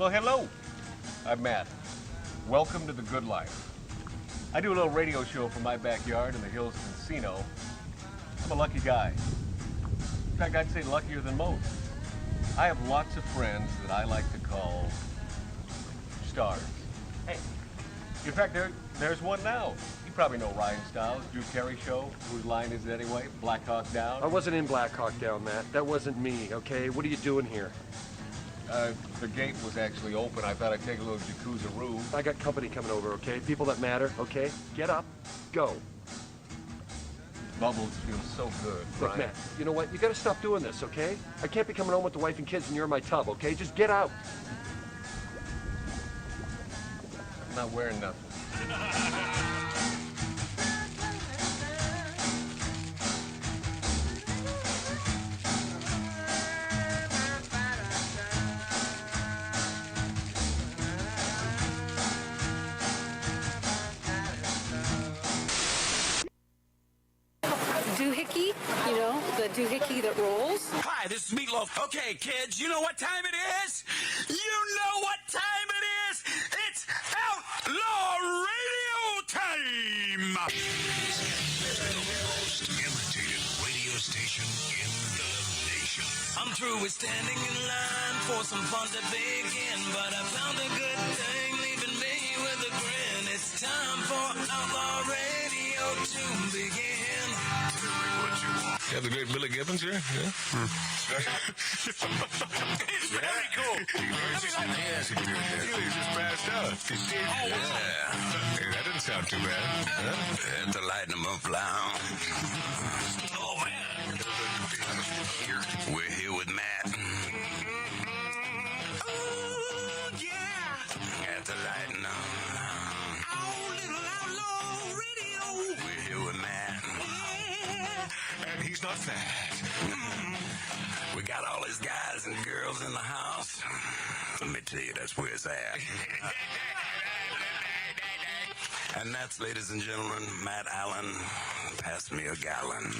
Well, hello. I'm Matt. Welcome to the good life. I do a little radio show from my backyard in the Hills Casino. I'm a lucky guy. In fact, I'd say luckier than most. I have lots of friends that I like to call stars. Hey, in fact, there's one now. You probably know Ryan Stiles, Drew Carey Show. Whose line is it anyway? Black Hawk Down? I wasn't in Black Hawk Down, Matt. That wasn't me, okay? What are you doing here? The gate was actually open. I thought I'd take a little jacuzzi-roo. I got company coming over, okay? People that matter, okay? Get up, go. Bubbles feel so good, Look, Brian. Matt, you know what? You gotta stop doing this, okay? I can't be coming home with the wife and kids and you're in my tub, okay? Just get out. I'm not wearing nothing. Doohickey, you know, the doohickey that rolls. Hi, this is Meatloaf. Okay, kids, you know what time it is? You know what time it is? It's Outlaw Radio time! The most imitated radio station in the nation. I'm through with standing in line for some fun to begin, but I found a good thing leaving me with a grin. It's time for Outlaw Radio to begin. You have the great Billy Gibbons here? Yeah. It's very cool. He just passed out. Oh, yeah. Hey, that didn't sound too bad. Had to lighten him up loud. Oh, man. We're here with Matt. Oh, yeah. Had to lighten up. Oh, little Outlaw Radio. We're here with Matt. And he's not fat. We got all his guys and girls in the house. Let me tell you, that's where it's at. And that's, ladies and gentlemen, Matt Allen. Pass me a gallon.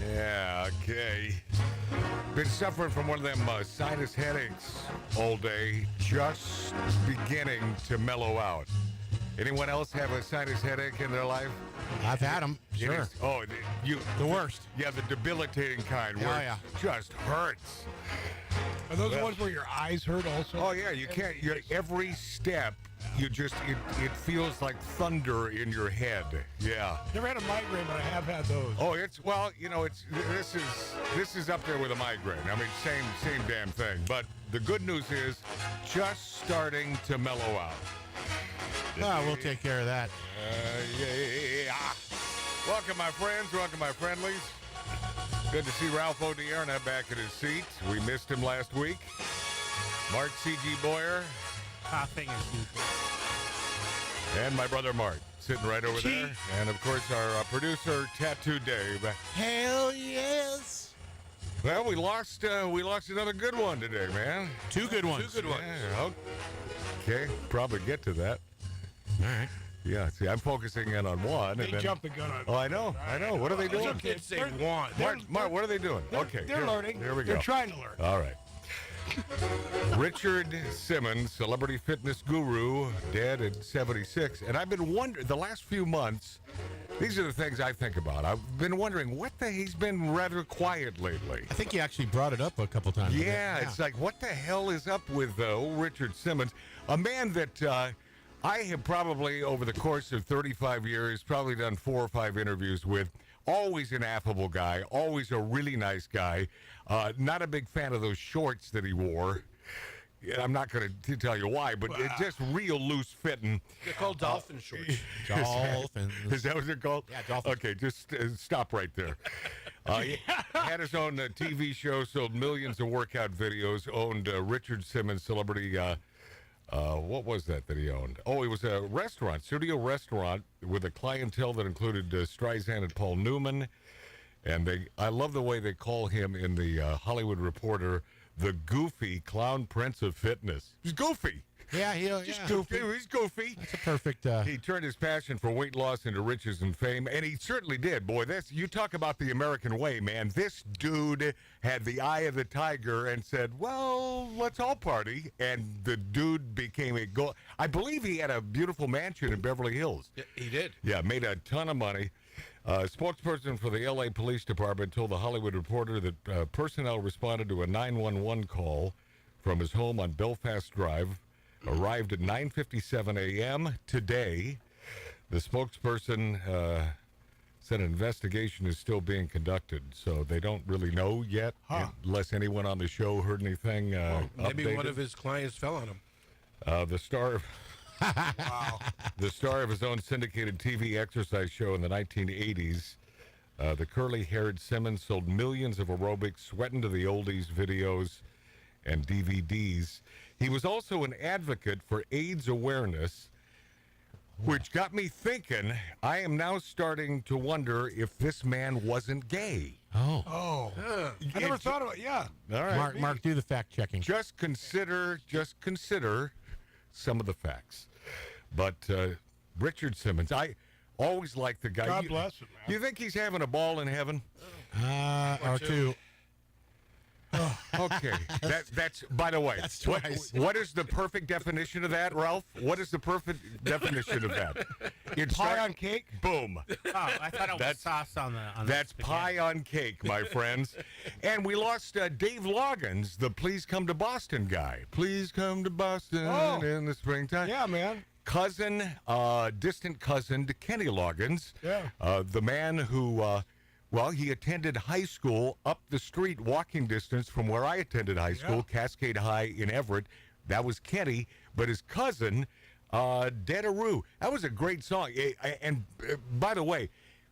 Yeah, okay. Been suffering from one of them sinus headaches all day, just beginning to mellow out. Anyone else have a sinus headache in their life? I've had them, sure. The worst. Yeah, the debilitating kind where it just hurts. Are those the ones where your eyes hurt also? Oh yeah, you can't. Every step, it feels like thunder in your head. Yeah. Never had a migraine, but I have had those. Oh, this is up there with a migraine. I mean, same damn thing. But the good news is, just starting to mellow out. We'll take care of that. Yeah. Welcome, my friends. Welcome, my friendlies. Good to see Ralph Odierna back in his seat. We missed him last week. Mark C.G. Boyer. Coughing is usual. And my brother Mark, sitting right over there. And, of course, our producer, Tattoo Dave. Hell yes. Well, we lost another good one today, man. Two good ones. Yeah, okay, probably get to that. All right. Yeah, see, I'm focusing in on one. They jumped the gun on. Oh, I know. What are they doing? It's okay to say one. Mark, what are they doing? Okay. They're learning. Here we go. They're trying to learn. All right. Richard Simmons, celebrity fitness guru, dead at 76. And I've been wondering, the last few months, these are the things I think about. I've been wondering, he's been rather quiet lately. I think you actually brought it up a couple times. Yeah, it's like, what the hell is up with old Richard Simmons? A man that I have probably, over the course of 35 years, probably done 4 or 5 interviews with. Always an affable guy, always a really nice guy. Not a big fan of those shorts that he wore. Yeah, I'm not going to tell you why, but it's just real loose fitting. They're called dolphin shorts. Dolphins. Is that what they're called? Yeah, dolphins. Okay, just stop right there. He had his own TV show, sold millions of workout videos, owned Richard Simmons, celebrity. What was that he owned? Oh, it was a restaurant, studio restaurant with a clientele that included Streisand and Paul Newman. And I love the way they call him in the Hollywood Reporter, the goofy clown prince of fitness. He's goofy. Yeah, Just goofy. He's goofy. That's a perfect. He turned his passion for weight loss into riches and fame, and he certainly did. Boy, you talk about the American way, man. This dude had the eye of the tiger and said, well, let's all party. And the dude became I believe he had a beautiful mansion in Beverly Hills. Yeah, he did. Yeah, made a ton of money. Spokesperson for the L.A. Police Department told the Hollywood Reporter that personnel responded to a 911 call from his home on Belfast Drive. Arrived at 9:57 a.m. today. The spokesperson said an investigation is still being conducted, so they don't really know yet, unless anyone on the show heard anything. Maybe updated. one of his clients fell on him. The star of his own syndicated TV exercise show in the 1980s, the curly-haired Simmons sold millions of aerobics, sweating to the oldies videos and DVDs. He was also an advocate for AIDS awareness, which got me thinking, I am now starting to wonder if this man wasn't gay. Oh. I never thought about it. Yeah. All right. Mark, do the fact checking. Just consider some of the facts. But Richard Simmons, I always like the guy. God bless him, man. You think he's having a ball in heaven? Or two. Okay, that's by the way. That's what, twice. what is the perfect definition of that, Ralph? What is the perfect definition of that? It's Pie on cake? Boom. Oh, I thought it was sauce on the. That's pie on cake, my friends. And we lost Dave Loggins, the Please Come to Boston guy. Please come to Boston in the springtime. Yeah, man. Distant cousin to Kenny Loggins. Yeah. The man who, he attended high school up the street, walking distance from where I attended high school, Cascade High in Everett. That was Kenny. But his cousin, Dedaroo. That was a great song. And by the way,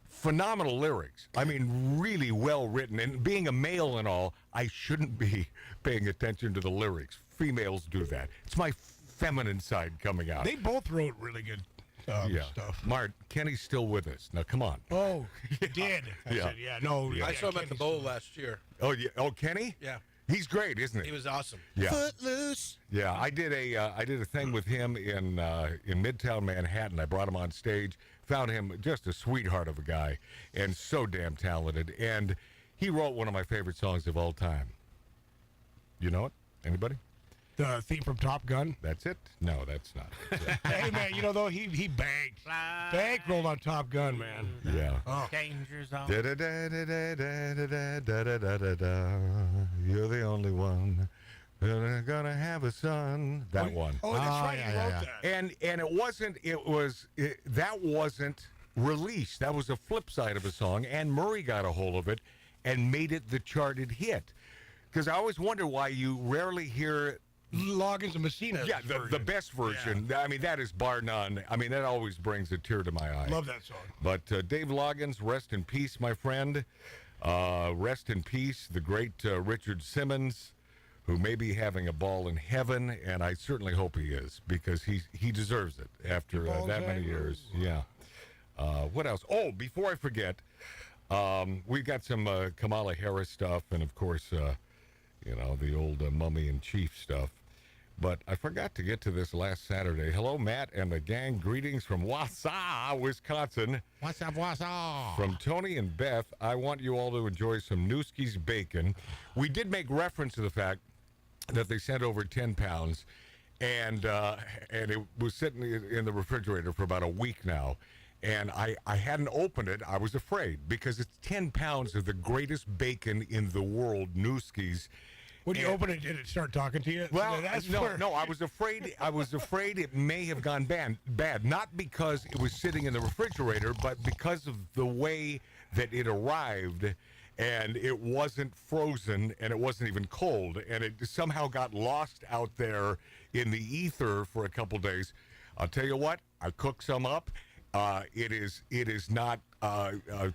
phenomenal lyrics. I mean, really well written. And being a male and all, I shouldn't be paying attention to the lyrics. Females do that. It's my feminine side coming out. They both wrote really good stuff. Mart, Kenny's still with us. Now, come on. Oh, he did. I said, no. I saw him at the bowl last year. Oh, yeah. Oh, Kenny? Yeah. He's great, isn't he? He was awesome. Yeah. Footloose. Yeah, I did a thing with him in Midtown Manhattan. I brought him on stage. Found him just a sweetheart of a guy and so damn talented. And he wrote one of my favorite songs of all time. You know it? Anybody? The theme from Top Gun. That's it? No, that's not. Hey, man, though, he banked. Bankrolled on Top Gun, man. Yeah. Oh. Danger zone. You're the only one. Gonna have a son. That one. Oh, that's right. He wrote that. And that wasn't released. That was a flip side of a song, and Murray got a hold of it and made it the charted hit. Because I always wonder why you rarely hear Loggins and Messina. Yeah, the best version. Yeah. I mean, that is bar none. I mean, that always brings a tear to my eye. Love that song. But Dave Loggins, rest in peace, my friend. Rest in peace, the great Richard Simmons, who may be having a ball in heaven, and I certainly hope he is, because he deserves it after that many years. Yeah. What else? Oh, before I forget, we've got some Kamala Harris stuff, and of course, the old mummy in chief stuff. But I forgot to get to this last Saturday. Hello, Matt and the gang. Greetings from Wausau, Wisconsin. What's up, Wausau? From Tony and Beth, I want you all to enjoy some Newski's bacon. We did make reference to the fact that they sent over 10 pounds, and it was sitting in the refrigerator for about a week now. And I hadn't opened it. I was afraid, because it's 10 pounds of the greatest bacon in the world, Newski's. When you open it, did it start talking to you? Well, no, I was afraid. I was afraid it may have gone bad. Not because it was sitting in the refrigerator, but because of the way that it arrived, and it wasn't frozen, and it wasn't even cold, and it somehow got lost out there in the ether for a couple days. I'll tell you what, I cooked some up. It is not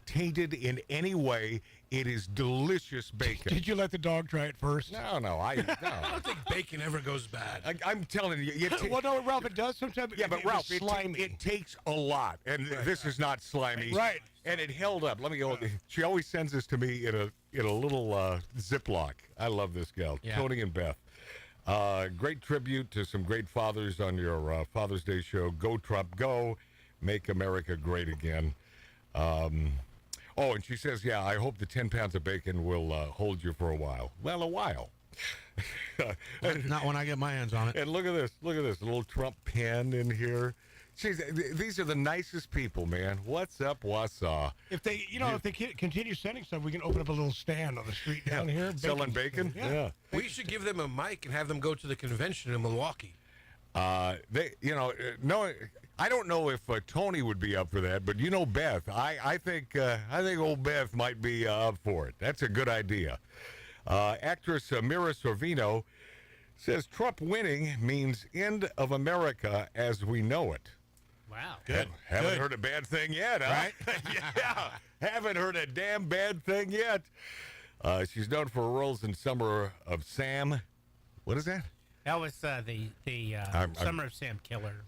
tainted in any way. It is delicious bacon. Did you let the dog try it first? No. I don't think bacon ever goes bad. I'm telling you. Well, no, Ralph, it does sometimes. Yeah, but Ralph, it's slimy. it takes a lot, and this is not slimy. Right. And it held up. Let me go. She always sends this to me in a little Ziploc. I love this gal, Tony and Beth. Great tribute to some great fathers on your Father's Day show. Go Trump, go! Make America great again. And she says, yeah, I hope the 10 pounds of bacon will hold you for a while. Well, a while. Not when I get my hands on it. And look at this. Look at this little Trump pen in here. These are the nicest people, man. What's up, Wausau? If they, if they continue sending stuff, we can open up a little stand on the street down here. Selling bacon? Yeah. We should give them a mic and have them go to the convention in Milwaukee. I don't know if Tony would be up for that, but Beth. I think old Beth might be up for it. That's a good idea. Actress Mira Sorvino says Trump winning means end of America as we know it. Wow. Good. Haven't heard a bad thing yet, huh? Right? Yeah. Haven't heard a damn bad thing yet. She's known for her roles in Summer of Sam. What is that? That was the Summer of Sam Killer.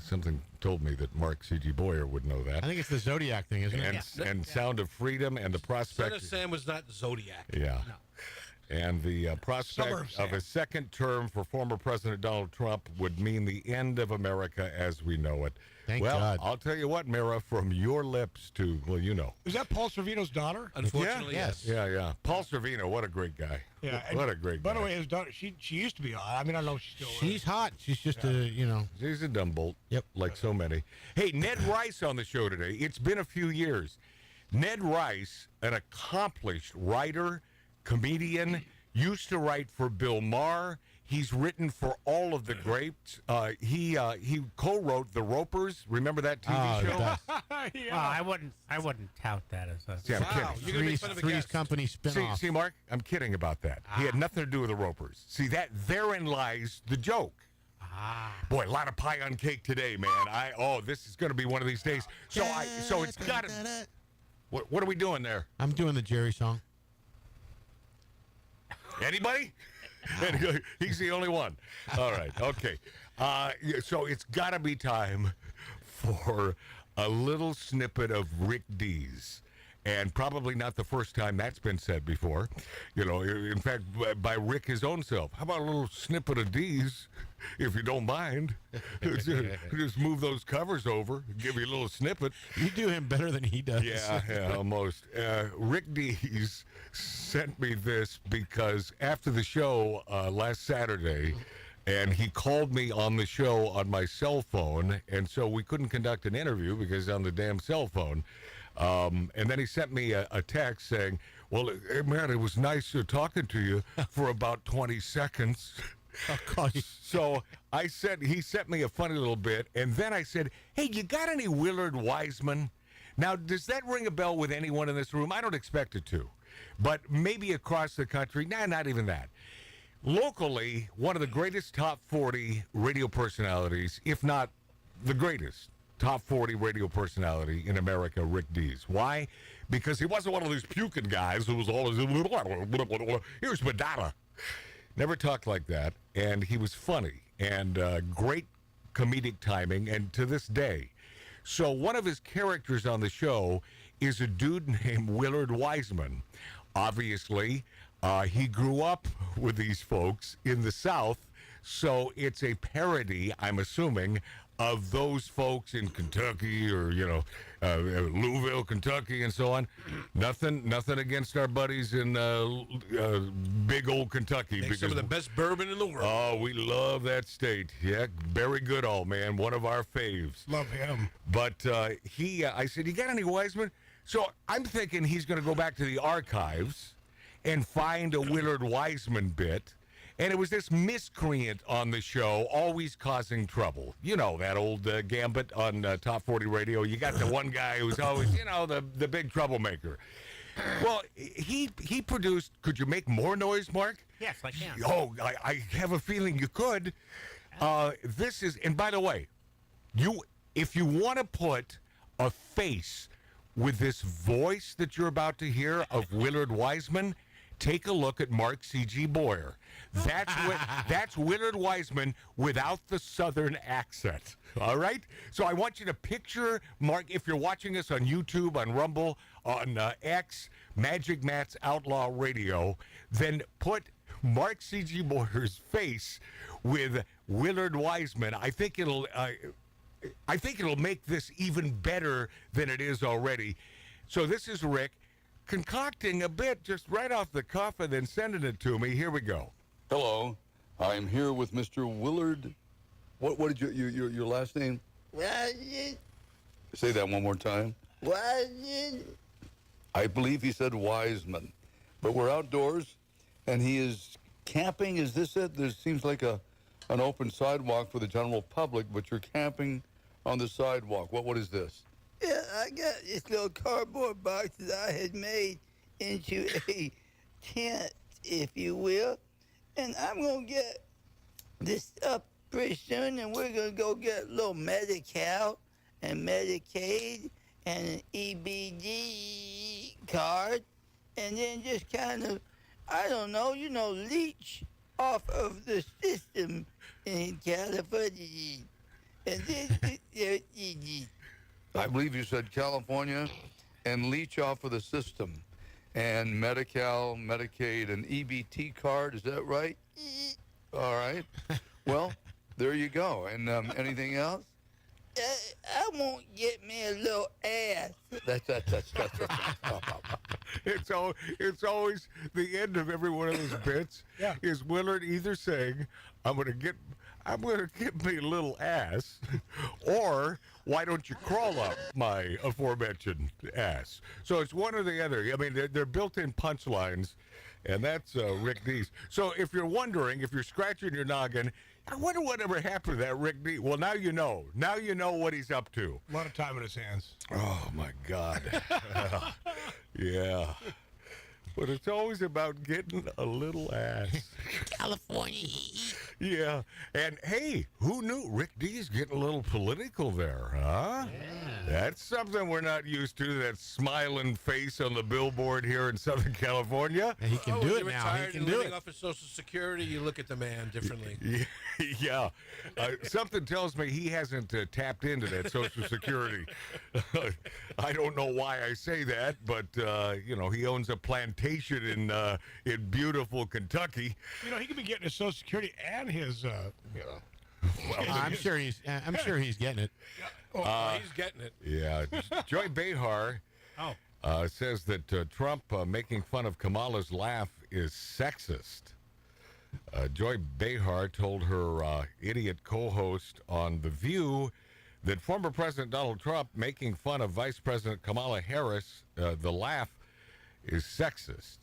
Something told me that Mark C.G. Boyer would know that. I think it's the Zodiac thing, isn't it? And Sound of Freedom and the prospect. Son of Sam was not Zodiac. Yeah. No. And the prospect of a second term for former President Donald Trump would mean the end of America as we know it. Thank God. I'll tell you what, Mira, from your lips to, Is that Paul Sorvino's daughter? Unfortunately, yes. Yeah. Paul Sorvino, what a great guy. Yeah. What a great guy. By the way, his daughter, she used to be hot. I mean, I don't know if she's still She's hot. She's just She's a dumb bolt. Yep. Like so many. Hey, Ned Rice on the show today. It's been a few years. Ned Rice, an accomplished writer, comedian, used to write for Bill Maher. He's written for all of the greats. He co-wrote The Ropers. Remember that TV show? Yeah. Well, I wouldn't tout that as a. See, I'm kidding. You're gonna make fun of a Three's guest. Company spinoff. See, Mark, I'm kidding about that. He had nothing to do with The Ropers. See, therein lies the joke. Boy, a lot of pie on cake today, man. This is going to be one of these days. So it's got to. What are we doing there? I'm doing the Jerry song. Anybody? He's the only one. All right. Okay. So it's got to be time for a little snippet of Rick Dees. And probably not the first time that's been said before. In fact, by Rick his own self. How about a little snippet of Dees, if you don't mind? Just move those covers over, give you a little snippet. You do him better than he does. Yeah, almost. Rick Dees sent me this because after the show last Saturday, and he called me on the show on my cell phone, and so we couldn't conduct an interview because on the damn cell phone. And then he sent me a text saying, well, hey, man, it was nice talking to you for about 20 seconds. So he sent me a funny little bit, and then I said, hey, you got any Willard Wiseman? Now, does that ring a bell with anyone in this room? I don't expect it to, but maybe across the country. Nah, not even that. Locally, one of the greatest top 40 radio personalities, if not the greatest top 40 radio personality in America, Rick Dees. Why? Because he wasn't one of these puking guys who was always, here's Madonna. Never talked like that, and he was funny, and great comedic timing, and to this day. So one of his characters on the show is a dude named Willard Wiseman. Obviously, he grew up with these folks in the South, so it's a parody, I'm assuming, of those folks in Kentucky or, Louisville, Kentucky, and so on. Nothing against our buddies in big old Kentucky. Make some of the best bourbon in the world. Oh, we love that state. Yeah, Barry Goodall, man, one of our faves. Love him. But I said, you got any Wiseman? So I'm thinking he's going to go back to the archives and find a Willard Wiseman bit. And it was this miscreant on the show, always causing trouble. You know, that old gambit on Top 40 Radio. You got the one guy who's always, the big troublemaker. Well, he produced, could you make more noise, Mark? Yes, I can. Oh, I have a feeling you could. And by the way, if you want to put a face with this voice that you're about to hear of Willard Wiseman, take a look at Mark C.G. Boyer. That's Willard Wiseman without the Southern accent. All right? So I want you to picture Mark, if you're watching us on YouTube, on Rumble, on X, Magic Matt's Outlaw Radio, then put Mark C.G. Boyer's face with Willard Wiseman. I think it'll make this even better than it is already. So this is Rick concocting a bit just right off the cuff and then sending it to me. Here we go. Hello, I'm here with Mr. Willard. What did your last name? Wiseman. Say that one more time. Wiseman. I believe he said Wiseman, but we're outdoors, and he is camping. Is this it? There seems like an open sidewalk for the general public, but you're camping on the sidewalk. What is this? Yeah, I got this little cardboard box that I had made into a tent, if you will. And I'm going to get this up pretty soon, and we're going to go get a little Medi-Cal and Medicaid and an EBD card, and then just kind of, I don't know, leech off of the system in California. And then, I believe you said California, and leech off of the system, and Medi-Cal, Medicaid, and EBT card. Is that right? All right. Well, there you go. And anything else? I won't get me a little ass. That's. It's always the end of every one of those bits. Yeah. Is Willard either saying, I'm gonna get me a little ass, or why don't you crawl up my aforementioned ass? So it's one or the other. I mean, they're built-in punchlines, and that's Rick Dees. So if you're wondering, if you're scratching your noggin, I wonder whatever happened to that Rick Dees. Well, now you know. Now you know what he's up to. A lot of time in his hands. Oh, my God. Yeah. But it's always about getting a little ass. California. Yeah. And, hey, who knew? Rick Dees getting a little political there, huh? Yeah. That's something we're not used to, that smiling face on the billboard here in Southern California. And he can do it now. He Retired can and do living it. off of Social Security, you look at the man differently. Yeah. Something tells me he hasn't tapped into that Social Security. I don't know why I say that, but, he owns a plantation in beautiful Kentucky. He could be getting his Social Security and his, Well, I'm sure he's getting it. He's getting it. Yeah. Joy Behar says that Trump making fun of Kamala's laugh is sexist. Joy Behar told her idiot co-host on The View that former President Donald Trump making fun of Vice President Kamala Harris, the laugh, is sexist.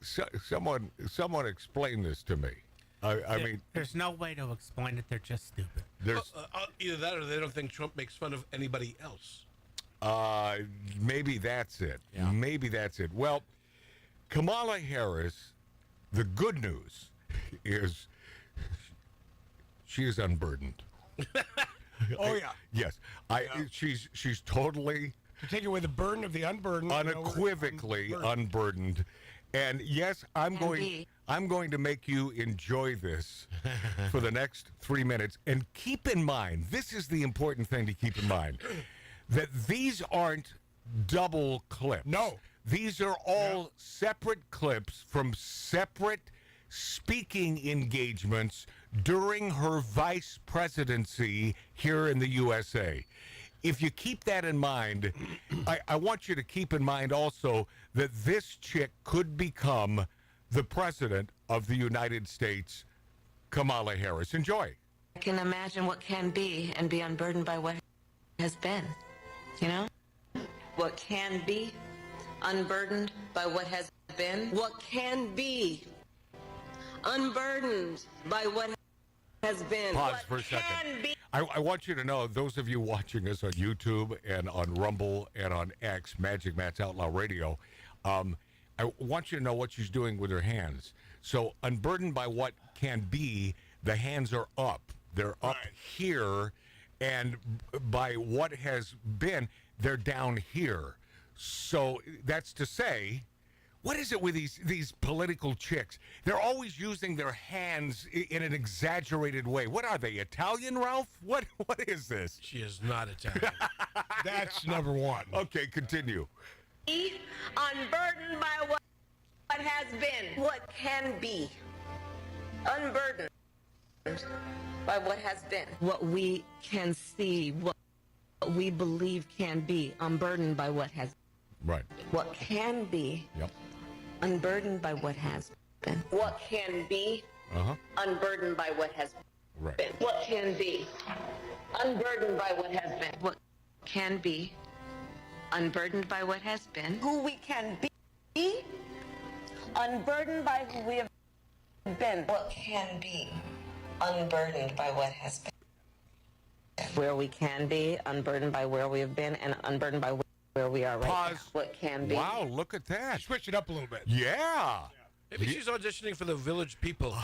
Someone explain this to me. I mean, there's no way to explain it. They're just stupid. There's Either that or they don't think Trump makes fun of anybody else. maybe that's it. Yeah. Maybe that's it. Well, Kamala Harris, the good news is she is unburdened. Oh, yeah. Yes. She's totally To take away the burden of the unburdened. unequivocally unburdened. And yes, I'm going to make you enjoy this for the next 3 minutes. And keep in mind, this is the important thing to keep in mind, that these aren't double clips. No. These are all separate clips from separate speaking engagements during her vice presidency here in the USA. If you keep that in mind, I want you to keep in mind also that this chick could become the president of the United States, Kamala Harris. Enjoy. I can imagine what can be and be unburdened by what has been, you know? What can be unburdened by what has been. What can be unburdened by what has been. Pause what for a second. Can be. I want you to know, those of you watching us on YouTube and on Rumble and on X, Magic Matt's Outlaw Radio, I want you to know what she's doing with her hands. So, unburdened by what can be, the hands are up. They're up here, and by what has been, they're down here. So that's to say, what is it with these political chicks? They're always using their hands in an exaggerated way. What are they, Italian, Ralph? What is this? She is not Italian. That's number one. Okay, continue. Unburdened by what has been, what can be. Unburdened by what has been, what we can see, what we believe can be. Unburdened by what has been. Right. What can be. Yep. Unburdened by what has been. What can be. Unburdened by what has Right. been. What can be. Unburdened by what has been. What can be. Unburdened by what has been. Who we can be. Unburdened by who we have been. What can be. Unburdened by what has been. Where we can be. Unburdened by where we have been. And unburdened by where we are right Pause. now. What can be. Wow, look at that. Switch it up a little bit. Yeah. Maybe she's auditioning for the Village People.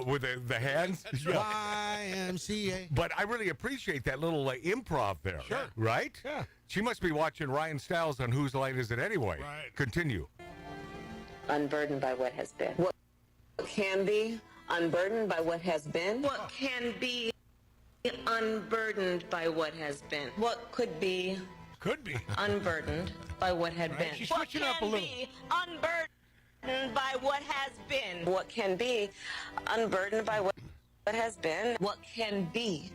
With the hands? YMCA. But I really appreciate that little improv there. Sure. Right? Yeah. She must be watching Ryan Stiles on Whose Line Is It Anyway? Right. Continue. Unburdened by what has been. What can be. Unburdened by what has been. What can be. Unburdened by what has been. What could be. Could be. Unburdened by what had Right, been. she's switching up a little. What can be unburdened by what has been. What can be unburdened by what has been. What can be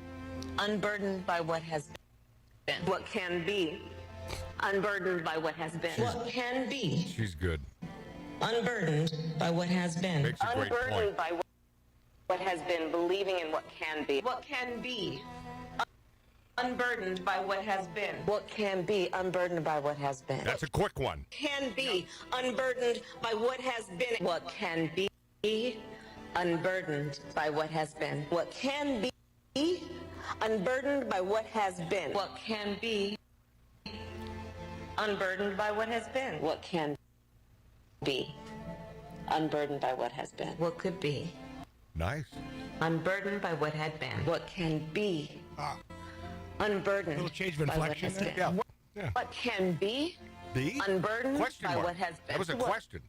unburdened by what has been. What can be unburdened by what has been. What can be She's good. unburdened by what has been. Makes a great Unburdened point. by what has been, believing in what can be. What can be unburdened by what has been. What can be unburdened by what has been. That's a quick one. Can be unburdened by what has been. What can be unburdened by what has been. What can be unburdened by what has been. What can be unburdened by what has been. What can be unburdened by what has been. What could be Nice. unburdened by what had been. What can be unburdened Little change of by what inflection has there. been. Yeah. What can be B? unburdened Question by mark. what has been. That was a What question.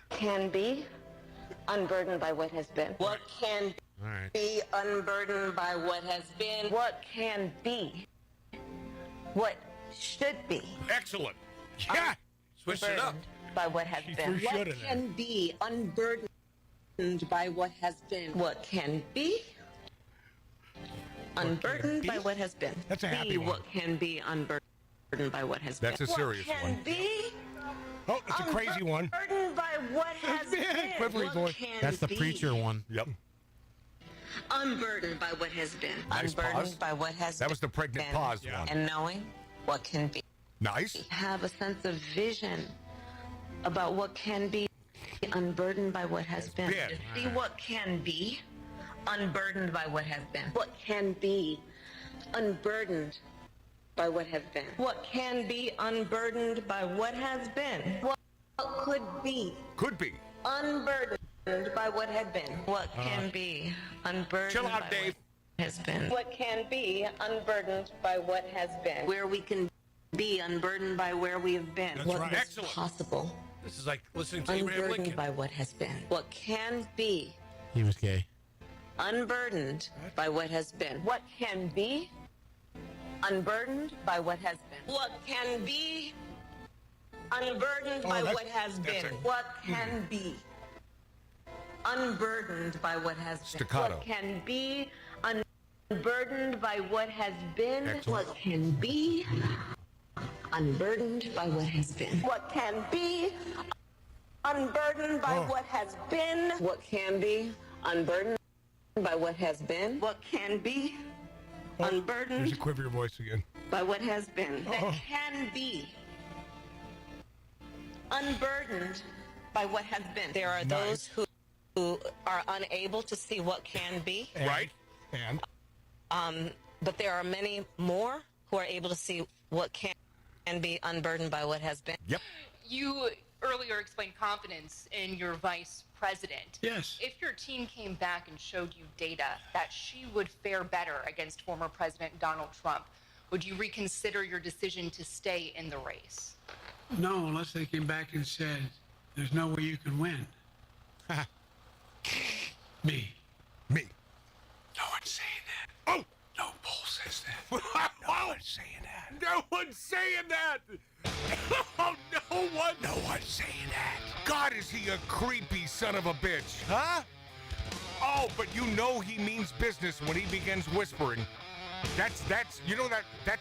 can be unburdened by what has been. What can All right. be unburdened by what has been. What can be what should be Excellent. Yeah. Switch it up. unburdened by what has She been. threw What should in there. can be unburdened by what has been. What can be unburdened by what has been. That's a happy Be one. what can be unburdened by what has That's been. a serious what can one. Be Oh, it's a crazy one. unburdened by what has been. Quivery What voice. can That's the be preacher one. Yep. unburdened by what has been. Nice Unburdened pause. by what has That was the pregnant been. pause one. And knowing what can be. Nice. Have a sense of vision about what can be unburdened by what has been. been. To see what can be unburdened by what has been. What can be unburdened by what has been. What can be unburdened by what has been. What could be Could be. unburdened by what had been. What can be unburdened Chill out, by Dave. what has been. What can be unburdened by what has been. Where we can be unburdened by where we have been. That's What right. is Excellent. possible This is like listening to Abraham unburdened Lincoln. by what has been. What can be He was gay. unburdened by what has been. What can be unburdened by what has been. What can be unburdened by that's- what has that's been. it. What can be unburdened by what has been. Staccato. What can be unburdened by what has been. Excellent. What can be unburdened by what has been. What can be unburdened by Oh. what has been. What can be unburdened by what has been. What can be There's unburdened a quiver your voice again. by what has been. Oh. That can be unburdened by what has been. There are those who are unable to see what can be, Right? And but there are many more who are able to see what can be unburdened by what has been. Yep. You earlier explained confidence in your vice president. Yes. If your team came back and showed you data that she would fare better against former President Donald Trump, would you reconsider your decision to stay in the race? No, unless they came back and said, there's no way you can win. Me. Me. No one's saying that. Oh! No poll says that. No one's saying that. No one's saying that. Oh, no one. No one's saying that. God, is he a creepy son of a bitch, huh? Oh, but you know he means business when he begins whispering. That's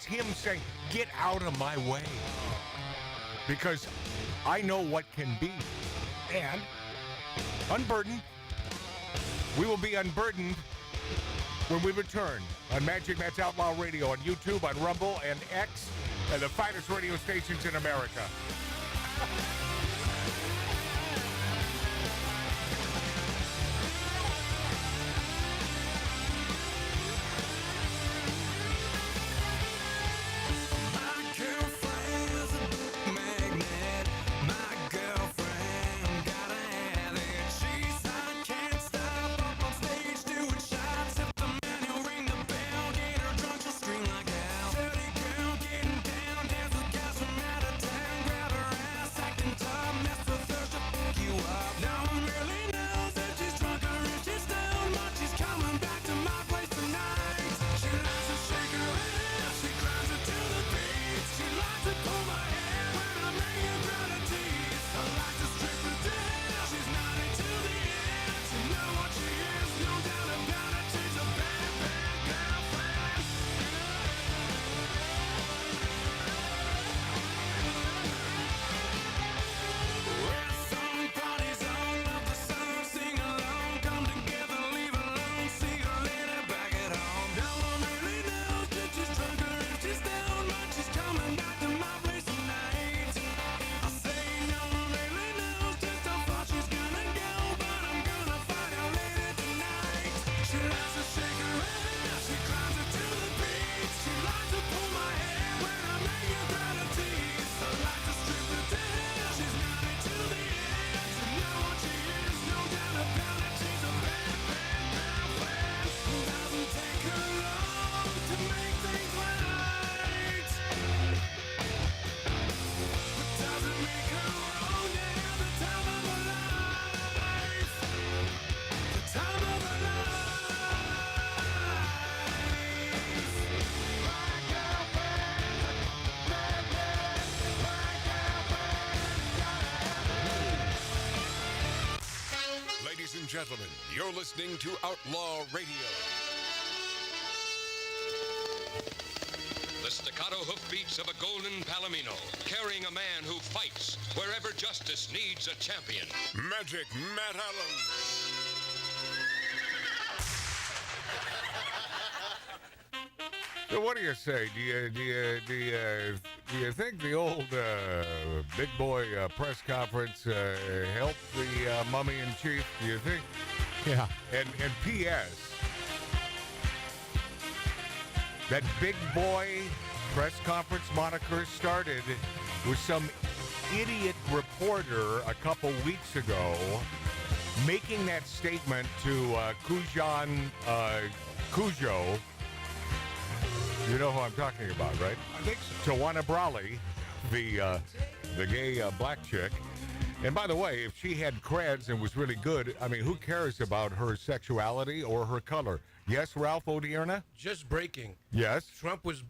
him saying, get out of my way. Because I know what can be. And unburdened. We will be unburdened when we return on Magic Matt's Outlaw Radio, on YouTube, on Rumble, and X, and the finest radio stations in America. Ladies and gentlemen, you're listening to Outlaw Radio. The staccato hoofbeats of a golden palomino, carrying a man who fights wherever justice needs a champion. Magic Matt Allen. So what do you say? Do you think the old big boy press conference helped the mummy in chief? Do you think? Yeah. And P.S. That big boy press conference moniker started with some idiot reporter a couple weeks ago making that statement to Cujo. You know who I'm talking about, right? I think so. Tawana Brawley, the gay black chick. And by the way, if she had creds and was really good, I mean, who cares about her sexuality or her color? Yes, Ralph Odierna? Just breaking. Yes. Trump was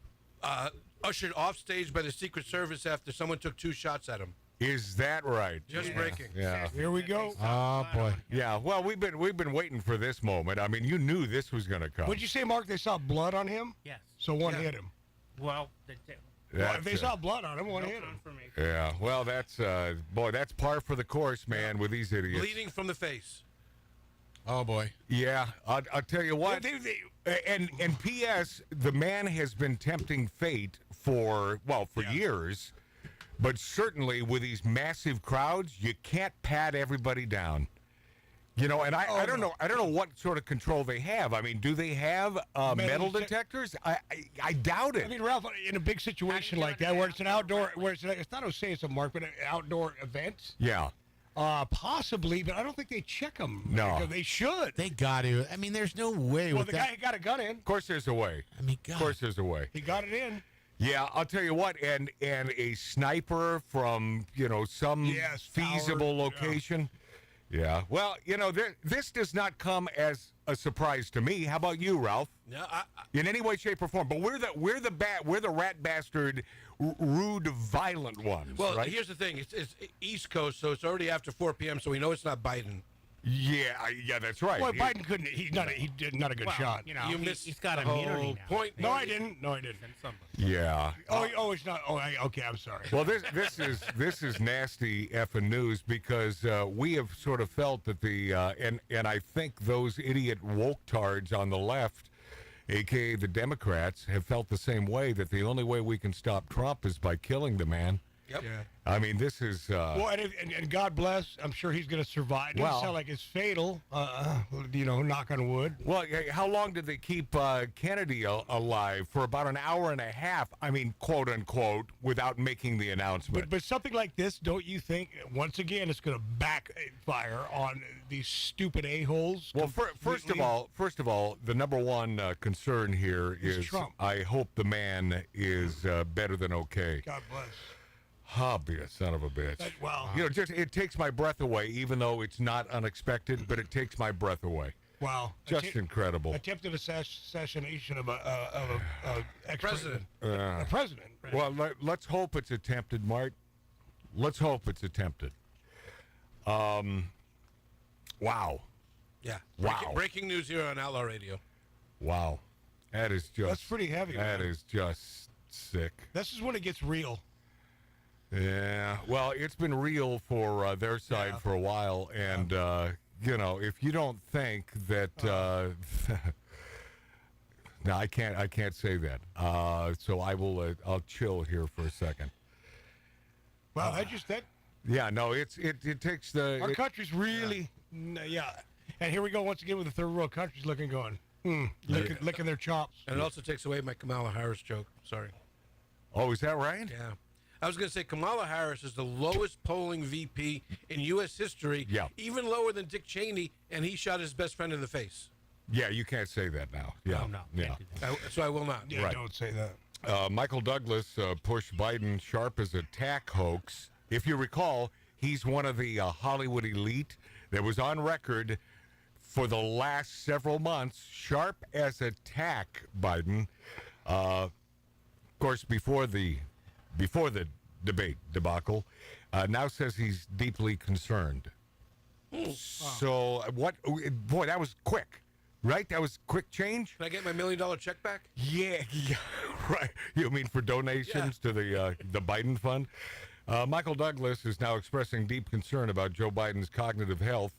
ushered off stage by the Secret Service after someone took 2 shots at him. Is that right? Just breaking. Yeah. Here we go. Oh, boy. Yeah, well, we've been waiting for this moment. I mean, you knew this was going to come. What'd you say, Mark? They saw blood on him? Yes. So one hit him. Well, Well, if they saw blood on him, one hit him. Yeah, well, that's, that's par for the course, man, with these idiots. Bleeding from the face. Oh, boy. Yeah, I'll tell you what. And P.S., the man has been tempting fate for years. But certainly with these massive crowds, you can't pat everybody down. You know, and I don't know what sort of control they have. I mean, do they have metal detectors? I doubt it. I mean, Ralph, in a big situation like that, where it's an outdoor, it's not a Mark, but an outdoor event. Yeah. Possibly, but I don't think they check them. No. They should. They got to. I mean, there's no way. Well, with the guy got a gun in. Of course there's a way. I mean, God. Of course there's a way. He got it in. Yeah, I'll tell you what, and a sniper from, some feasible location. Yeah. Well, this does not come as a surprise to me. How about you, Ralph? Yeah, in any way, shape, or form. But we're the rat bastard, rude, violent ones. Well, right? Here's the thing: it's East Coast, so it's already after 4 p.m. So we know it's not Biden. Yeah, that's right. Well, Biden couldn't. He's not a good shot. You missed he's got the immunity whole now. point. No, I didn't. Yeah. Oh, it's not. Oh, okay. I'm sorry. Well, this is nasty effing news because we have sort of felt that and I think those idiot woke-tards on the left, aka the Democrats, have felt the same way, that the only way we can stop Trump is by killing the man. Yep. Yeah. I mean, this is. Well, and God bless. I'm sure he's going to survive. It doesn't sound like it's fatal. Knock on wood. Well, how long did they keep Kennedy alive? For about an hour and a half. I mean, quote unquote, without making the announcement. But something like this, don't you think? Once again, it's going to backfire on these stupid a-holes. Well, first of all, the number one concern here is Trump. I hope the man is better than okay. God bless. Be a son of a bitch. Wow. It takes my breath away, even though it's not unexpected, but it takes my breath away. Wow. Just incredible. Attempted assassination of a president. A president. Well, let's hope it's attempted, Mart. Let's hope it's attempted. Wow. Yeah. Wow. Breaking news here on Outlaw Radio. Wow. That's pretty heavy. That is just sick. This is when it gets real. Yeah, well, it's been real for their side for a while, and if you don't think that, no, I can't say that. So I will. I'll chill here for a second. Well, that. Yeah, no, it takes the. Our country's really, yeah. And here we go once again with the third world countries licking their chops. And it also takes away my Kamala Harris joke. Sorry. Oh, is that right? Yeah. I was going to say Kamala Harris is the lowest polling VP in U.S. history, even lower than Dick Cheney, and he shot his best friend in the face. Yeah, you can't say that now. Yeah, no. Yeah. So I will not. Yeah, right. Don't say that. Michael Douglas pushed Biden sharp as a tack hoax. If you recall, he's one of the Hollywood elite that was on record for the last several months, sharp as a tack, Biden. Of course, before the debate debacle, now says he's deeply concerned. So what? Boy, that was quick, right? That was quick change. Can I get my $1 million check back? Yeah, right. You mean for donations to the Biden fund? Michael Douglas is now expressing deep concern about Joe Biden's cognitive health.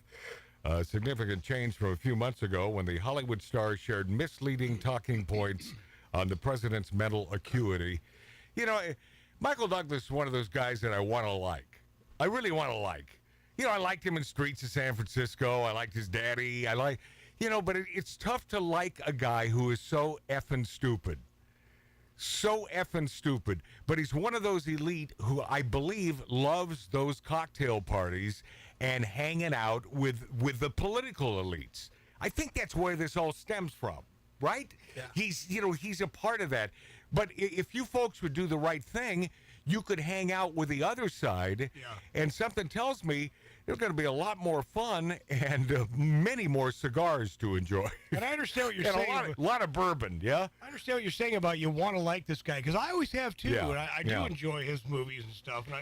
Significant change from a few months ago when the Hollywood star shared misleading talking points on the president's mental acuity. Michael Douglas is one of those guys that I want to like. I really want to like. I liked him in Streets of San Francisco. I liked his daddy. But it's tough to like a guy who is so effing stupid. So effing stupid. But he's one of those elite who I believe loves those cocktail parties and hanging out with the political elites. I think that's where this all stems from, right? Yeah. He's a part of that. But if you folks would do the right thing, you could hang out with the other side. Yeah. And something tells me there's going to be a lot more fun and many more cigars to enjoy. And I understand what you're and saying. A lot of bourbon, yeah? I understand what you're saying about you want to like this guy, because I always have, too. Yeah. And I do enjoy his movies and stuff. And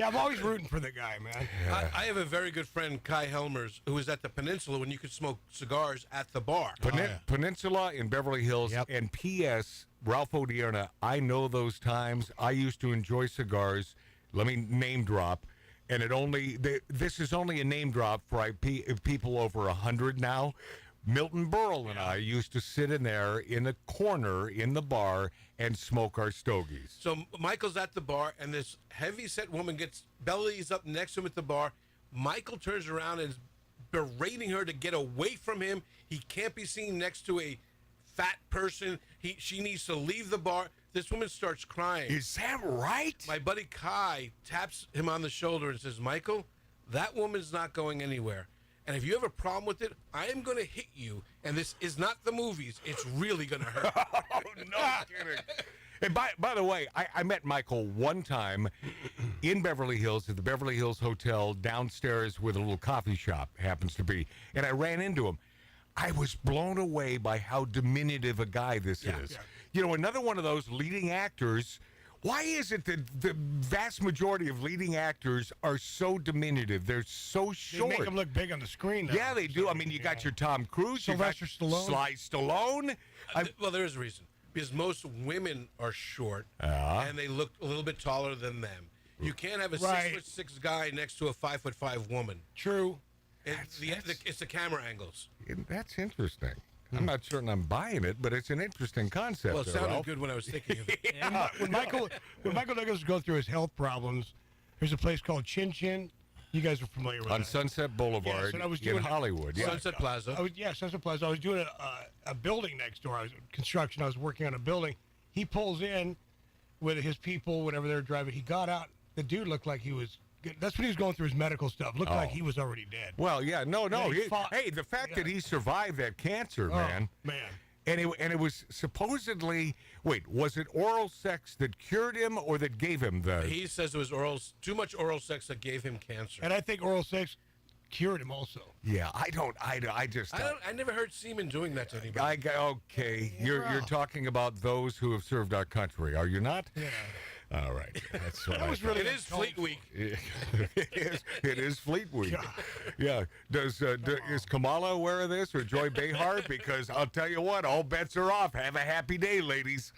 I'm always rooting for the guy, man. Yeah. I have a very good friend, Kai Helmers, who was at the Peninsula when you could smoke cigars at the bar. Peninsula in Beverly Hills. Yep. And P.S., Ralph Odierna, I know those times. I used to enjoy cigars. Let me name drop. And this is only a name drop for people over 100 now. Milton Berle and I used to sit in there in the corner in the bar and smoke our stogies. So Michael's at the bar, and this heavy-set woman bellies up next to him at the bar. Michael turns around and is berating her to get away from him. He can't be seen next to a fat person. She needs to leave the bar. This woman starts crying. Is that right? My buddy Kai taps him on the shoulder and says, Michael, that woman's not going anywhere. And if you have a problem with it, I am going to hit you. And this is not the movies. It's really going to hurt. Oh, no kidding. Hey, by the way, I met Michael one time in Beverly Hills at the Beverly Hills Hotel downstairs where the little coffee shop happens to be, and I ran into him. I was blown away by how diminutive a guy this is. Yeah. You know, another one of those leading actors. Why is it that the vast majority of leading actors are so diminutive? They're so short. They make them look big on the screen, though. Yeah, they do. I mean, you got your Tom Cruise, Sylvester Stallone. Sly Stallone. Well, there is a reason. Because most women are short, and they look a little bit taller than them. You can't have a 6'6" guy next to a 5'5" woman. True. It's the camera angles. That's interesting. I'm not certain I'm buying it, but it's an interesting concept. Well, it sounded good when I was thinking of it. When Michael Douglas was going through his health problems, there's a place called Chin Chin. You guys are familiar with on that. Sunset Boulevard in Hollywood. Yeah. Sunset Plaza. Sunset Plaza. I was doing a building next door. I was construction. I was working on a building. He pulls in with his people, whatever they're driving. He got out. The dude looked like he was. That's when he was going through his medical stuff. Looked like he was already dead. Well, yeah, no. Hey, the fact that he survived that cancer, man. And it was supposedly, was it oral sex that cured him or that gave him the... He says it was too much oral sex that gave him cancer. And I think oral sex cured him also. Yeah, I never heard semen doing that to anybody. Okay, you're talking about those who have served our country, are you not? Yeah. All right. That's what it is Fleet Week. It is Fleet Week. God. Yeah. Is Kamala aware of this or Joy Behar? Because I'll tell you what, all bets are off. Have a happy day, ladies.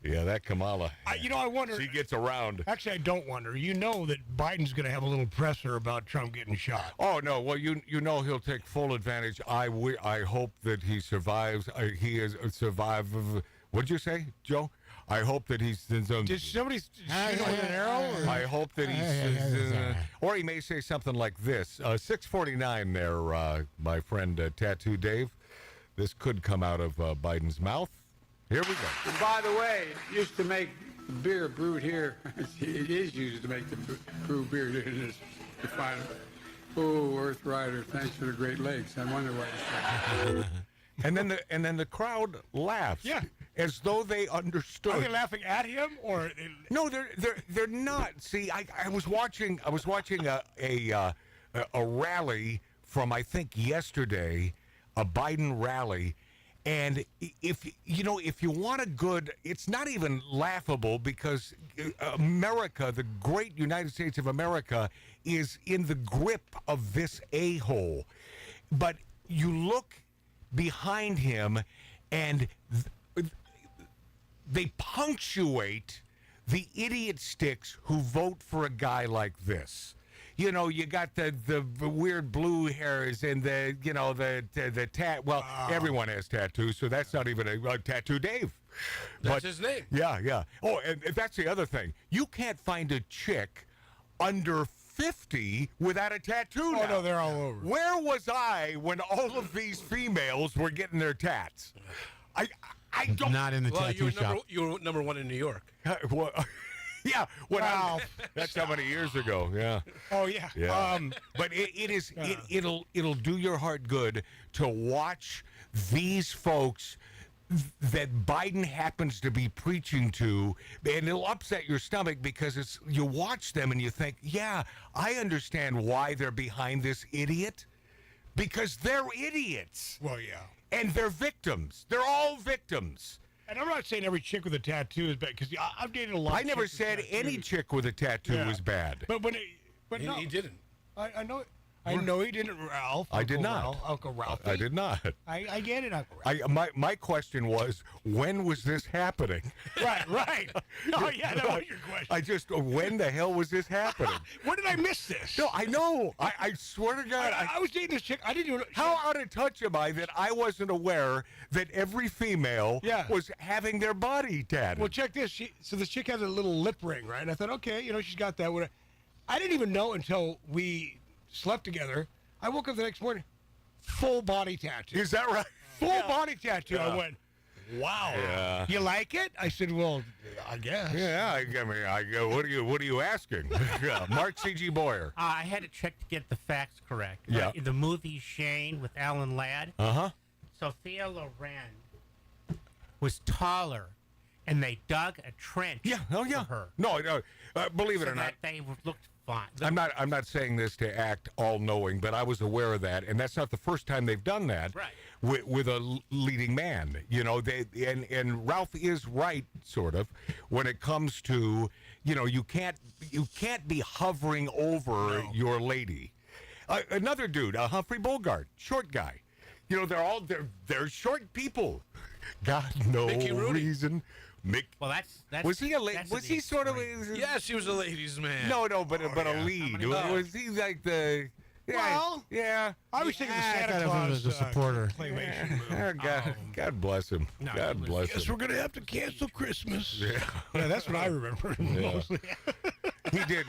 Yeah, that Kamala. I wonder. She gets around. Actually, I don't wonder. You know that Biden's going to have a little presser about Trump getting shot. Oh, no. Well, you know he'll take full advantage. I hope that he survives. He is survived. What'd you say, Joe? I hope that he's... Did somebody shoot him with an arrow? I hope that he's... or he may say something like this. 649 there, my friend Tattoo Dave. This could come out of Biden's mouth. Here we go. And by the way, it used to make beer brewed here. It is used to make the brew beer in this refinery. Oh, Earth Rider, thanks for the Great Lakes. I wonder why you said and then the crowd laughs. Yeah. As though they understood. Are they laughing at him or? No, they're not. See, I was watching a rally from I think yesterday, a Biden rally, and if you want a good, it's not even laughable because America, the great United States of America, is in the grip of this a-hole. But you look behind him and. They punctuate the idiot sticks who vote for a guy like this. You know, you got the weird blue hairs and the tat. Well, everyone has tattoos, so that's not even a tattoo, Dave. That's his name. Yeah. Oh, and that's the other thing. You can't find a chick under 50 without a tattoo. Oh, no, they're all over. Where was I when all of these females were getting their tats? I don't. Not in the tattoo shop. You were number one in New York. Yeah. Wow. That's how many years ago? Yeah. Oh yeah. Yeah. But it'll do your heart good to watch these folks that Biden happens to be preaching to, and it'll upset your stomach because you watch them and you think, yeah, I understand why they're behind this idiot, because they're idiots. Well, yeah. And they're victims. They're all victims. And I'm not saying every chick with a tattoo is bad, because I've dated a lot. I never said any chick with a tattoo was bad. But he didn't. I know it. I know he didn't, Ralph. I did not. Uncle Ralph. I did not. I get it, Uncle Ralph. My question was, when was this happening? Right. Oh, yeah, that was your question. When the hell was this happening? When did I miss this? No, I know. I swear to God. I was dating this chick. I didn't even... How out of touch am I that I wasn't aware that every female was having their body tatted? Well, check this. So this chick has a little lip ring, right? And I thought, okay, she's got that. I didn't even know until we slept together. I woke up the next morning, full body tattoo. Is that right? Full body tattoo. Yeah. I went, wow. Yeah. You like it? I said, well, I guess. Yeah. I go. What are you asking? Mark C.G. Boyer. I had to check to get the facts correct. Yeah. The movie Shane with Alan Ladd. Uh-huh. Sophia Loren was taller and they dug a trench. For her. No, believe it or not, they looked fine. I'm not saying this to act all-knowing, but I was aware of that, and that's not the first time they've done that with a leading man. You know, and Ralph is right, sort of, when it comes to, you know, you can't be hovering over your lady. Another dude, Humphrey Bogart, short guy. You know, they're short people. God, no reason. Well, that's was he a was he sort of? Yes, he was a ladies' man. No, but a lead. Was he like the? Yeah, I was thinking the Santa Claus. Claus As a supporter. claymation movie. God bless him. God bless him. Guess we're gonna have to cancel Christmas. Yeah, that's what I remember mostly. He did.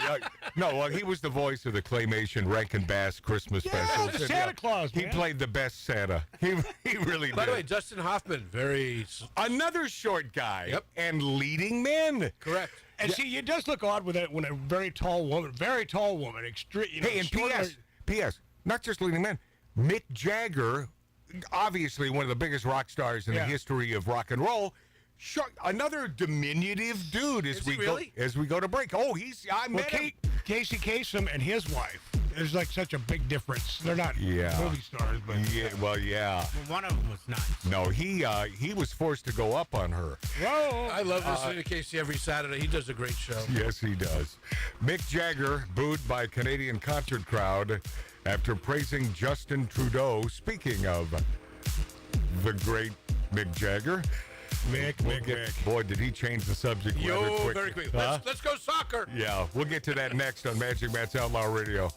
He was the voice of the claymation Rankin Bass Christmas specials. And, Santa Claus, He man. played the best Santa. He really did. By the way, Dustin Hoffman, another short guy and leading man. Correct. And see, it does look odd when a very tall woman, extreme. You know, Hey, and P.S. Not just leading man, Mick Jagger, obviously one of the biggest rock stars in the history of rock and roll. Another diminutive dude as we go to break. Oh, I met him. Casey Kasem and his wife. There's like such a big difference. They're not movie stars, but Well, one of them was nice. No, he was forced to go up on her. Whoa! I love listening to Casey every Saturday. He does a great show. Yes, he does. Mick Jagger booed by Canadian concert crowd after praising Justin Trudeau. Speaking of the great Mick Jagger. Mick. Boy, did he change the subject rather quick. Very quick. Huh? Let's go soccer. Yeah, we'll get to that next on Magic Matt's Outlaw Radio.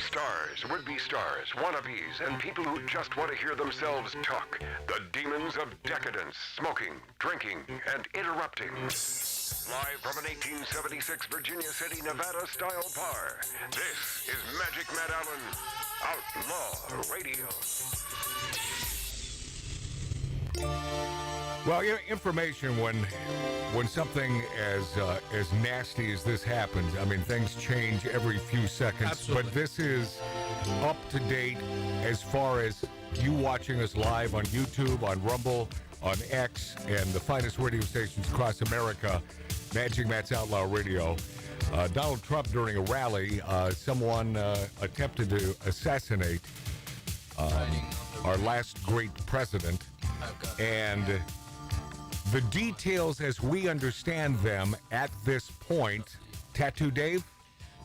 Stars, would-be stars, wannabes, and people who just want to hear themselves talk. The demons of decadence, smoking, drinking, and interrupting. Live from an 1876 Virginia City, Nevada-style bar, this is Magic Matt Allen, Outlaw Radio. Well, information when something as nasty as this happens, I mean, things change every few seconds. Absolutely. But this is up to date as far as you watching us live on YouTube, on Rumble, on X, and the finest radio stations across America, Magic Matt's Outlaw Radio. Donald Trump, during a rally, someone attempted to assassinate our last great president, and the details as we understand them at this point. Tattoo Dave?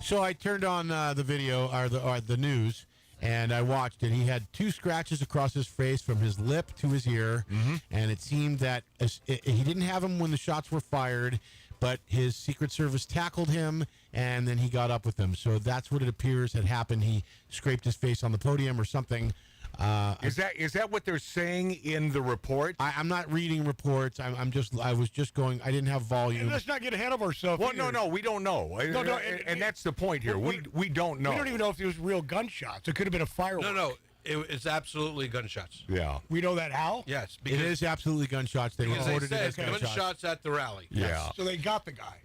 So I turned on the video or the news, And I watched it. He had 2 scratches across his face from his lip to his ear. And it seemed that he didn't have them when the shots were fired, but his Secret Service tackled him, and then he got up with them. So that's what it appears had happened. He scraped his face on the podium or something. Is that what they're saying in the report? I'm not reading reports. I was just going. I didn't have volume. And let's not get ahead of ourselves. Well, no, we don't know. And that's the point here. We don't know. We don't even know if it was real gunshots. It could have been a firework. No. It's absolutely gunshots. Yeah. We know that how? Yes. It is absolutely gunshots. They reported it as gunshots at the rally. Yeah. Yes. So they got the guy.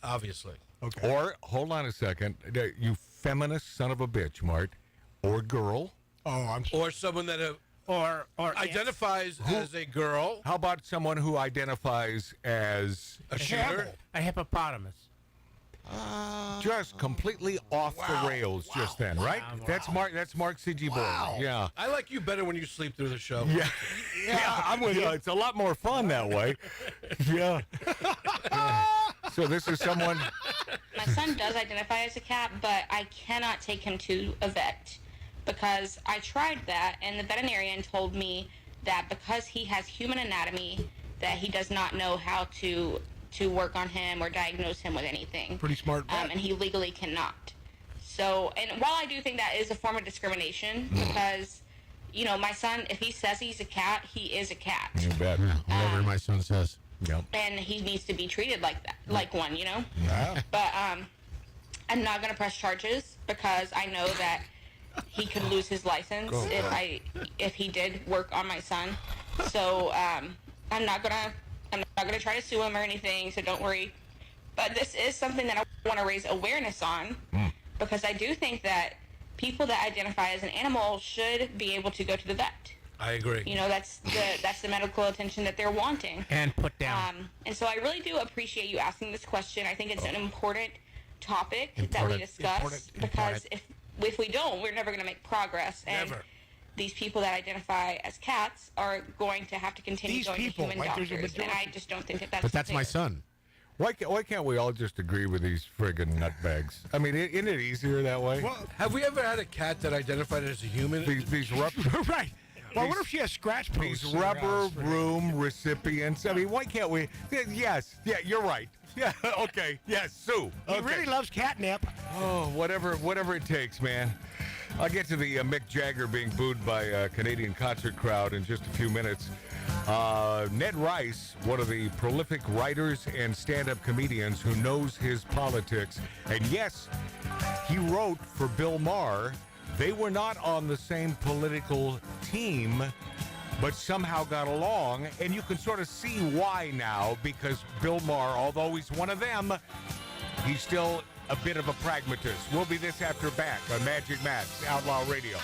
Obviously. Okay. Or, hold on a second, you feminist son of a bitch, Mart, or girl. Oh, I'm sorry. Or someone that or identifies as a girl. How about someone who identifies as a shooter? A hippopotamus. Just completely off the rails just then, right? That's Mark C.G. Boyle. Yeah. I like you better when you sleep through the show. Yeah, I'm with you. It's a lot more fun that way. Yeah. So this is someone. My son does identify as a cat, but I cannot take him to a vet because I tried that, and the veterinarian told me that because he has human anatomy, that he does not know how to work on him or diagnose him with anything. Pretty smart vet. And he legally cannot. So, and while I do think that is a form of discrimination, because, you know, my son, if he says he's a cat, he is a cat. You bet. Whatever my son says. Yep. And he needs to be treated like that, like one, you know? Yeah. But I'm not going to press charges because I know that he could lose his license if he did work on my son. So I'm not gonna try to sue him or anything. So don't worry. But this is something that I want to raise awareness on because I do think that people that identify as an animal should be able to go to the vet. I agree. You know, that's the medical attention that they're wanting. And put down. And so I really do appreciate you asking this question. I think it's an important topic that we discuss because if we don't, we're never going to make progress. And these people that identify as cats are going to have to continue going to human doctors. And I just don't think that that's But that's my son. Why can't we all just agree with these friggin' nutbags? I mean, isn't it easier that way? Well, have we ever had a cat that identified as a human? These rubber... Right. Well, what if she has scratch posts? These rubber room recipients. I mean, why can't we... Yes. Yeah, you're right. Yeah, okay. Yes, Sue. He really loves catnip. Oh, whatever it takes, man. I'll get to the Mick Jagger being booed by a Canadian concert crowd in just a few minutes. Ned Rice, one of the prolific writers and stand-up comedians who knows his politics. And yes, he wrote for Bill Maher. They were not on the same political team, but somehow got along. And you can sort of see why now, because Bill Maher, although he's one of them, he's still a bit of a pragmatist. We'll be this after back on Magic Matt's Outlaw Radio.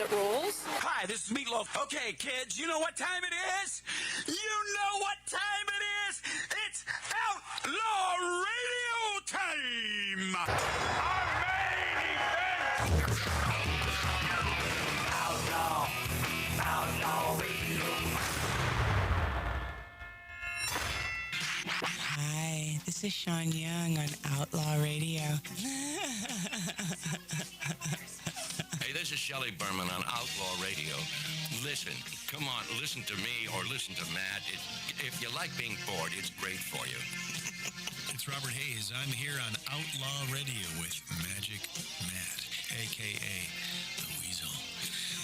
that rolls. Hi, this is Meatloaf. Okay, kids, you know what time it is? You know what time it is? It's Outlaw Radio time! Our main event! Outlaw Radio. Hi, this is Sean Young on Outlaw Radio. Hey, this is Shelley Berman on Outlaw Radio. Listen, come on, listen to me or listen to Matt. If you like being bored, it's great for you. It's Robert Hayes. I'm here on Outlaw Radio with Magic Matt, a.k.a. The Weasel.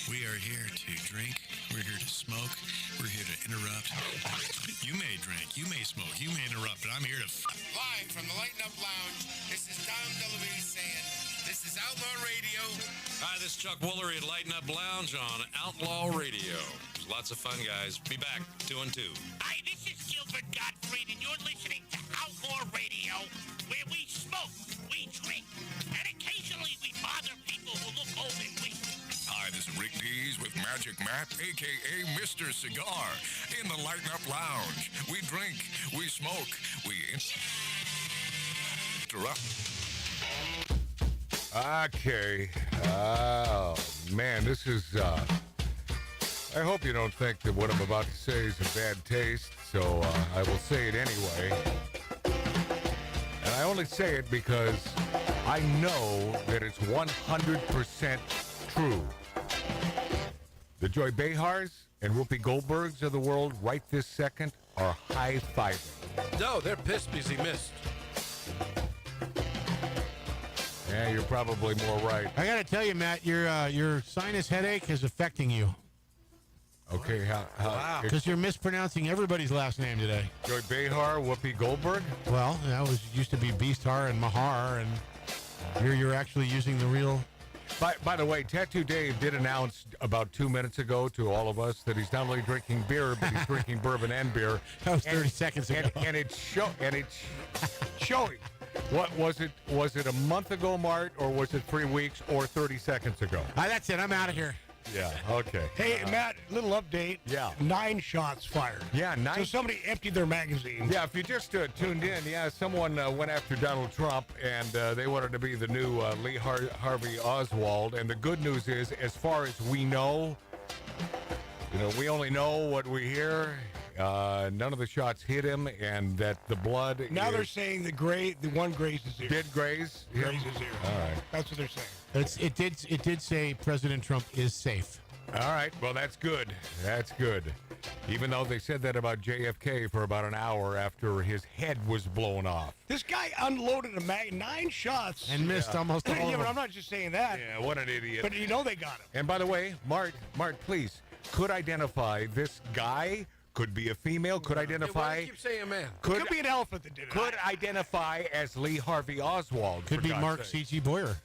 We are here to drink. We're here to smoke. We're here to interrupt. You may drink. You may smoke. You may interrupt, but I'm here to... Live from the Lighten Up Lounge, this is Dom DeLuise saying, this is Outlaw Radio. Hi, this is Chuck Woolery at Lighten Up Lounge on Outlaw Radio. Lots of fun, guys. Be back, 2 and 2. Hi, this is Gilbert Gottfried, and you're listening to Outlaw Radio, where we smoke, we drink, and occasionally we bother people who look old and weak. Hi, this is Rick Dees with Magic Matt, a.k.a. Mr. Cigar, in the Lighten Up Lounge. We drink, we smoke, we interrupt. Okay. Oh, man, this is, I hope you don't think that what I'm about to say is in bad taste, so I will say it anyway. And I only say it because I know that it's 100% true. The Joy Behars and Whoopi Goldbergs of the world right this second are high-fiving. No, they're pissed because he missed. Yeah, you're probably more right. I got to tell you, Matt, your sinus headache is affecting you. Okay, how? Because you're mispronouncing everybody's last name today. Joy Behar, Whoopi Goldberg? Well, that used to be Beasthar and Mahar, and you're actually using the real... By the way, Tattoo Dave did announce about 2 minutes ago to all of us that he's not only drinking beer, but he's drinking bourbon and beer. That was 30 seconds ago. And it's showing. What was it? Was it a month ago, Mart, or was it 3 weeks, or 30 seconds ago? That's it. I'm out of here. Yeah. Okay. Hey, Matt, little update. Yeah. 9 shots fired. Yeah, 9. So somebody emptied their magazine. Yeah, if you just tuned in, someone went after Donald Trump, and they wanted to be the new Lee Harvey Oswald. And the good news is, as far as we know, we only know what we hear. None of the shots hit him, and that the blood. Now they're saying the one grazed his ear. Did graze? Graze his ear. All right. That's what they're saying. It did say President Trump is safe. All right. Well, that's good. That's good. Even though they said that about JFK for about an hour after his head was blown off. This guy unloaded 9 shots and missed almost all of Yeah, them. but I'm not just saying that. Yeah, what an idiot. But they got him. And by the way, Mart, please, could identify this guy. Could be a female. Could identify. Why do you keep saying man? Could be an elephant that did it. Could identify as Lee Harvey Oswald. Could be Mark C.G. Boyer.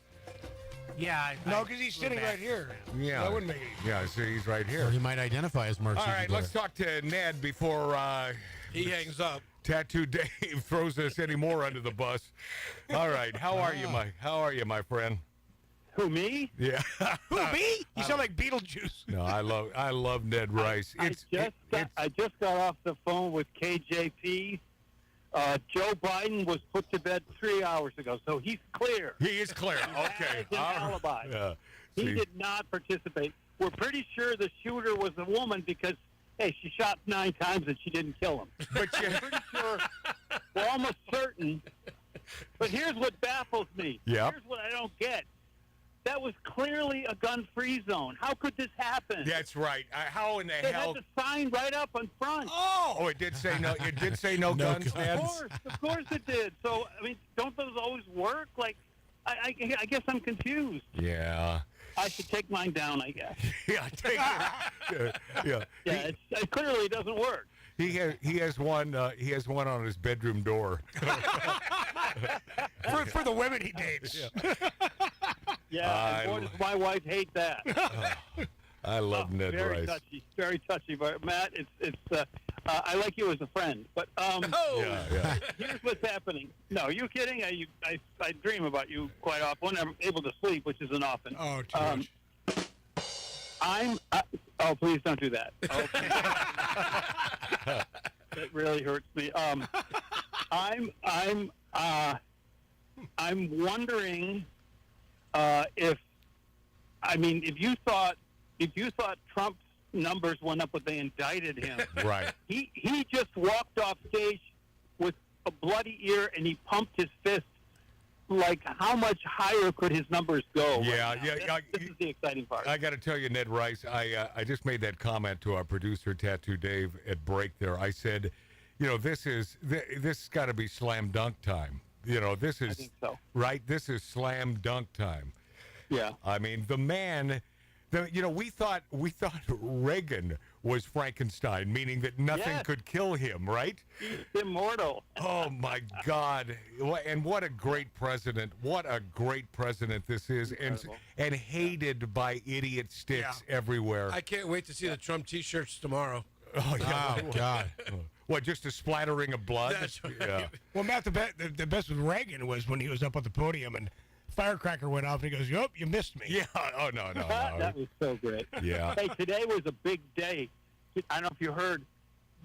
Yeah. No, because he's sitting right here. Yeah. That wouldn't make any sense. Yeah, so he's right here. Or he might identify as Mark All C.G. right, Boyer. let's talk to Ned before he hangs up. Tattoo Dave throws us any more under the bus. All right, how are you, my friend? Who, me? Yeah. Who, me? You sound like Beetlejuice. No, I love Ned Rice. I just got off the phone with KJP. Joe Biden was put to bed 3 hours ago, so he's clear. He is clear. Okay. An alibi. Yeah. He See. did not participate. We're pretty sure the shooter was a woman because, hey, she shot 9 times and she didn't kill him. But we're pretty sure. We're almost certain. But here's what baffles me. Yep. Here's what I don't get. That was clearly a gun-free zone. How could this happen? That's right. How in the They hell? had the sign right up in front. Oh, it did say no. It did say no guns. Of course it did. So, I mean, don't those always work? Like, I guess I'm confused. Yeah. I should take mine down, I guess. Yeah, take it. Yeah. It clearly doesn't work. He has one. He has one on his bedroom door. for the women he dates. Yeah, and boy, does my wife hate that. I love Ned very Rice. Very touchy. But Matt, I like you as a friend. But yeah. Here's what's happening. No, are you kidding? I dream about you quite often when I'm able to sleep, which isn't often. Oh, too much. Oh, please don't do that. Oh, it really hurts me. I'm wondering if you thought Trump's numbers went up when they indicted him. Right. He just walked off stage with a bloody ear and he pumped his fist. Like, how much higher could his numbers go? Yeah. This is the exciting part. I got to tell you, Ned Rice, I just made that comment to our producer, Tattoo Dave, at break there. I said, this got to be slam dunk time. This is, I think so. Right? This is slam dunk time. Yeah. I mean, the man, we thought Reagan was Frankenstein, meaning that nothing could kill him, right? He's immortal. Oh, my God. And what a great president. What a great president this is. And hated by idiot sticks everywhere. I can't wait to see the Trump T-shirts tomorrow. Oh, yeah. Oh, God. What, just a splattering of blood? That's right. Yeah. Well, Matt, the best with Reagan was when he was up on the podium and firecracker went off and he goes, "Yup, you missed me." Yeah. Oh, no. That was so great. Yeah. Hey, today was a big day. I don't know if you heard,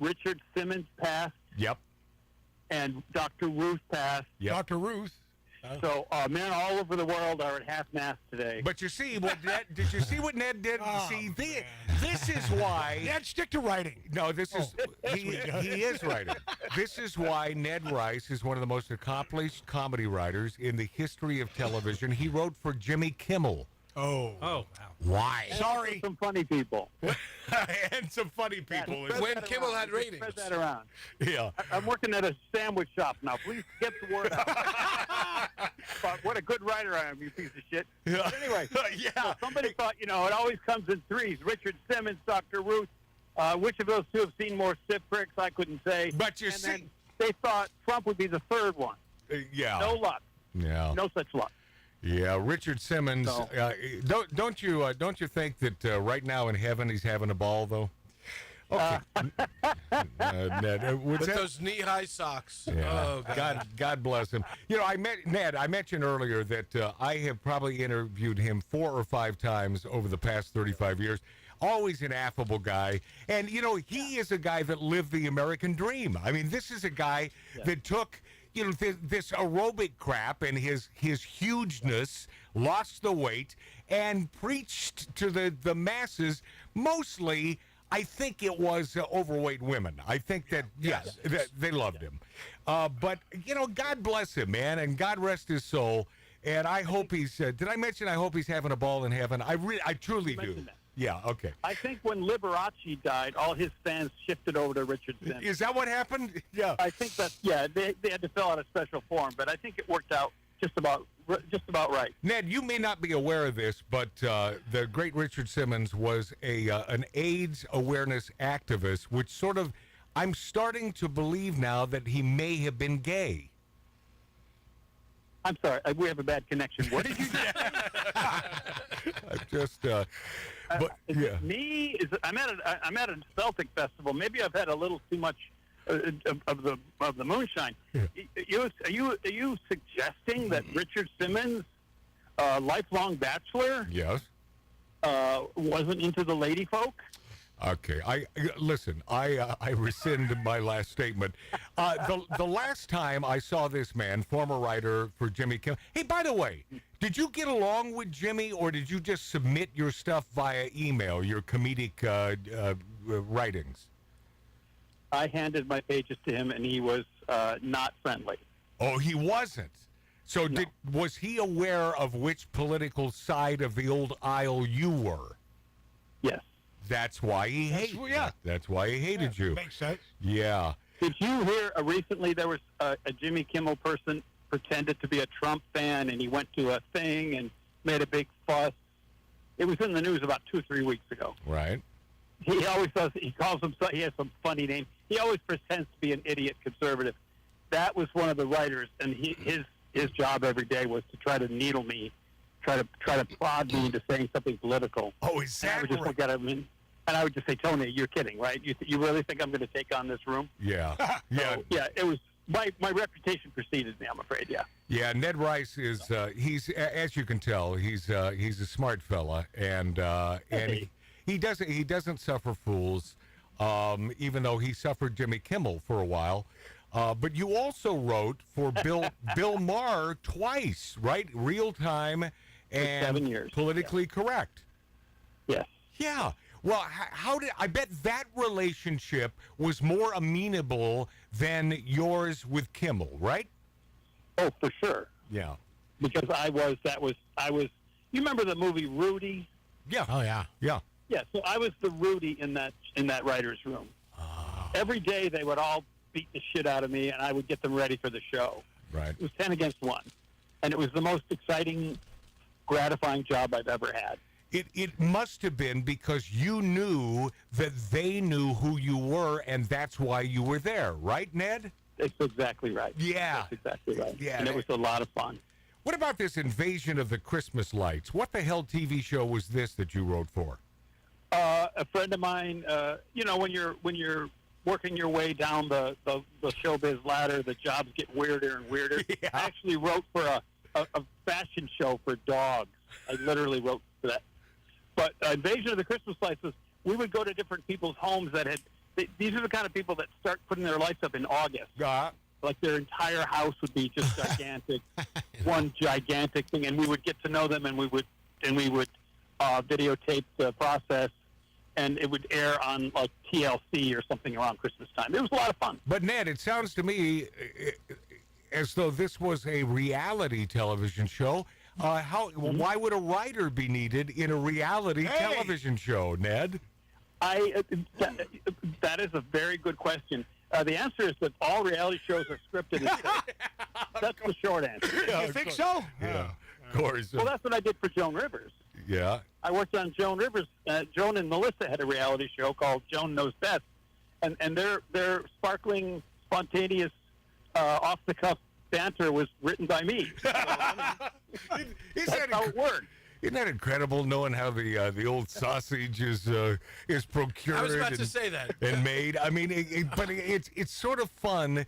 Richard Simmons passed. Yep. And Dr. Ruth passed. Yep. Dr. Ruth. So men all over the world are at half-mast today. But you see what did you see what Ned did? See, this is why Ned, stick to writing. No, this is he is writing. This is why Ned Rice is one of the most accomplished comedy writers in the history of television. He wrote for Jimmy Kimmel. Oh, wow. Why? Sorry. Some funny people. And some funny people. When Kimmel had ratings. Spread that around. Yeah. I'm working at a sandwich shop now. Please get the word out. But what a good writer I am, you piece of shit. Yeah. But anyway, Yeah. so somebody thought, it always comes in threes. Richard Simmons, Dr. Ruth. Which of those two have seen more stiff pricks? I couldn't say. But you and see, then they thought Trump would be the third one. Yeah. No luck. Yeah. No such luck. Yeah, Richard Simmons. So- Don't you think that right now in heaven he's having a ball though? Okay. Ned, With those knee-high socks. Yeah. Oh, God bless him. I mentioned earlier that I have probably interviewed him 4 or 5 times over the past 35 years. Always an affable guy. And, he is a guy that lived the American dream. I mean, this is a guy that took, this aerobic crap and his hugeness, lost the weight, and preached to the masses, mostly, I think it was overweight women. I think that, they loved him. But, God bless him, man, and God rest his soul. And I hope he's, did I mention I hope he's having a ball in heaven? I truly do. That. Yeah, okay. I think when Liberace died, all his fans shifted over to Richard Simmons. Is that what happened? Yeah. I think they had to fill out a special form, but I think it worked out just about right. Ned, you may not be aware of this, but the great Richard Simmons was an AIDS awareness activist, which sort of, I'm starting to believe now that he may have been gay. I'm sorry, we have a bad connection. What did you say? I just, but yeah. I'm at a Celtic festival. Maybe I've had a little too much of the moonshine. Yeah. Are you suggesting that Richard Simmons, lifelong bachelor, Yes. wasn't into the lady folk? Okay, I rescind my last statement. The last time I saw this man, former writer for Jimmy Kimmel. Hey, by the way, did you get along with Jimmy, or did you just submit your stuff via email, your comedic writings? I handed my pages to him, and he was not friendly. Oh, he wasn't. So No. was he aware of which political side of the old aisle you were? Yes. That's why he hated. Yeah. That's why he hated you. Makes sense. Yeah. Did you hear recently there was a Jimmy Kimmel person pretended to be a Trump fan, and he went to a thing and made a big fuss? It was in the news about 2 or 3 weeks ago. Right. He always does. He calls himself. He has some funny name. He always pretends to be an idiot conservative. That was one of the writers, and his job every day was to try to needle me, try to prod me into saying something political. Oh, is And I that would just right? look at him, and I would just say, "Tony, you're kidding, right? You really think I'm going to take on this room?" Yeah. Yeah. So, yeah. It was my reputation preceded me. I'm afraid. Yeah. Yeah, Ned Rice is he's, as you can tell, he's a smart fella, and he doesn't suffer fools, even though he suffered Jimmy Kimmel for a while. But you also wrote for Bill Maher twice, right? Real Time and 7 years. Politically Correct. Yes. Yeah. Well, how did I bet that relationship was more amenable than yours with Kimmel, right? Oh, for sure. Yeah. Because I was. You remember the movie Rudy? Yeah. Oh yeah. Yeah. Yeah. So I was the Rudy in that writer's room. Oh. Every day they would all beat the shit out of me, and I would get them ready for the show. Right. It was 10 against 1, and it was the most exciting, gratifying job I've ever had. It must have been because you knew that they knew who you were, and that's why you were there, right, Ned? That's exactly right. Yeah. That's exactly right. Yeah. And it was a lot of fun. What about this Invasion of the Christmas Lights? What the hell TV show was this that you wrote for? A friend of mine, when you're working your way down the showbiz ladder, the jobs get weirder and weirder. Yeah. I actually wrote for a fashion show for dogs. I literally wrote for that. But Invasion of the Christmas Lights was, we would go to different people's homes that had, these are the kind of people that start putting their lights up in August. Like their entire house would be just gigantic, one gigantic thing, and we would get to know them, and we would videotape the process, and it would air on like TLC or something around Christmas time. It was a lot of fun. But Ned, it sounds to me as though this was a reality television show. Why would a writer be needed in a reality television show, Ned? That is a very good question. The answer is that all reality shows are scripted. That's the short answer. You think so? Yeah, of course. Well, that's what I did for Joan Rivers. Yeah. I worked on Joan Rivers. Joan and Melissa had a reality show called Joan Knows Best, and their sparkling, spontaneous, off-the-cuff banter was written by me. So, that's how it worked. Isn't that incredible, knowing how the old sausage is procured? I was about to say that. And made. I mean, but it's sort of fun,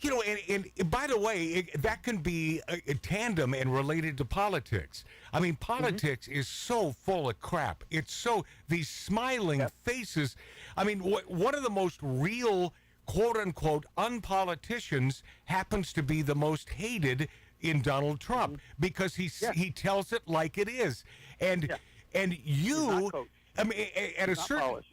And by the way, that can be a tandem and related to politics. I mean, politics is so full of crap. It's so these smiling faces. I mean, one of the most real, quote unquote, unpoliticians happens to be the most hated in Donald Trump because he tells it like it is, and you, I mean, at a certain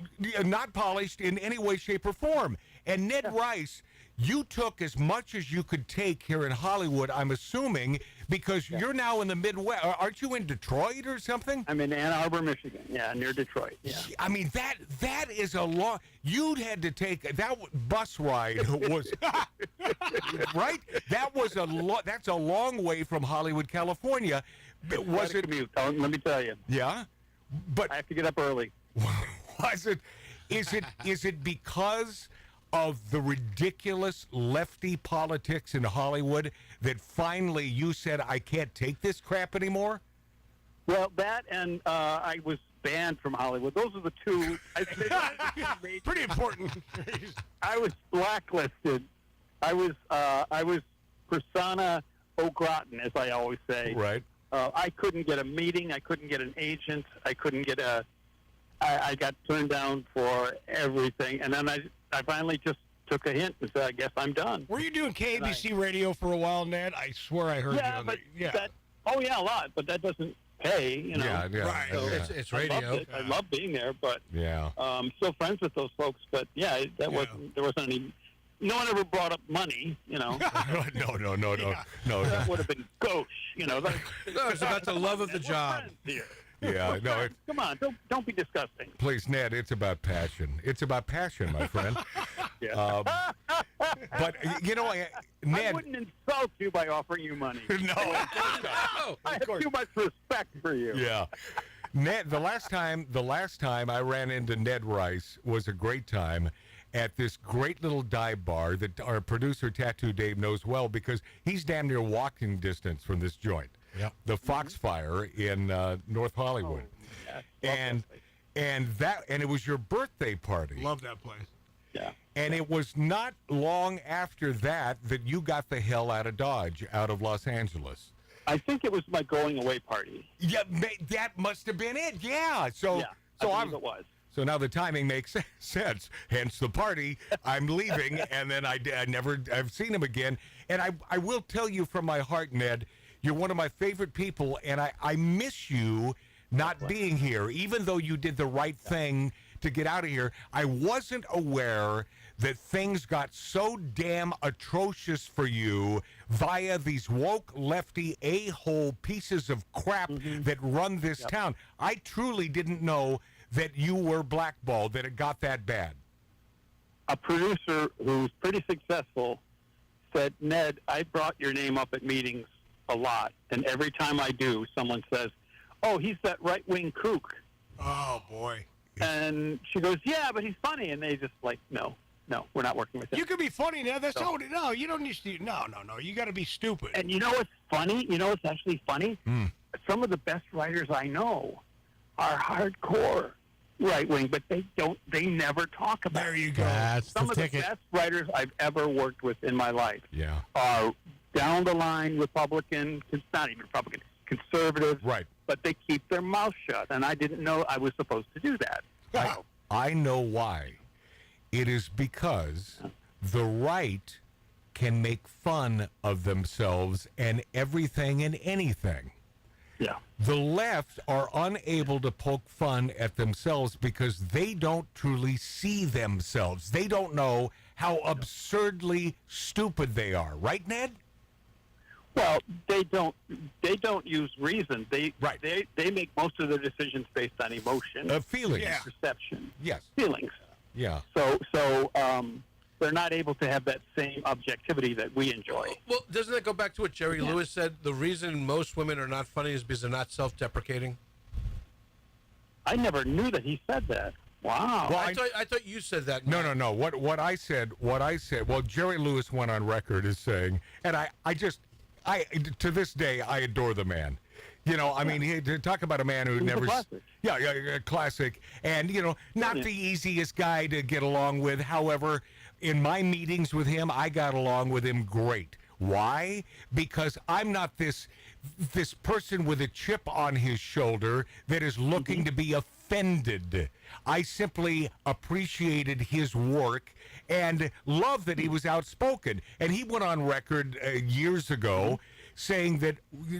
not polished in any way, shape, or form. And Ned Rice, you took as much as you could take here in Hollywood, I'm assuming, because you're now in the Midwest. Aren't you in Detroit or something? I'm in Ann Arbor, Michigan. Yeah, near Detroit. Yeah. I mean, that is a long. You'd had to take that bus ride was right. That was that's a long way from Hollywood, California. Was it? Commute, let me tell you. Yeah, but I have to get up early. Was it? Is it because of the ridiculous lefty politics in Hollywood that finally you said, I can't take this crap anymore? Well, that and I was banned from Hollywood. Those are the two. Pretty important. I was blacklisted. I was persona au gratin, as I always say. Right. I couldn't get a meeting. I couldn't get an agent. I couldn't get I got turned down for everything. And then I finally just took a hint and said, I guess I'm done. Were you doing KABC radio for a while, Ned? I swear I heard you on a lot, but that doesn't pay, you know. Yeah. Right. Yeah. It's radio. I love being there, but yeah. I'm still friends with those folks. But there wasn't any. No one ever brought up money, you know. No. That would have been gauche, you know. No, it's about the love of the job. Yeah, no. Come on, don't be disgusting. Please, Ned, it's about passion. It's about passion, my friend. But, you know, Ned... I wouldn't insult you by offering you money. No. I have too much respect for you. Yeah. Ned, the last time I ran into Ned Rice was a great time at this great little dive bar that our producer, Tattoo Dave, knows well because he's damn near walking distance from this joint. Yep. The Foxfire in North Hollywood. And it was your birthday party. Love that place. Yeah. And it was not long after that you got the hell out of Dodge, out of Los Angeles. I think it was my going away party. Yeah, that must have been it. Yeah. So So I believe it was. So now the timing makes sense. Hence the party. I'm leaving, and then I've seen him again. And I will tell you from my heart, Ned, you're one of my favorite people, and I miss you not being here, even though you did the right thing to get out of here. I wasn't aware that things got so damn atrocious for you via these woke lefty a-hole pieces of crap that run this town. I truly didn't know that you were blackballed, that it got that bad. A producer who's pretty successful said, Ned, I brought your name up at meetings a lot, and every time I do, someone says, oh, he's that right-wing kook. Oh, boy. And she goes, yeah, but he's funny. And they just like, no, we're not working with him. You can be funny now. That's no, you don't need to. No. You got to be stupid. And you know what's funny? You know what's actually funny? Some of the best writers I know are hardcore right-wing, but they never talk about it. There you go. That's Some the of ticket. the best writers I've ever worked with in my life Yeah. are down the line Republican, not even Republican, conservative. Right. But they keep their mouth shut, and I didn't know I was supposed to do that. I know why. It is because the right can make fun of themselves and everything and anything. Yeah. The left are unable to poke fun at themselves because they don't truly see themselves. They don't know how absurdly stupid they are. Right, Ned? Well, they don't use reason. They make most of their decisions based on emotion, feelings, perception, yes, feelings. Yeah. So they're not able to have that same objectivity that we enjoy. Well, doesn't that go back to what Jerry Lewis said? The reason most women are not funny is because they're not self-deprecating. I never knew that he said that. Wow. Well, I thought you said that. No. What I said. Well, Jerry Lewis went on record as saying, and I to this day I adore the man. You know, I mean, to talk about a man who never, classic, and not the easiest guy to get along with. However, in my meetings with him, I got along with him great. Why? Because I'm not this person with a chip on his shoulder that is looking to be offended. I simply appreciated his work and love that he was outspoken. And he went on record years ago saying that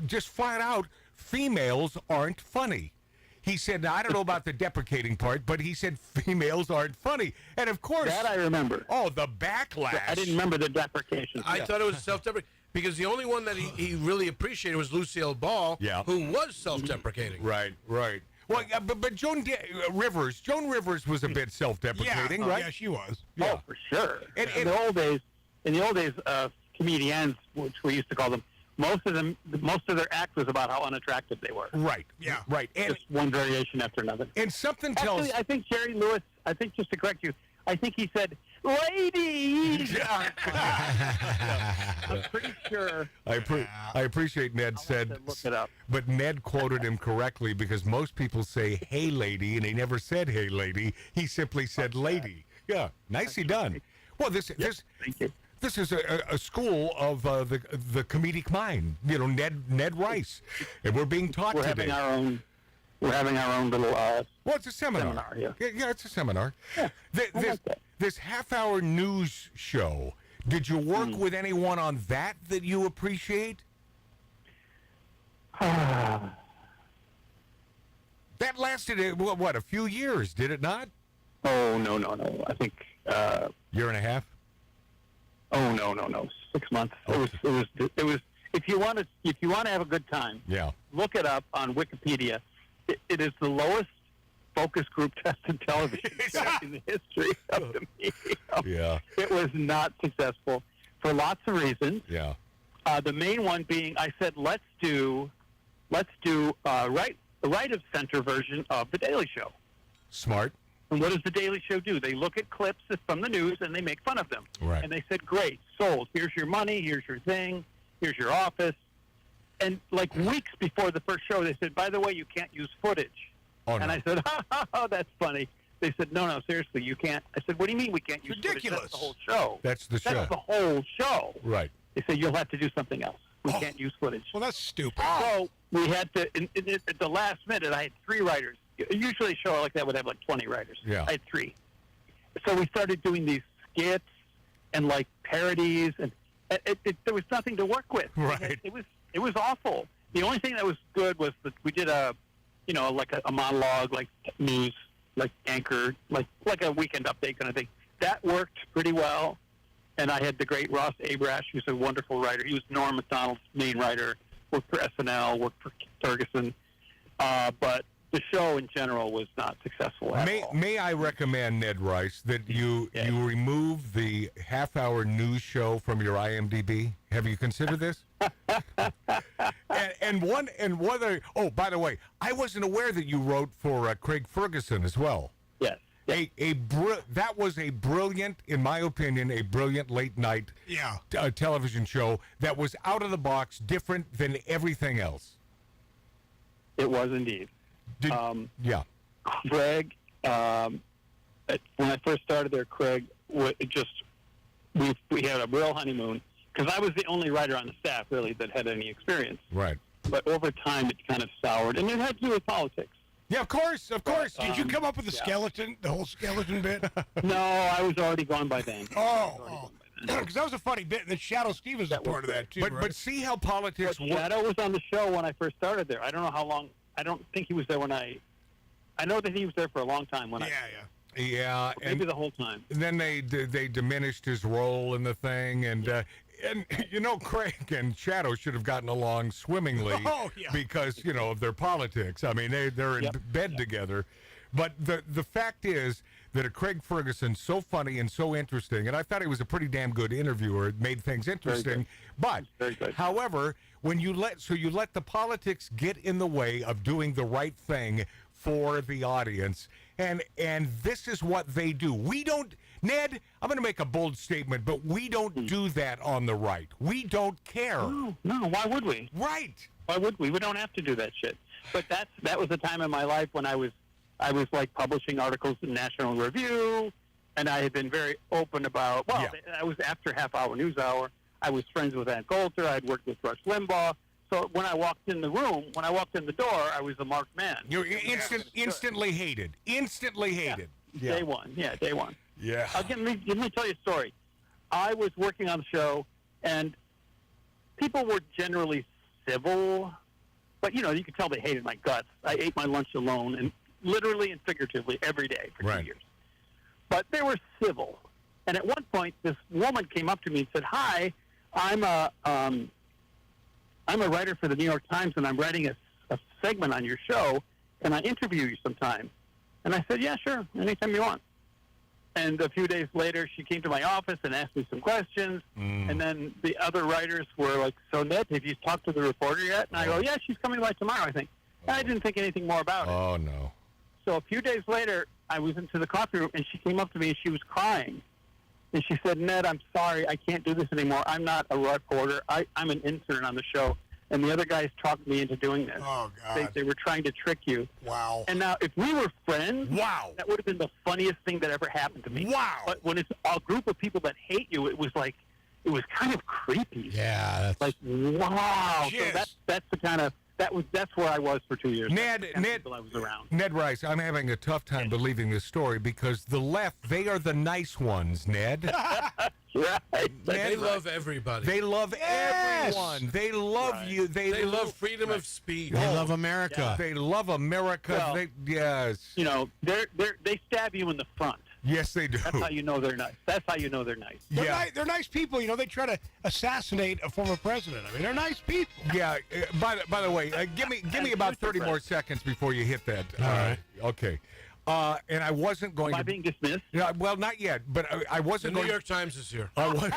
just flat out, females aren't funny. He said, now, I don't know about the deprecating part, but he said females aren't funny. And of course... That I remember. Oh, the backlash. I didn't remember the deprecation. I thought it was self-deprecating because the only one that he really appreciated was Lucille Ball, who was self-deprecating. Right. Well, but Joan Rivers was a bit self-deprecating, right? Yeah, she was. Yeah. Oh, for sure. In the old days, comedians, which we used to call them, most of their act was about how unattractive they were. Right. Yeah. Right. And just one variation after another. And something tells. Actually, I think Jerry Lewis. I think just to correct you, I think he said, "Ladies." I'm pretty sure. I appreciate Ned said. Look it up. But Ned quoted him correctly because most people say "Hey, lady," and he never said "Hey, lady." He simply said "lady." Yeah. Nicely done. Well, thank you. This is a school of the comedic mind, Ned Rice, and we're being taught today. We're having our own little. Well, it's a seminar. Yeah, it's a seminar. Yeah, this half-hour news show. Did you work with anyone on that you appreciate? That lasted a few years, did it not? Oh no! I think year and a half. Oh no! 6 months. Okay. It was. If you want to have a good time, look it up on Wikipedia. It is the lowest focus group tested television show in the history of the medium. Yeah. It was not successful for lots of reasons. Yeah. The main one being, I said, let's do right of center version of the Daily Show. Smart. And what does the Daily Show do? They look at clips from the news and they make fun of them. Right. And they said, great, sold. Here's your money. Here's your thing. Here's your office. And like weeks before the first show, they said, by the way, you can't use footage. Oh, and no. I said, oh, that's funny. They said, no, seriously, you can't. I said, what do you mean we can't use ridiculous. footage? That's the whole show. That's the show. That's the whole show. Right. They said, you'll have to do something else. We can't use footage. Well, that's stupid. So we had to, at the last minute, I had 3 writers. usually a show like that would have like 20 writers. Yeah. I had 3. So we started doing these skits and like parodies, and there was nothing to work with. Right. It was awful. The only thing that was good was that we did a monologue, like news, like anchor, like a weekend update kind of thing. That worked pretty well. And I had the great Ross Abrash, who's a wonderful writer. He was Norm Macdonald's main writer, worked for SNL, worked for Ferguson. But the show in general was not successful at all. May I recommend, Ned Rice, that you remove the half-hour news show from your IMDb? Have you considered this? Oh, by the way, I wasn't aware that you wrote for Craig Ferguson as well. Yes. That was a brilliant, in my opinion, a brilliant late-night television show that was out of the box, different than everything else. It was indeed. Craig, when I first started there, Craig, we had a real honeymoon, because I was the only writer on the staff, really, that had any experience. Right. But over time, it kind of soured, and it had to do with politics. Yeah, of course. Did you come up with the skeleton, the whole skeleton bit? No, I was already gone by then. Because that was a funny bit. And then Shadow Stevens was part of that, too, But see how politics works. Shadow was on the show when I first started there. I don't know how long. I don't think he was there when I know that he was there for a long time when Yeah, maybe the whole time. And then they diminished his role in the thing, and Craig and Shadow should have gotten along swimmingly because of their politics. I mean, they're in bed together. But the fact is that Craig Ferguson, so funny and so interesting, and I thought he was a pretty damn good interviewer. It made things interesting. But, however, when you let the politics get in the way of doing the right thing for the audience, and this is what they do. We don't, Ned, I'm going to make a bold statement, but we don't do that on the right. We don't care. No, why would we? Right. Why would we? We don't have to do that shit. But that was a time in my life when I was like publishing articles in National Review, and I had been very open about, I was after Half Hour News Hour. I was friends with Ann Coulter. I had worked with Rush Limbaugh. So when I walked in the door, I was a marked man. You're instantly hated. Instantly hated. Day one. Yeah, day one. Yeah. Let me tell you a story. I was working on the show, and people were generally civil, but, you could tell they hated my guts. I ate my lunch alone, and literally and figuratively every day for 2 years. But they were civil. And at one point, this woman came up to me and said, "Hi, I'm a writer for the New York Times, and I'm writing a segment on your show. Can I interview you sometime?" And I said, "Yeah, sure, anytime you want." And a few days later, she came to my office and asked me some questions. And then the other writers were like, "So, Ned, have you talked to the reporter yet?" And I go, "Yeah, she's coming by tomorrow, I think." I didn't think anything more about it. Oh, no. So a few days later, I was into the coffee room, and she came up to me, and she was crying. And she said, "Ned, I'm sorry. I can't do this anymore. I'm not a reporter. I'm an intern on the show. And the other guys talked me into doing this. Oh, God. They were trying to trick you." Wow. And now, if we were friends, that would have been the funniest thing that ever happened to me. Wow. But when it's a group of people that hate you, it was kind of creepy. Yeah. That's like, wow. Yes. So that's the kind of, that's where I was for 2 years. Ned, I was around. Ned Rice, I'm having a tough time believing this story because the left, they are the nice ones, Ned. Right. They love everybody. They love everyone. They love you. They love freedom of speech. They love America. Yeah. They love America. Well, yes. They stab you in the front. Yes, they do. That's how you know they're nice. They're nice people. They try to assassinate a former president. I mean, they're nice people. Yeah. By the way, give me about 30 more seconds before you hit that. All right. Okay. And I wasn't going Am I being dismissed? Yeah, well, not yet, but I wasn't The going. New York Times is here. I'm going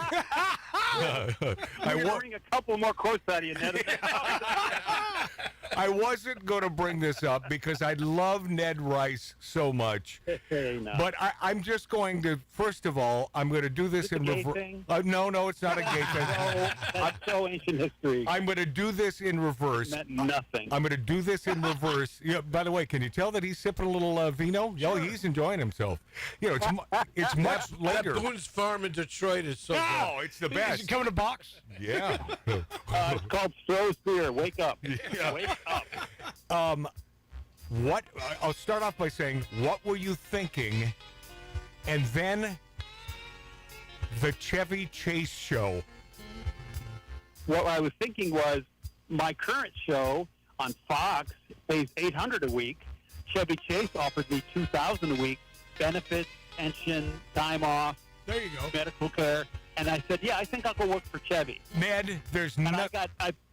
to bring a couple more quotes out of you, Ned. I wasn't going to bring this up because I love Ned Rice so much. No. But I'm just going to, first of all, I'm going to do this in reverse. No, it's not a gay thing. That's so ancient history. I'm going to do this in reverse. Meant nothing. I'm going to do this in reverse. By the way, can you tell that he's sipping a little vino? Sure. Oh, he's enjoying himself. It's much later. That Boone's Farm in Detroit is so good. Oh, it's the best. Is it coming in a box? Yeah. It's called Stroh's Beer. Wake up. Yeah. Wake up. I'll start off by saying, what were you thinking? And then the Chevy Chase show. What I was thinking was my current show on Fox pays $800 a week. Chevy Chase offered me $2,000 a week, benefits, pension, time off. There you go. Medical care. And I said, yeah, I think I'll go work for Chevy. Ned, there's and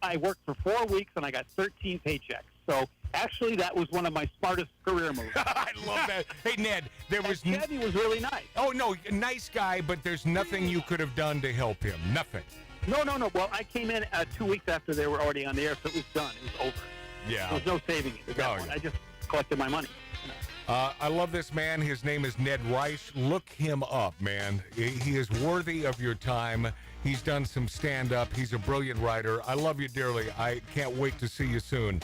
I worked for 4 weeks, and I got 13 paychecks. So actually, that was one of my smartest career moves. I love that. Hey, Ned, Chevy was really nice. Oh, no, nice guy, but there's nothing you could have done to help him. Nothing. No. Well, I came in 2 weeks after they were already on the air, so it was done. It was over. Yeah. There was no saving it at that point. I just collected my money. I love this man. His name is Ned Reich. Look him up, man. He is worthy of your time. He's done some stand-up. He's a brilliant writer. I love you dearly. I can't wait to see you soon.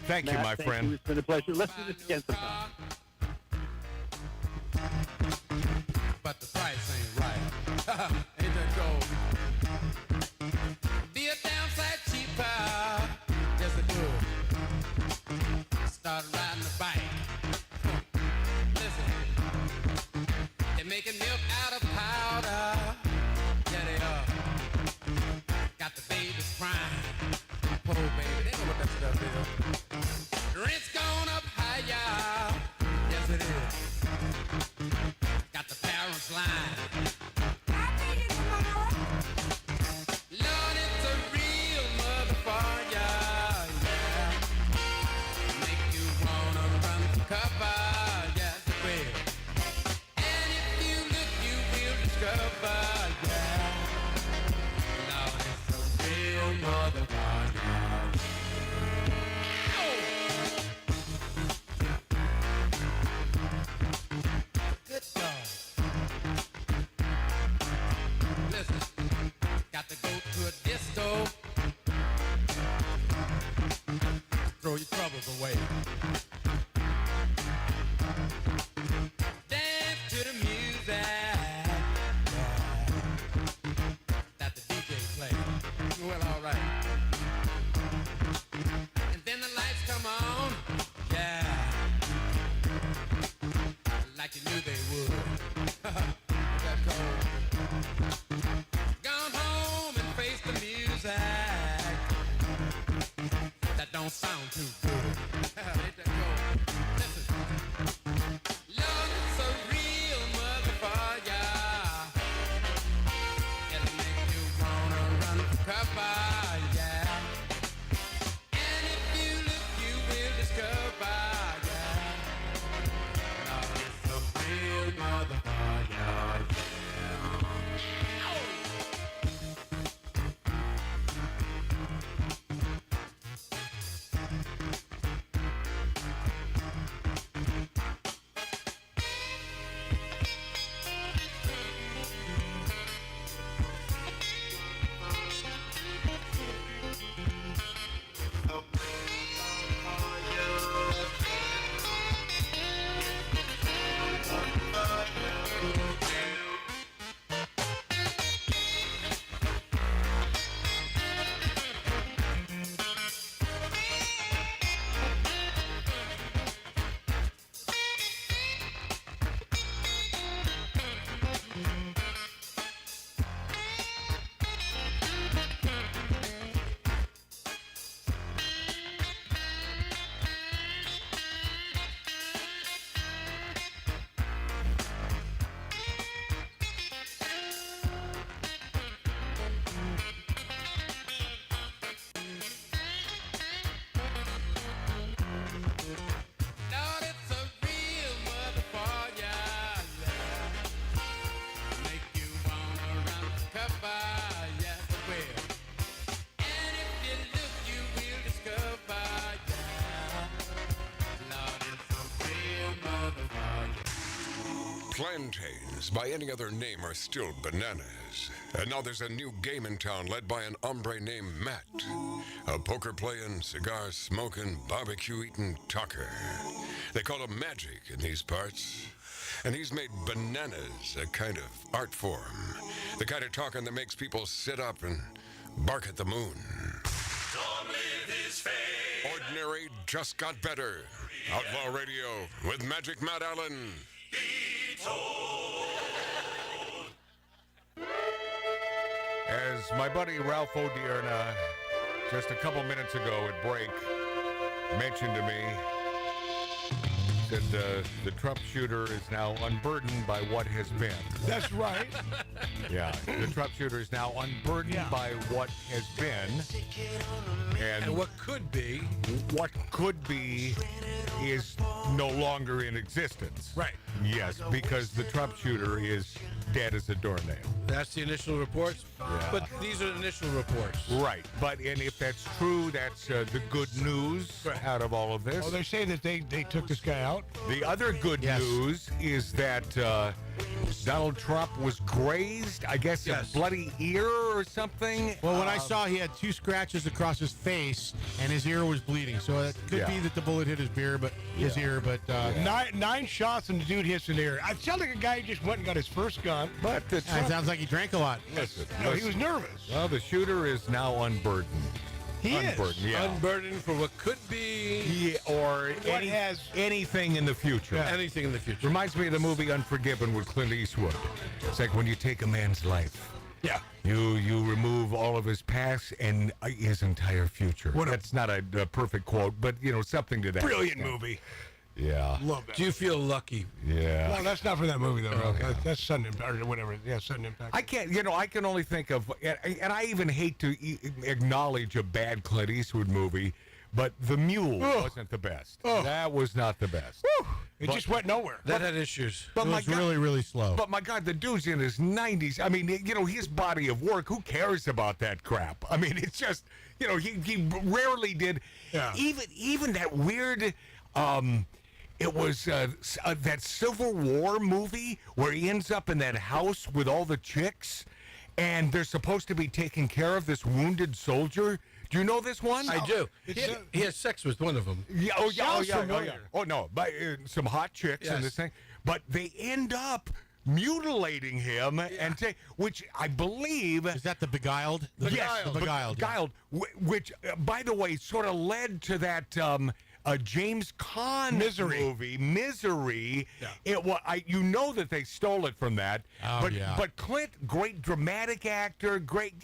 Thank you, my friend. Thank you. It's been a pleasure. Let's do this again sometime. But the price ain't right. Ain't that gold? Be a downside cheaper. Yes, it do. Start riding the bike. Listen, they're making milk out of powder. Yeah, they are. Got the babies crying. Poor baby, they know what that stuff is. Rent's gone up higher. Yes, it is. Got the parents lying. Lord, it's a real motherfucker, yeah. Make you wanna run for cover, yes it will. And if you look, you will discover, yeah. Lord, it's a real motherfucker. Good God. Listen, got to go to a disco. Throw your troubles away. Dance to the music that the DJ plays. Well, all right. And then the lights come on. Yeah. Like you knew they would. That cold. Gone home and face the music. That don't sound too good. Ain't that cold? Listen. Lord, it's a real motherfucker. It'll make you wanna run for cover, yeah. And if you look, you will discover, yeah. Lord, it's a real motherfucker, yeah. Lord, it's a real motherfucker, yeah. Make you wanna run for cover, yes it will. And if you look, you will discover, yeah. Lord, it's a real motherfucker. Plantains, by any other name, are still bananas. And now there's a new game in town led by an hombre named Matt. A poker-playing, cigar-smoking, barbecue-eating talker. They call him Magic in these parts. And he's made bananas a kind of art form. The kind of talking that makes people sit up and bark at the moon. Long live his fame. Ordinary just got better. Outlaw Radio with Magic Matt Allen. As my buddy Ralph Odierna just a couple minutes ago at break mentioned to me, said the Trump shooter is now unburdened by what has been. That's right. Yeah, the Trump shooter is now unburdened by what has been. And what could be. What could be is no longer in existence. Right. Yes, because the Trump shooter is dead as a doornail. That's the initial reports. Yeah. But these are initial reports. Right. But and if that's true, that's the good news out of all of this. Oh, they say that they took this guy out? The other good news is that Donald Trump was grazed, I guess, a bloody ear or something. Well, when I saw he had 2 scratches across his face and his ear was bleeding, so it could be that the bullet hit his ear, but nine shots and the dude hits an ear. It sounds like a guy who just went and got his first gun. But the it sounds like he drank a lot. No, he was nervous. Well, the shooter is now unburdened. He is. Yeah. Unburdened for what could be. Or anything in the future. Yeah. Anything in the future. Reminds me of the movie Unforgiven with Clint Eastwood. It's like when you take a man's life. Yeah. You remove all of his past and his entire future. That's not a perfect quote, but, something to that. Brilliant extent. movie. Yeah. Love that. Do you feel lucky? Yeah. No, that's not for that movie, though. Okay. That's Sudden Impact, or whatever. Yeah, Sudden Impact. I can't, I can only think of, and I even hate to acknowledge a bad Clint Eastwood movie, but The Mule wasn't the best. That was not the best. It just went nowhere. That had issues. But it was really, really slow. But my God, the dude's in his 90s. I mean, his body of work, who cares about that crap? I mean, it's just, he rarely did. Yeah. Even that weird, it was that Civil War movie where he ends up in that house with all the chicks, and they're supposed to be taking care of this wounded soldier. Do you know this one? I do. He has sex with one of them. Yeah. Oh no, but some hot chicks in this thing. But they end up mutilating him which I believe is that the Beguiled. Yes, the Beguiled. Beguiled, which by the way sort of led to that. James Caan movie, Misery. Yeah. That they stole it from that. But Clint, great dramatic actor, great.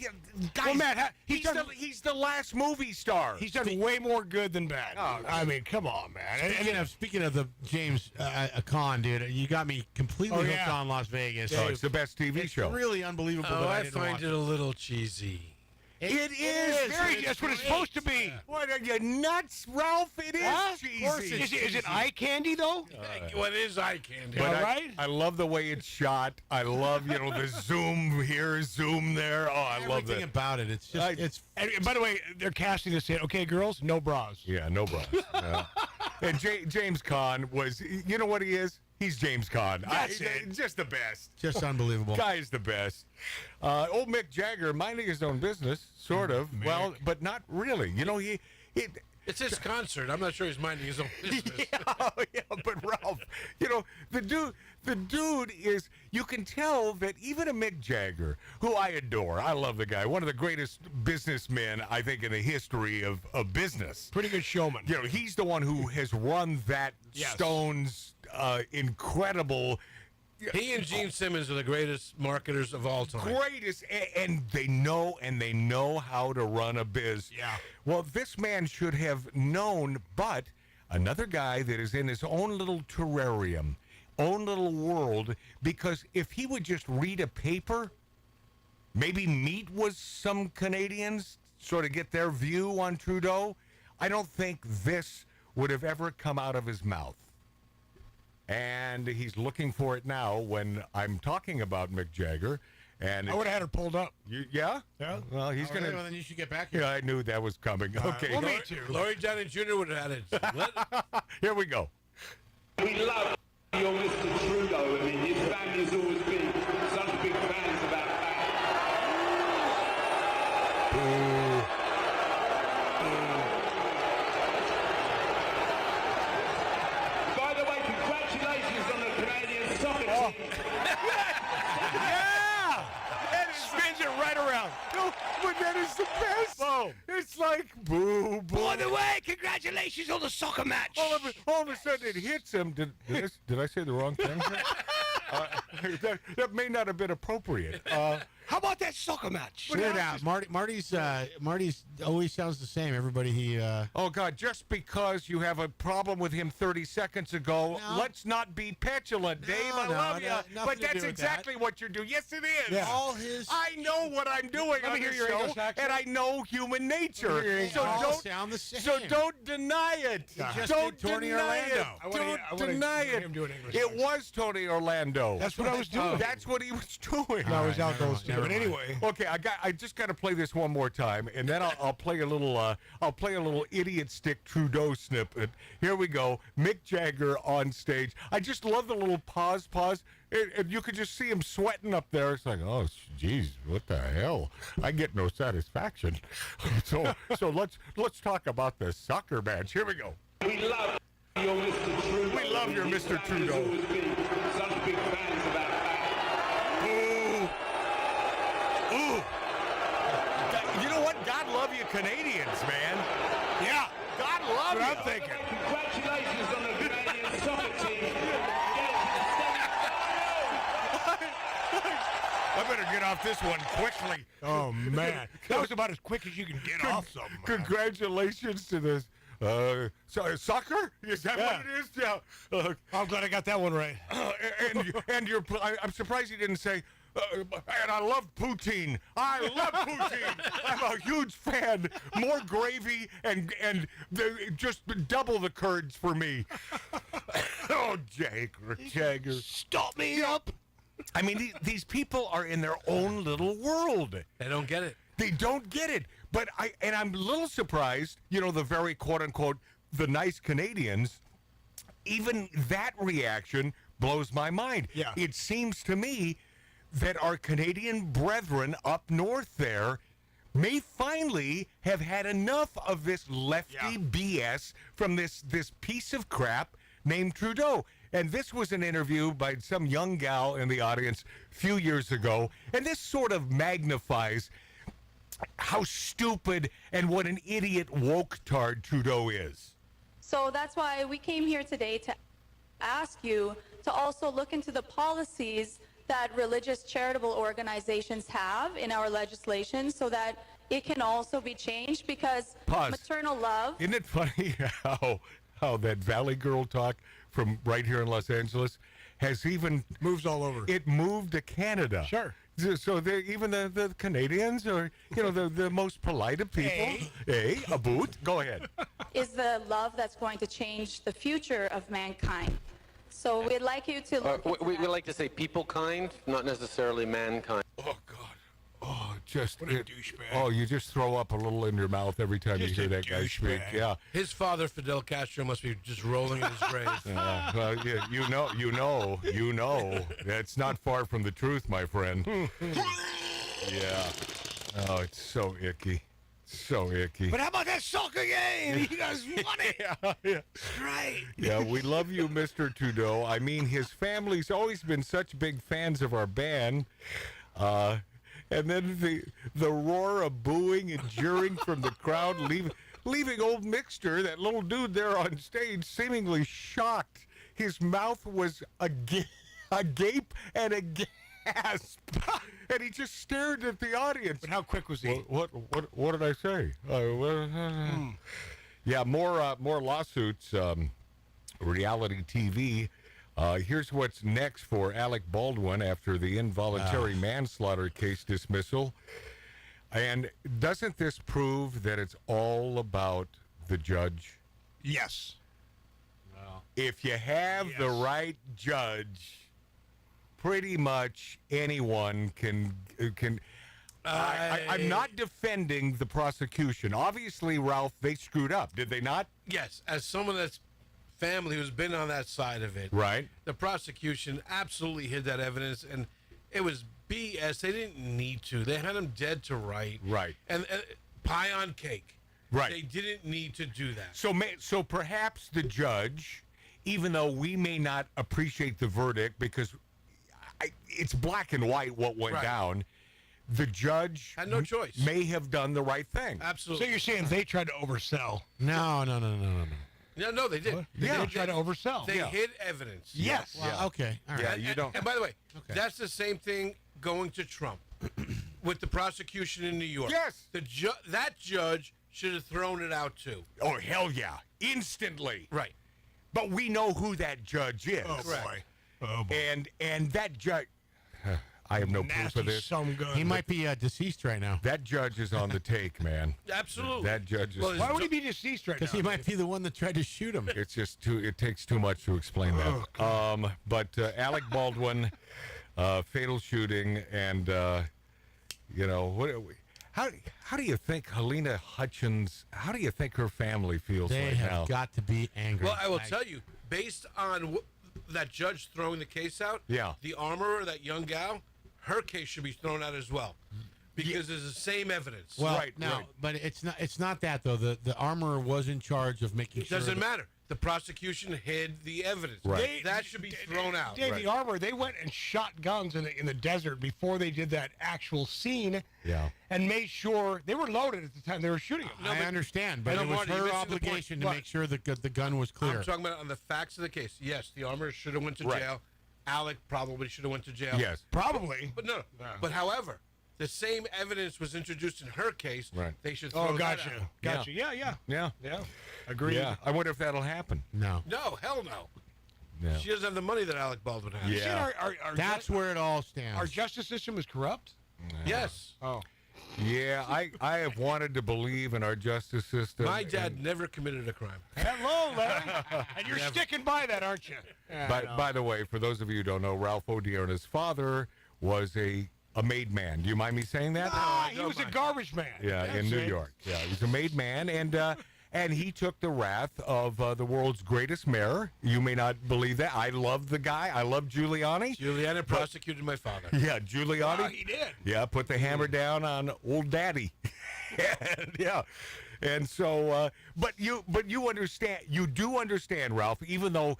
Guys, well, Matt, he's the last movie star. He's done way more good than bad. Oh, I mean, come on, man. Speaking of the James Caan, dude, you got me completely hooked on Las Vegas. Oh, it's the best TV show. It's really unbelievable. Oh, I find it a little cheesy. It is very. That's what it's supposed to be. What are you nuts, Ralph? It is cheesy. Is it eye candy though? What is eye candy? But All right. I love the way it's shot. I love the zoom here, zoom there. Oh, I love everything that about it. It's just And by the way, they're casting this in. Okay, girls, no bras. Yeah, no bras. Yeah. And James Caan was. You know what he is? He's James Caan. That's it. Just the best. just unbelievable. Guy is the best. Old Mick Jagger minding his own business, sort of. Mick. Well, but not really. It's his concert. I'm not sure he's minding his own business. But Ralph, the dude is. You can tell that even a Mick Jagger, who I adore, I love the guy, one of the greatest businessmen I think in the history of business. Pretty good showman. He's the one who has run that Stones incredible. He and Gene Simmons are the greatest marketers of all time. Greatest, and they know how to run a biz. Yeah. Well, this man should have known, but another guy that is in his own little terrarium, own little world, because if he would just read a paper, maybe meet with some Canadians, sort of get their view on Trudeau, I don't think this would have ever come out of his mouth. And he's looking for it now when I'm talking about Mick Jagger. And I would have had her pulled up. Yeah? Yeah. Well, he's going to. Well, then you should get back here. Yeah, I knew that was coming. Okay. Well, me too. Laurie Downey Jr. would have had it. Here we go. We love your Mr. Trudeau. I mean, his family's always been such big fans about that. By the way, congratulations on the Canadian soccer team. Yeah! And it spins it right around. But that is the best. Boom. It's like boo, boo. By the way, congratulations on the soccer match. All of a sudden it hits him. Did I say the wrong thing? that may not have been appropriate. How about that soccer match? Weird out. Marty's always sounds the same. Everybody he. Oh God! Just because you have a problem with him 30 seconds ago, let's not be petulant, Dave. I love you, but that's exactly what you're doing. Yes, it is. Yeah. All his. I know what I'm doing Let me on hear this your show, English accent. and I know human nature. So don't sound the same. So don't deny it. just Don't did Tony deny Orlando. it. I Don't deny hear it. him do an English It accent. was Tony Orlando. That's what I was doing. That's what he was doing. No, I was out those two. But anyway. Okay, I just got to play this one more time, and then I'll play a little idiot stick Trudeau snippet. Here we go. Mick Jagger on stage. I just love the little pause, and you could just see him sweating up there. It's like, oh, geez, what the hell? I get no satisfaction. So let's talk about the soccer match. Here we go. We love your Mr. Trudeau. We love your Mr. Trudeau. Always been such big fans of that. Ooh. You know what? God love you, Canadians, man. Yeah. God love you. I'm thinking. Congratulations on the Canadian soccer team. I better get off this one quickly. Oh, man. That was about as quick as you can get off something. Congratulations to this. Soccer? Is that what it is? Yeah. I'm glad I got that one right. I'm surprised you didn't say, and I love poutine. I love poutine. I'm a huge fan. More gravy and just double the curds for me. Oh, Jagger. Stop me up. I mean, these people are in their own little world. They don't get it. They don't get it. But I'm a little surprised, the very quote-unquote, the nice Canadians, even that reaction blows my mind. Yeah. It seems to me that our Canadian brethren up north there may finally have had enough of this lefty BS from this piece of crap named Trudeau. And this was an interview by some young gal in the audience a few years ago, and this sort of magnifies how stupid and what an idiot woke-tard Trudeau is. So that's why we came here today to ask you to also look into the policies that religious charitable organizations have in our legislation so that it can also be changed, because maternal love... Isn't it funny how that Valley Girl talk from right here in Los Angeles has even... Moves all over. It moved to Canada. Sure. So even the Canadians are, the most polite of people. Hey, a boot. Go ahead. is the love that's going to change the future of mankind. So we'd like you to look we like to say people kind, not necessarily mankind. Oh, God. Oh, just what a douchebag. Oh, you just throw up a little in your mouth every time you hear that guy speak. Yeah. His father, Fidel Castro, must be just rolling in his grave. Well, yeah, you know. That's not far from the truth, my friend. Yeah. Oh, it's so icky. So icky. But how about that soccer game? You guys won it. Yeah. Right. Yeah, we love you, Mr. Trudeau. I mean, his family's always been such big fans of our band. And then the roar of booing and jeering from the crowd, leaving old Mixter, that little dude there on stage, seemingly shocked. His mouth was agape and a gasp, and he just stared at the audience. But how quick was he? What did I say? Yeah, more lawsuits. Reality TV. Here's what's next for Alec Baldwin after the involuntary manslaughter case dismissal. And doesn't this prove that it's all about the judge? Yes. If you have the right judge, pretty much anyone can. I'm not defending the prosecution. Obviously, Ralph, they screwed up, did they not? Yes, as someone that's family who's been on that side of it. Right. The prosecution absolutely hid that evidence, and it was BS. They didn't need to. They had him dead to right. Right. And pie on cake. Right. They didn't need to do that. So perhaps the judge, even though we may not appreciate the verdict because it's black and white what went down, the judge had no choice. May have done the right thing. Absolutely. So you're saying they tried to oversell? No. No, they did. They did try to oversell. They hid evidence. Yes. Well, okay. All right. Yeah, you don't. And by the way, Okay. that's the same thing going to Trump with the prosecution in New York. Yes. That judge should have thrown it out too. Oh, hell yeah. Instantly. Right. But we know who that judge is. Oh boy. Oh boy. And that judge, I have no proof of this. He might be deceased right now. That judge is on the take, man. Absolutely. That judge is. Why would he be deceased right now? Because he might be the one that tried to shoot him. It's just too. It takes too much to explain that. But Alec Baldwin, fatal shooting, and how do you think Helena Hutchins? How do you think her family feels They right have now? got to be angry. Well, I will tell you, based on that judge throwing the case out, Yeah. the armorer, that young gal, her case should be thrown out as well, because there's the same evidence. Well, but it's not that though. The armorer was in charge of making It sure. doesn't matter. The prosecution hid the evidence. Right. That should be thrown out. Dave, the armor, they went and shot guns in the desert before they did that actual scene. Yeah. And made sure they were loaded at the time they were shooting them. I understand, but it was Marty, you're her missing the point. obligation to But make sure the gun was clear. I'm talking about on the facts of the case. Yes, the armorer should have went to Right. jail. Alec probably should have went to jail. Yes. Probably. But no. But however, the same evidence was introduced in her case. Right. They should throw that out. Gotcha. Yeah. Yeah. Agreed. Yeah. I wonder if that'll happen. No. No, hell no. Yeah. She doesn't have the money that Alec Baldwin has. You saying Yeah. our That's where it all stands. our justice system is corrupt? Yes. Oh. Yeah. I have wanted to believe in our justice system. My dad never committed a crime. Hello, Larry. And you're sticking by that, aren't you? By the way, for those of you who don't know, Ralph Odierna's father was a made man. Do you mind me saying that? He was a garbage man. Yeah, That's in New it. York. Yeah, he was a made man, and he took the wrath of the world's greatest mayor. You may not believe that. I love the guy. I love Giuliani. Giuliani prosecuted my father. Yeah, Giuliani. Oh, he did. Yeah, put the hammer down on old daddy. And so, but you understand. You do understand, Ralph. Even though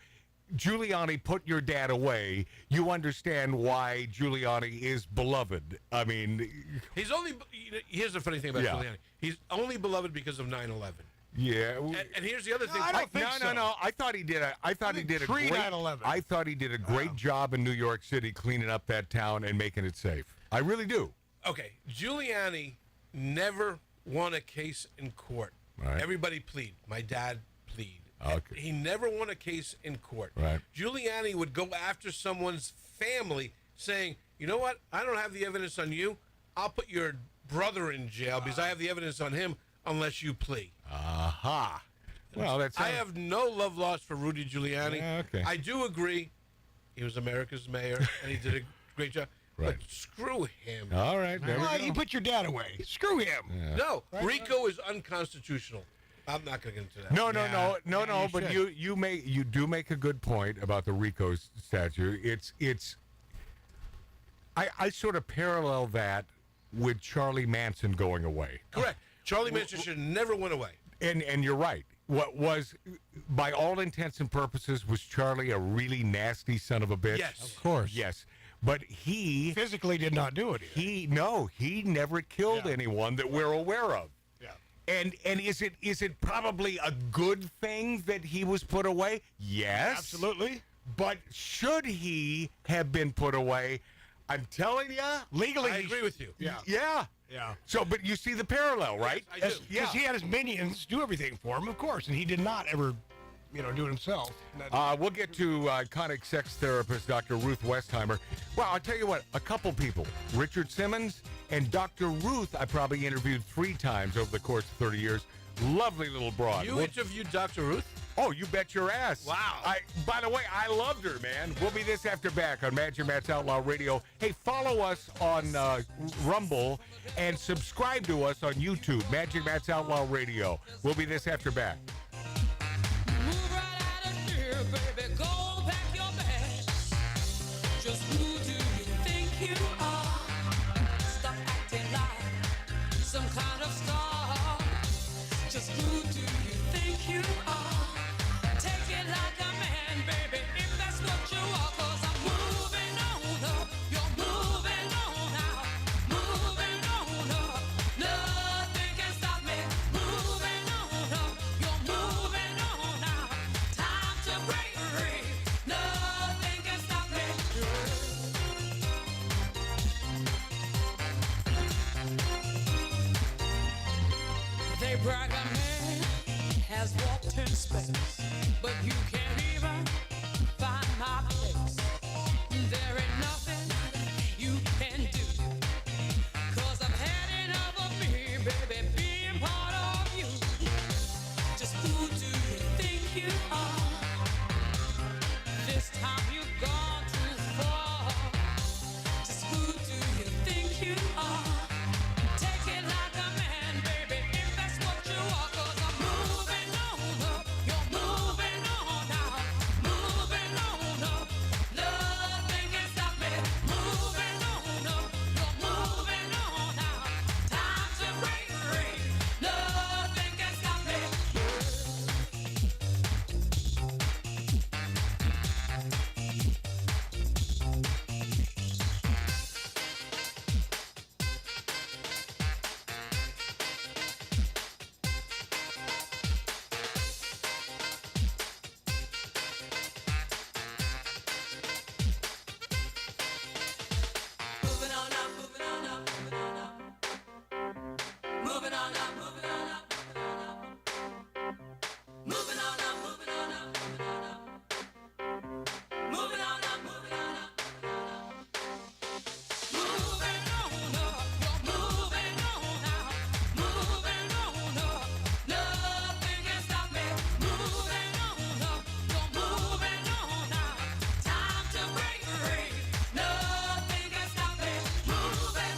Giuliani put your dad away, you understand why Giuliani is beloved. I mean, He's only. Here's the funny thing about Yeah. Giuliani. He's only beloved because of 9/11. yeah. And here's the other thing. I don't think so. No. I thought he did a Pre great. 9/11. I thought he did a great job in New York City cleaning up that town and making it safe. I really do. Okay, Giuliani never won a case in court. Right. Everybody plead. My dad plead. Okay. He never won a case in court. Right. Giuliani would go after someone's family saying, you know what? I don't have the evidence on you. I'll put your brother in jail because I have the evidence on him unless you plea. Aha. Well, that's. I have no love lost for Rudy Giuliani. Yeah, okay. I do agree. He was America's mayor, and he did a great job. Right. But screw him. All right. There we Well, go. you put your dad away. Screw him. Yeah. No, RICO is unconstitutional. I'm not going to get into that. No. you But should. you do make a good point about the RICO statute. I sort of parallel that with Charlie Manson going away. Correct. Charlie Manson should never went away. And you're right. What was, by all intents and purposes, was Charlie a really nasty son of a bitch? Yes. Of course. Yes. But he Physically did not do it. Either. he never killed anyone that we're aware of. Yeah. And is it probably a good thing that he was put away? Yes. Absolutely. But should he have been put away? I'm telling you, Legally, I agree with you. Yeah. yeah. Yeah. So, but you see the parallel, right? I do. Because he had his minions do everything for him, of course, and he did not ever, do it himself. We'll get to iconic sex therapist Dr. Ruth Westheimer. Well, I'll tell you what, a couple people, Richard Simmons and Dr. Ruth, I probably interviewed 3 times over the course of 30 years. Lovely little broad. You interviewed Dr. Ruth? Oh, you bet your ass. Wow. By the way, I loved her, man. We'll be this after back on Magic Matt's Outlaw Radio. Hey, follow us on Rumble and subscribe to us on YouTube, Magic Matt's Outlaw Radio. We'll be this after back. Move right out of here, baby. Go pack your bags. Just who do you think you are? Stop acting like some kind of star. Just who do you think you are? Take it like a man, baby, if that's what you are. 'Cause I'm moving on up. You're moving on out. Moving brag a man has walked in space, but you can't even find my place. There ain't nothing you can do, 'cause I've had enough of me, baby, being part of you. Just who do you think you are? This time you've gone too far. Just who do you think you are? Take it like a man, baby, if that's what you are, 'cause I'm moving on up. You're moving on now. Moving on up. Nothing can stop me. Moving on up. You're moving on now. Time to break free. Nothing can stop me. Moving on up, moving on up, moving on up. Moving on up, moving on up, moving on up. Moving on up, moving on up, moving on up. Moving on up, moving on up. Moving on up. You're moving on now. Moving on up. Nothing can stop me. Moving on up. You're moving on now. Time to break free. Nothing can stop me. Moving,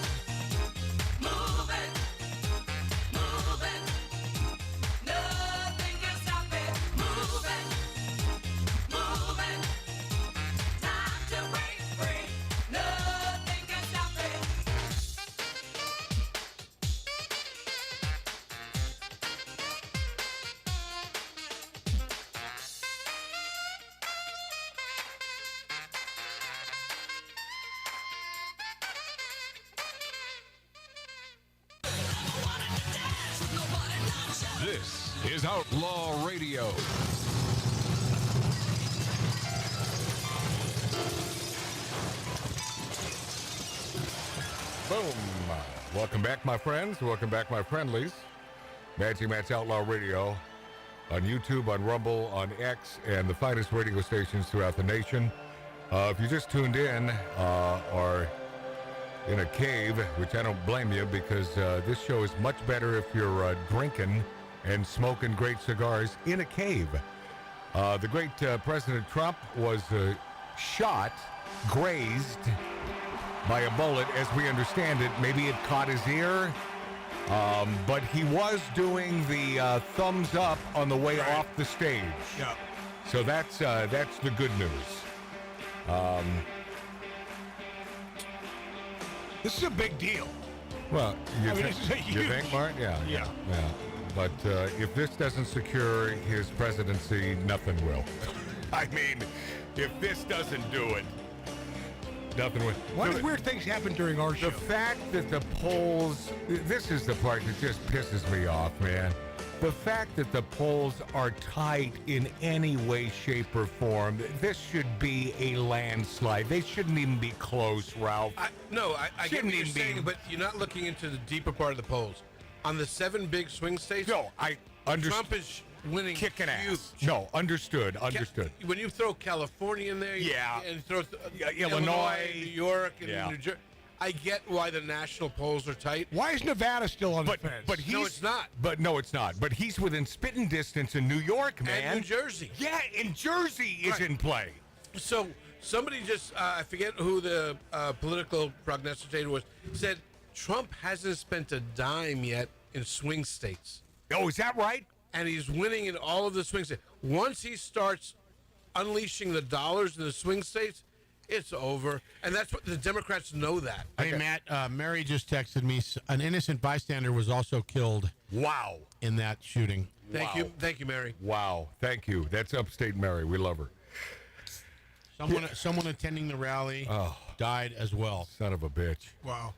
moving, moving. Nothing can stop me. Moving, moving. Time to break free. Nothing can stop me. This is Outlaw Radio. Boom. Welcome back, my friends. Welcome back, my friendlies. Magic Matt's Outlaw Radio on YouTube, on Rumble, on X, and the finest radio stations throughout the nation. If you just tuned in or in a cave, which I don't blame you, because this show is much better if you're drinking and smoking great cigars in a cave. The great President Trump was shot, grazed by a bullet, as we understand it. Maybe it caught his ear, but he was doing the thumbs up on the way off the stage. Yeah. So that's the good news. This is a big deal. Well, you this is you think, huge. Mark? Yeah. But if this doesn't secure his presidency, nothing will. I mean, if this doesn't do it, nothing will. Why do weird things happen during our show? The fact that the polls, this is the part that just pisses me off, man. The fact that the polls are tight in any way, shape, or form, this should be a landslide. They shouldn't even be close, Ralph. I get what you're saying, but you're not looking into the deeper part of the polls. On the 7 big swing states, No, I understand. Trump is winning Kicking huge. ass. No, understood. When you throw California in there, Yeah. and throw Illinois, New York, and Yeah. New Jersey, I get why the national polls are tight. Why is Nevada still on the fence? But he's, No, it's not. But no, it's not. But he's within spitting distance in New York, man. And New Jersey. Yeah, in Jersey is in play. So somebody just, I forget who the political prognosticator was, said Trump hasn't spent a dime yet in swing states. Oh, is that right? And he's winning in all of the swing states. Once he starts unleashing the dollars in the swing states, it's over. And that's what the Democrats know that. Hey, Matt, Mary just texted me. An innocent bystander was also killed. Wow. In that shooting. Thank you, Mary. Wow, thank you. That's upstate Mary. We love her. Someone attending the rally died as well. Son of a bitch. Wow.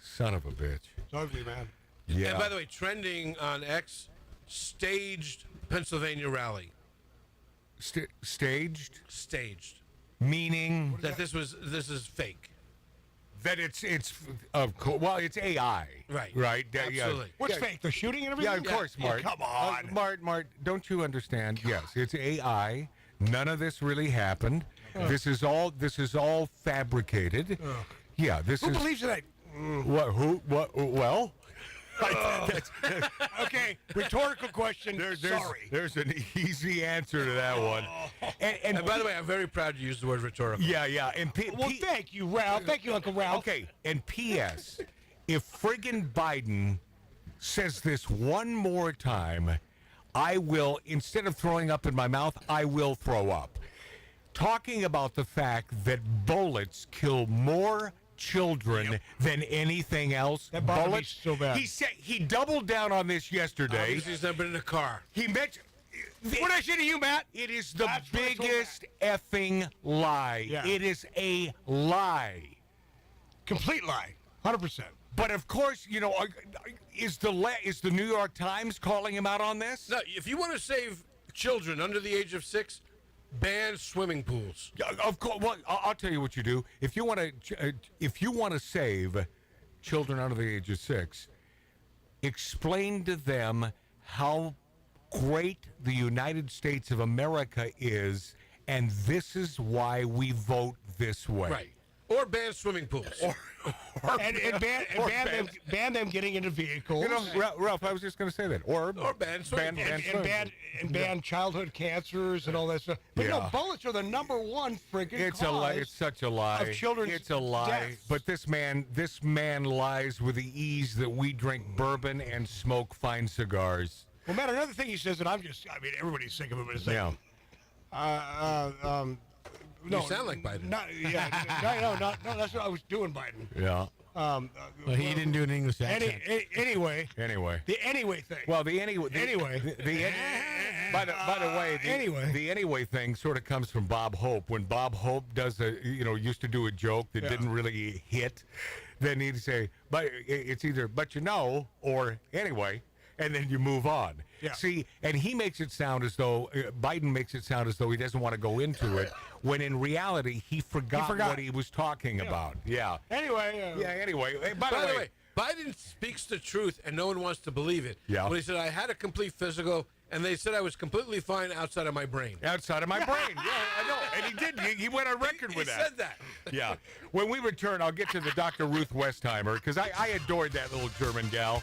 Son of a bitch. It's ugly, man. Yeah. And by the way, trending on X, staged Pennsylvania rally. Staged? Staged. Meaning That this is fake. That it's well, it's AI. Right. Absolutely. What's fake? The shooting and Yeah, everything? of course, Mart. Come on. Mart, don't you understand? Yes, it's AI. None of this really happened. This is all fabricated. Yeah, this Who is. believes in that? What? Who? What? Well. Okay, rhetorical question. Sorry. There's an easy answer to that one. And by the way, I'm very proud to use the word rhetorical. Yeah. And Thank you, Ralph. Thank you, Uncle Ralph. Okay, and P.S. If friggin' Biden says this one more time, I will, instead of throwing up in my mouth, I will throw up. Talking about the fact that bullets kill more children than anything else. That bothered me so bad. He said he doubled down on this yesterday. He's never been in a car. He mentioned. What I say to you, Matt? It is the biggest effing lie. Yeah. It is a lie. Complete lie. 100%. But of course, is the New York Times calling him out on this? No, if you want to save children under the age of 6, ban swimming pools. Yeah, of course. Well, I'll tell you what you do. If you want to save children under the age of 6, explain to them how great the United States of America is, and this is why we vote this way. Right. Or ban swimming pools. Ban them getting into vehicles. Ralph, I was just going to say that. Or ban swimming pools. ban childhood cancers and all that stuff. But bullets are the number one friggin' It's a lie. It's such a lie. Of children's It's a lie. deaths. But this man lies with the ease that we drink bourbon and smoke fine cigars. Well, Matt, another thing he says that everybody's sick of him, but it's like, You sound like Biden. No, that's what I was doing, Biden. Yeah. Well, he didn't do an English accent. Anyway. The anyway thing. Well, the anyway. By the way, the anyway thing sort of comes from Bob Hope. When Bob Hope used to do a joke that didn't really hit, then he'd say, "But it's either or anyway." And then you move on. Yeah. See, and he makes it sound as though Biden makes it sound as though he doesn't want to go into it, when in reality he forgot what he was talking about. Yeah. Anyway. Anyway. By the way, Biden speaks the truth, and no one wants to believe it. Yeah. When he said I had a complete physical, and they said I was completely fine outside of my brain. Outside of my brain. Yeah, I know. And he did. He went on record with that. He said that. Yeah. When we return, I'll get to the Dr. Ruth Westheimer, because I adored that little German gal.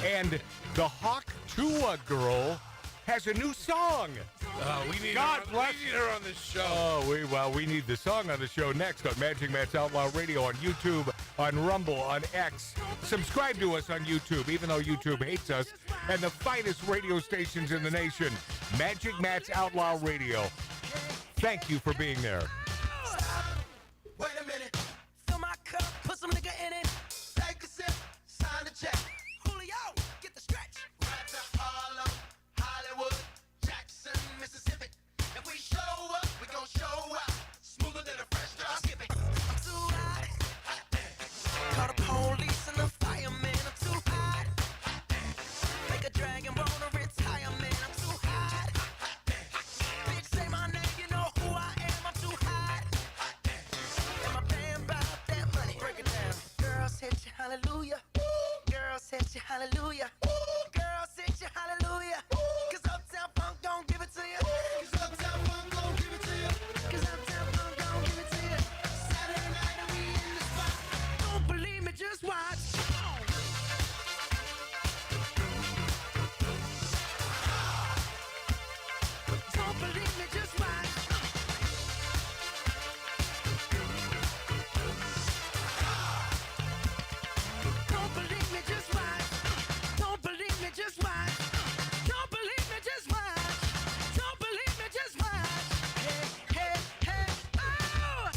And the Hawk Tuah girl has a new song. We need God her, bless we need her on this show. Oh, we need the song on the show next on Magic Matt's Outlaw Radio, on YouTube, on Rumble, on X. Subscribe to us on YouTube, even though YouTube hates us, and the finest radio stations in the nation. Magic Matt's Outlaw Radio. Thank you for being there. Wait a minute. Fill my cup, put some nigga in it. Take a sip, sign the check. Julio, get the stretch. Right to Harlem, Hollywood, Jackson, Mississippi. If we show up, we gon' show out. Smoother than a fresh drop. Skip it. I'm too hot. Call the police and the fireman. I'm too hot. Make a dragon wanna retire, man. I'm too hot. Bitch, say my name, you know who I am. I'm too hot. And my band bought that money. Break it down. Girls hit you, hallelujah. Girls hit you, hallelujah. Girls hit you, hallelujah. Cause Uptown Funk don't give it to you. Cause Uptown Funk don't give it to you. Cause Uptown Funk don't give it to you. Saturday night and we in the spot. Don't believe me, just watch. Don't believe me, just watch. Don't believe me, just watch. Don't believe me, just watch. Don't believe me, just watch. Don't believe me, just watch. Hey, hey, hey, oh!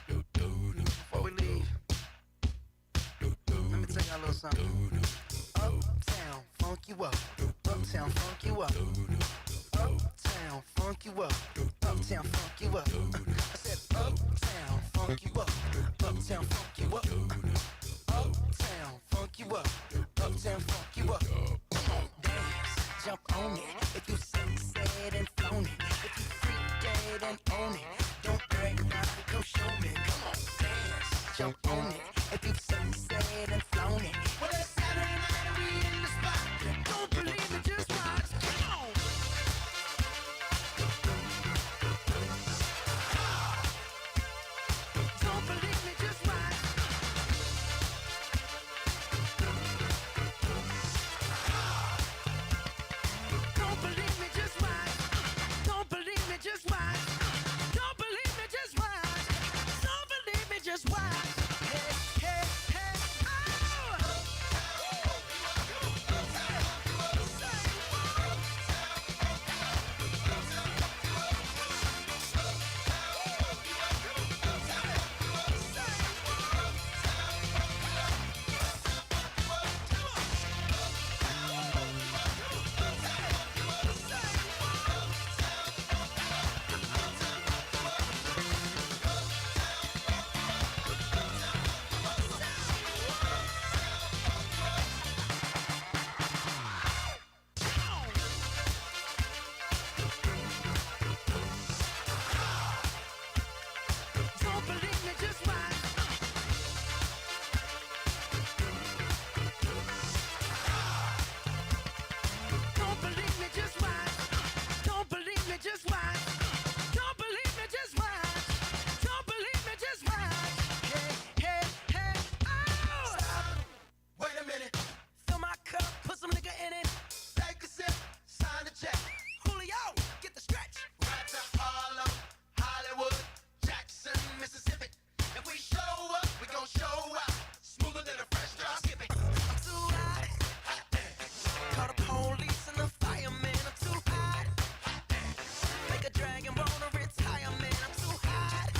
Before we leave, let me tell y'all a little something. Uptown, funk you up. Uptown, funk you up. Uptown, funk you up. Uptown, funk you up. I said uptown, funk you up. Uptown, funk you up. Uptown, funk you up. Uptown, funk you up. Dance, jump on it. If you said and flown it. If you freak dead and own it. Don't brag about it, come show me. jump on it. If you've said and flown it. Well, it's Saturday night and we in the spot. Don't believe me, just watch. Come on. Don't believe me, just watch. Don't believe me, just watch. Don't believe me, just watch. Don't believe me, just watch. Don't believe me, just watch. Hey, hey, hey, oh! Don't believe me, just watch. Don't believe me, just watch. Don't believe me, just watch. Don't believe me, just watch. Don't believe me, just watch. Hey, hey, hey, oh! Stop. Wait a minute. Fill my cup, put some nigga in it. Take a sip, sign the check. Julio, get the stretch. Right to Harlem, Hollywood, Jackson, Mississippi. If we show up, we gon' show out. Smoother than a fresh drop. Skip it. I'm too hot. Call the police and the fireman. I'm too hot. Make a dragon wanna retire, man. I'm too hot.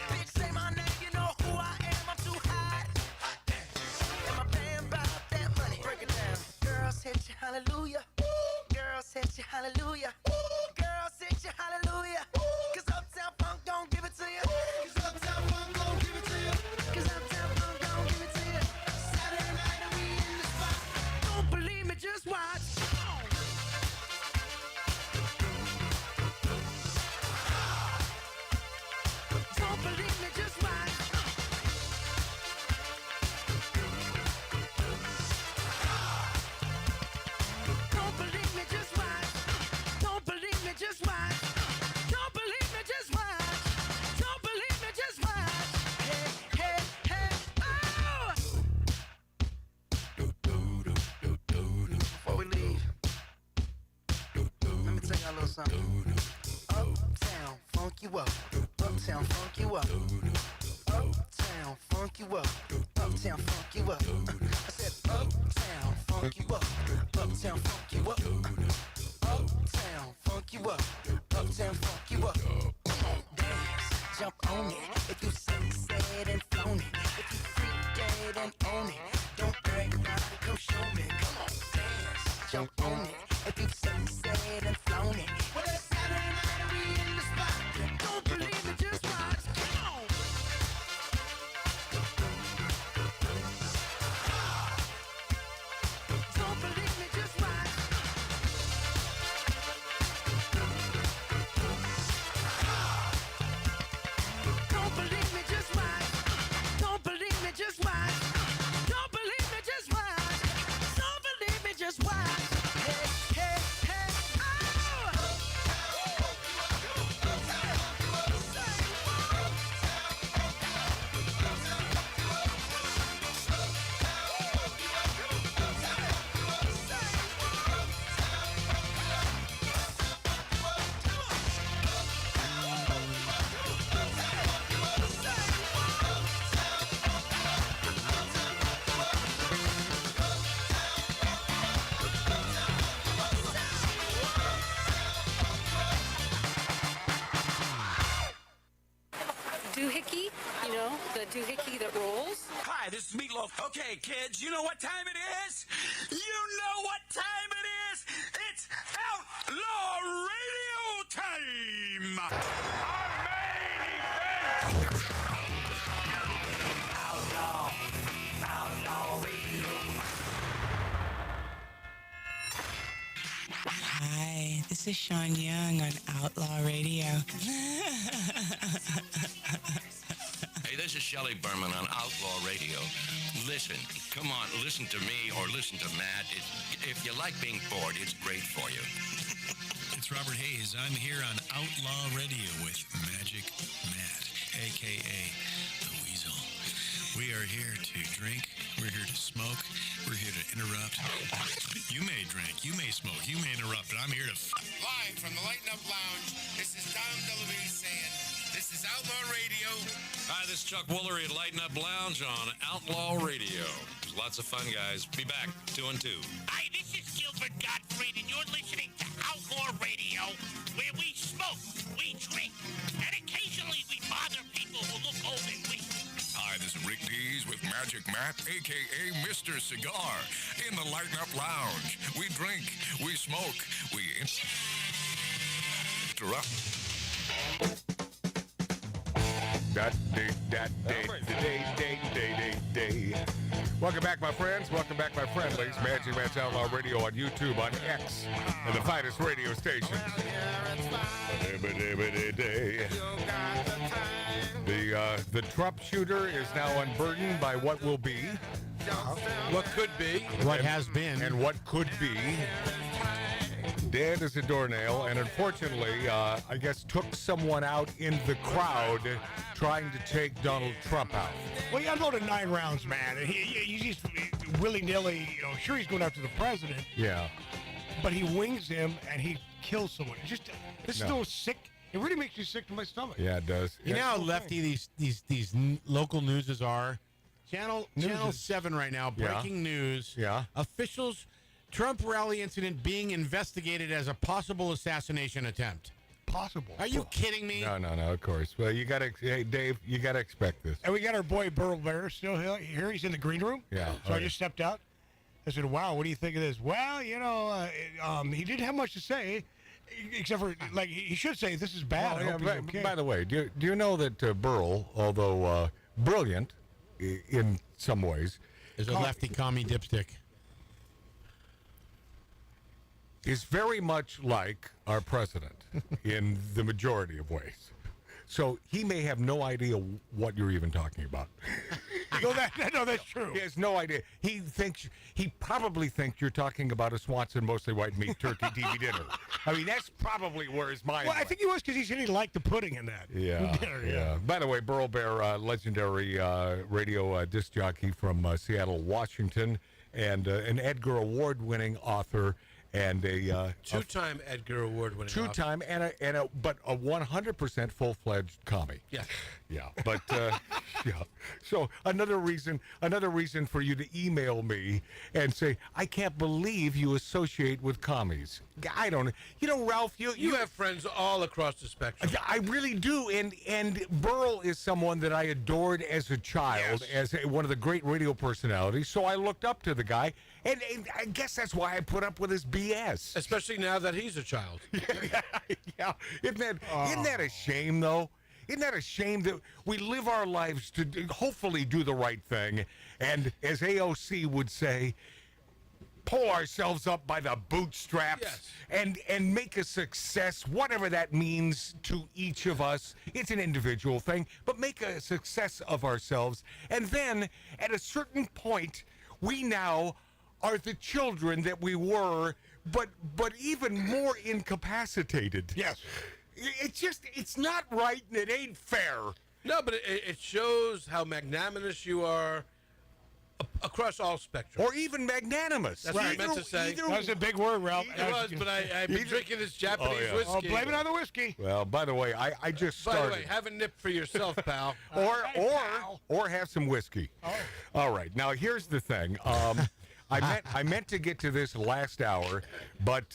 Bitch, say my name, you know who I am. I'm too hot. And my band bought that money. Break it down. Girls hit you, hallelujah. Girls hit you, hallelujah. Girls hit you, hallelujah. Cause Uptown Funk don't give it to you. Cause Uptown Funk don't give it to you. Cause Uptown Funk don't give it to you. Saturday night and we in the spot. Don't believe me, just watch. Don't believe me, just watch. Don't believe me, just watch. Don't believe me, just watch. Don't believe me, just watch. Don't believe me, just watch. Hey, hey, hey, oh! Before we leave, let me tell y'all a little something. Uptown, funk you up. Uptown, funk you up. Uptown, funk you up. Uptown, funk you up. I said uptown, funk you up. Uptown, funk you up. Uptown, funk you up. Uptown, funk you up. Come on, dance, jump on it. If you said and flown it. If you freak dead and own it. Don't brag about it, come show me. Come on, dance, jump on it. If you said and flown it. Well, it's Saturday night and we in the spot. Don't believe me, just watch. Come on. Don't believe me, just watch. Don't believe me, just watch. Don't believe me, just watch. Don't believe me, just watch. Don't believe me, just watch. Hey, hey, hey, oh! Doohickey, you know, the doohickey that rolls. Hi, this is Meatloaf. Okay, kids, you know what time it is? You know what time it is? It's Outlaw Radio time! Outlaw Radio. Hi, this is Sean Young on Outlaw Radio. Hey, Hey, this is Shelley Berman on Outlaw Radio. Listen, come on, listen to me or listen to Matt. If you like being bored, it's great for you. It's Robert Hayes. I'm here on Outlaw Radio with Magic Matt, a.k.a. The Weasel. We are here to drink. We're here to smoke. We're here to interrupt. You may drink. You may smoke. You may interrupt. But I'm here to... Live from the Lighten Up Lounge, this is Dom DeLuise saying, this is Outlaw Radio. Hi, this is Chuck Woolery at Lighten Up Lounge on Outlaw Radio. There's lots of fun, guys. Be back, 2 and 2. Hi, this is Gilbert Gottfried, and you're listening to Outlaw Radio, where we smoke, we drink, and occasionally we bother people who look old and weak. Hi, this is Rick Dees with Magic Matt, a.k.a. Mr. Cigar. In the Lighten Up Lounge, we drink, we smoke, we interrupt. Welcome back, my friends. Welcome back, my friendlies. Magic Matt's Outlaw Radio on YouTube, on X, and the finest radio stations. The Trump shooter is now unburdened by what will be. What could be. What has been. And what could be. Dead as a doornail, and unfortunately, I guess took someone out in the crowd trying to take Donald Trump out. Well, he unloaded 9 rounds, man. And he's just willy-nilly, sure he's going after the president. Yeah. But he wings him and he kills someone. It's just, this is so sick. It really makes me sick to my stomach. Yeah, it does. You know how lefty these local newses are? Channel 7 right now, breaking news. Yeah. Officials, Trump rally incident being investigated as a possible assassination attempt. Possible. Are you kidding me? No, of course. Well, hey, Dave, you got to expect this. And we got our boy Burl Bear still here. He's in the green room. Yeah. So I just stepped out. I said, wow, what do you think of this? Well, he didn't have much to say, except for, like, he should say, this is bad. Well, I hope he's okay. By the way, do you know that Burl, although brilliant in some ways, is a lefty commie dipstick, is very much like our president in the majority of ways. So he may have no idea what you're even talking about. No, that's true. He has no idea. He probably thinks you're talking about a Swanson mostly white meat turkey TV dinner. I mean, that's probably where his mind Well, I went. think he was because he said he liked the pudding in that. Yeah. By the way, Burl Bear, legendary radio disc jockey from Seattle, Washington, and an Edgar Award-winning author. And a two-time Edgar Award-winning two-time but a 100% full-fledged commie. Yeah, but yeah. So another reason for you to email me and say, I can't believe you associate with commies. I don't. Ralph, you have friends all across the spectrum. I really do, and Burl is someone that I adored as a child, as one of the great radio personalities. So I looked up to the guy, and I guess that's why I put up with his BS. Especially now that he's a child. Yeah. Isn't that a shame, though? Isn't that a shame that we live our lives to hopefully do the right thing, and as AOC would say, pull ourselves up by the bootstraps and make a success, whatever that means to each of us. It's an individual thing, but make a success of ourselves. And then at a certain point, we now are the children that we were, but even more incapacitated. Yes. It's not right and it ain't fair. No, but it shows how magnanimous you are across all spectrums. Or even magnanimous. That's what I meant to say. That was a big word, Ralph. It was, but I've been drinking this Japanese whiskey. Oh, blame it on the whiskey. Well, by the way, I just started. By the way, have a nip for yourself, pal. or have some whiskey. Oh. All right. Now, here's the thing. I meant to get to this last hour, but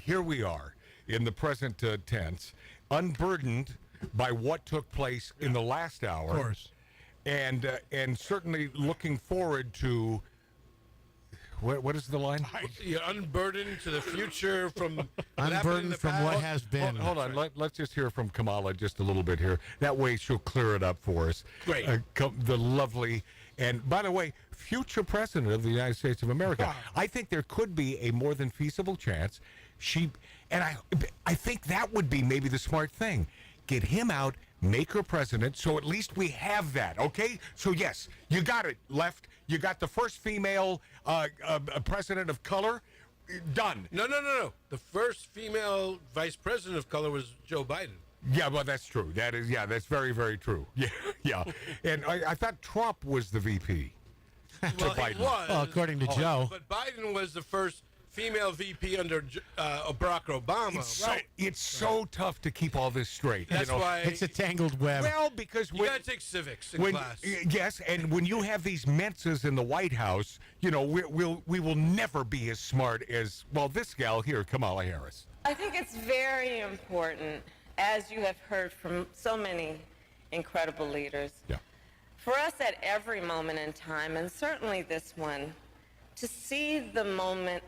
here we are in the present tense, unburdened by what took place in the last hour. Of course. And certainly looking forward to what is the line? You're unburdened to the future from unburdened from what has been. Hold on, let's just hear from Kamala just a little bit here. That way she'll clear it up for us. Great. The lovely, and by the way, future president of the United States of America. I think there could be a more than feasible chance I think that would be maybe the smart thing. Get him out, make her president, so at least we have that, okay? So, yes, you got it, left. You got the first female president of color. Done. No. The first female vice president of color was Joe Biden. Yeah, well, that's true. That's very, very true. Yeah. And I thought Trump was the VP. Well, he was. Well, according to Joe. But Biden was the first female VP under Barack Obama. It's so tough to keep all this straight. That's why it's a tangled web. Well, because you got to take civics in class. Yes, and when you have these Menses in the White House, we will never be as smart as, well, this gal here, Kamala Harris. I think it's very important, as you have heard from so many incredible leaders, for us at every moment in time, and certainly this one, to see the moment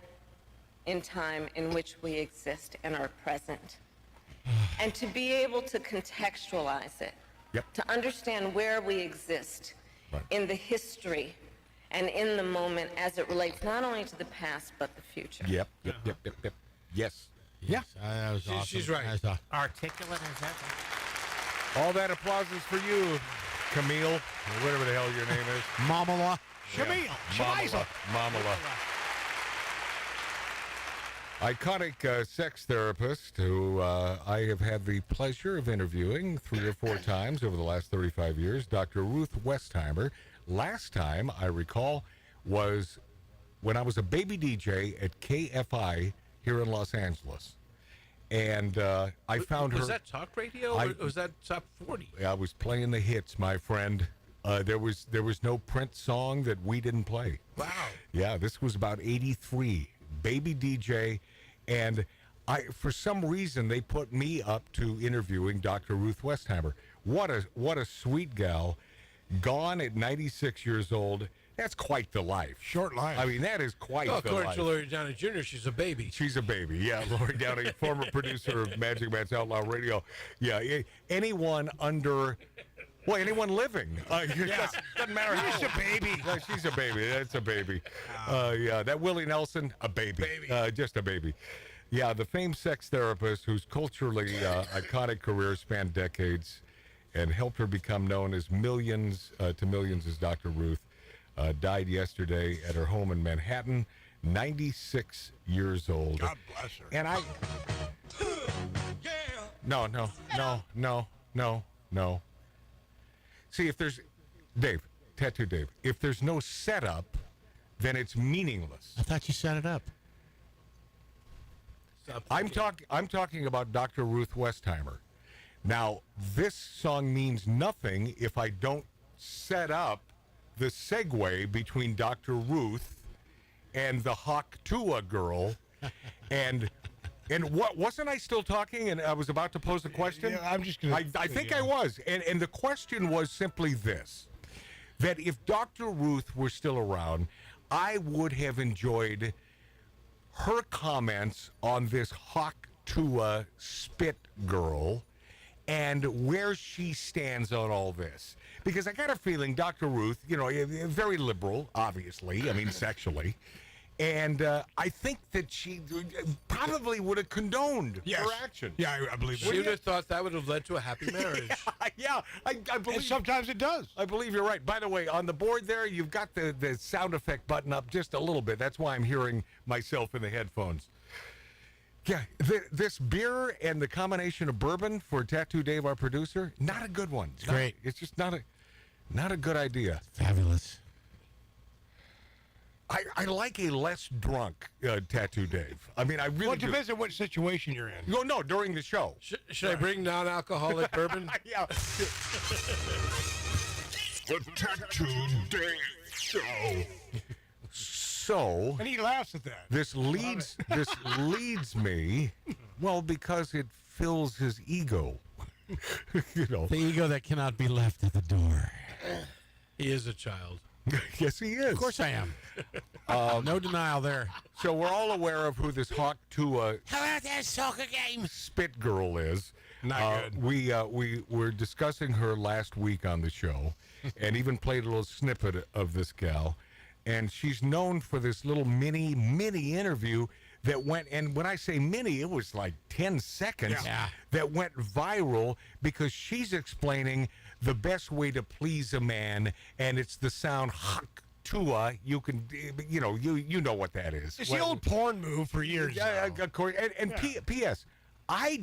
in time in which we exist and are present, and to be able to contextualize it, to understand where we exist in the history and in the moment as it relates not only to the past but the future. Yep. Yes. Yeah. That was awesome. She's right. Articulate as that. All that applause is for you, Camille, or whatever the hell your name is. Mamala. Shamil. Mamala. Iconic sex therapist who I have had the pleasure of interviewing 3 or 4 times over the last 35 years, Dr. Ruth Westheimer. Last time, I recall, was when I was a baby DJ at KFI here in Los Angeles. And I found her... Was that talk radio or was that top 40? I was playing the hits, my friend. There was no Prince song that we didn't play. Wow. Yeah, this was about 83. Baby DJ, and for some reason they put me up to interviewing Dr. Ruth Westheimer. What a sweet gal, gone at 96 years old. That's quite the life. Short life. I mean, that is quite the life. According to Lori Downey Jr., she's a baby. She's a baby, yeah. Lori Downey, former producer of Magic Matt's Outlaw Radio. Yeah, anyone under... Well, anyone living. Doesn't matter how. She's a baby. No, she's a baby. That's a baby. Yeah, that Willie Nelson, a baby. Just a baby. Yeah, the famed sex therapist whose culturally iconic career spanned decades and helped her become known as millions to millions as Dr. Ruth, died yesterday at her home in Manhattan, 96 years old. God bless her. And I... No. See, if there's, Tattoo Dave, if there's no setup, then it's meaningless. I thought you set it up. I'm talking about Dr. Ruth Westheimer. Now, this song means nothing if I don't set up the segue between Dr. Ruth and the Hawk Tuah girl, and what wasn't I still talking? And I was about to pose a question. Yeah, I'm just gonna. I think I was, and the question was simply this: that if Dr. Ruth were still around, I would have enjoyed her comments on this Hawk Tuah spit girl and where she stands on all this. Because I got a feeling Dr. Ruth, very liberal, obviously, I mean, sexually. And I think that she probably would have condoned her action. Yeah, I believe that. She would have thought that would have led to a happy marriage. I believe. And sometimes it does. I believe you're right. By the way, on the board there, you've got the sound effect button up just a little bit. That's why I'm hearing myself in the headphones. Yeah, this beer and the combination of bourbon for Tattoo Dave, our producer, not a good one. It's great. It's just not a good idea. Fabulous. I like a less drunk Tattoo Dave. I mean, I really Well, it depends on what situation you're in. No, during the show. Should I bring non-alcoholic bourbon? Yeah. The Tattoo Dave Show. So, And he laughs at that. this leads me, well, because it fills his ego. The ego that cannot be left at the door. He is a child. Yes, he is. Of course I am. No denial there. So we're all aware of who this Hawk Tuah How about that soccer game? spit girl is. Not good. We were discussing her last week on the show, and even played a little snippet of this gal. And she's known for this little mini interview that went, and when I say mini, it was like 10 seconds that went viral because she's explaining the best way to please a man, and it's the sound Tuah. You can, you know what that is. It's the old porn move for years. Yeah, of course. And P.S. I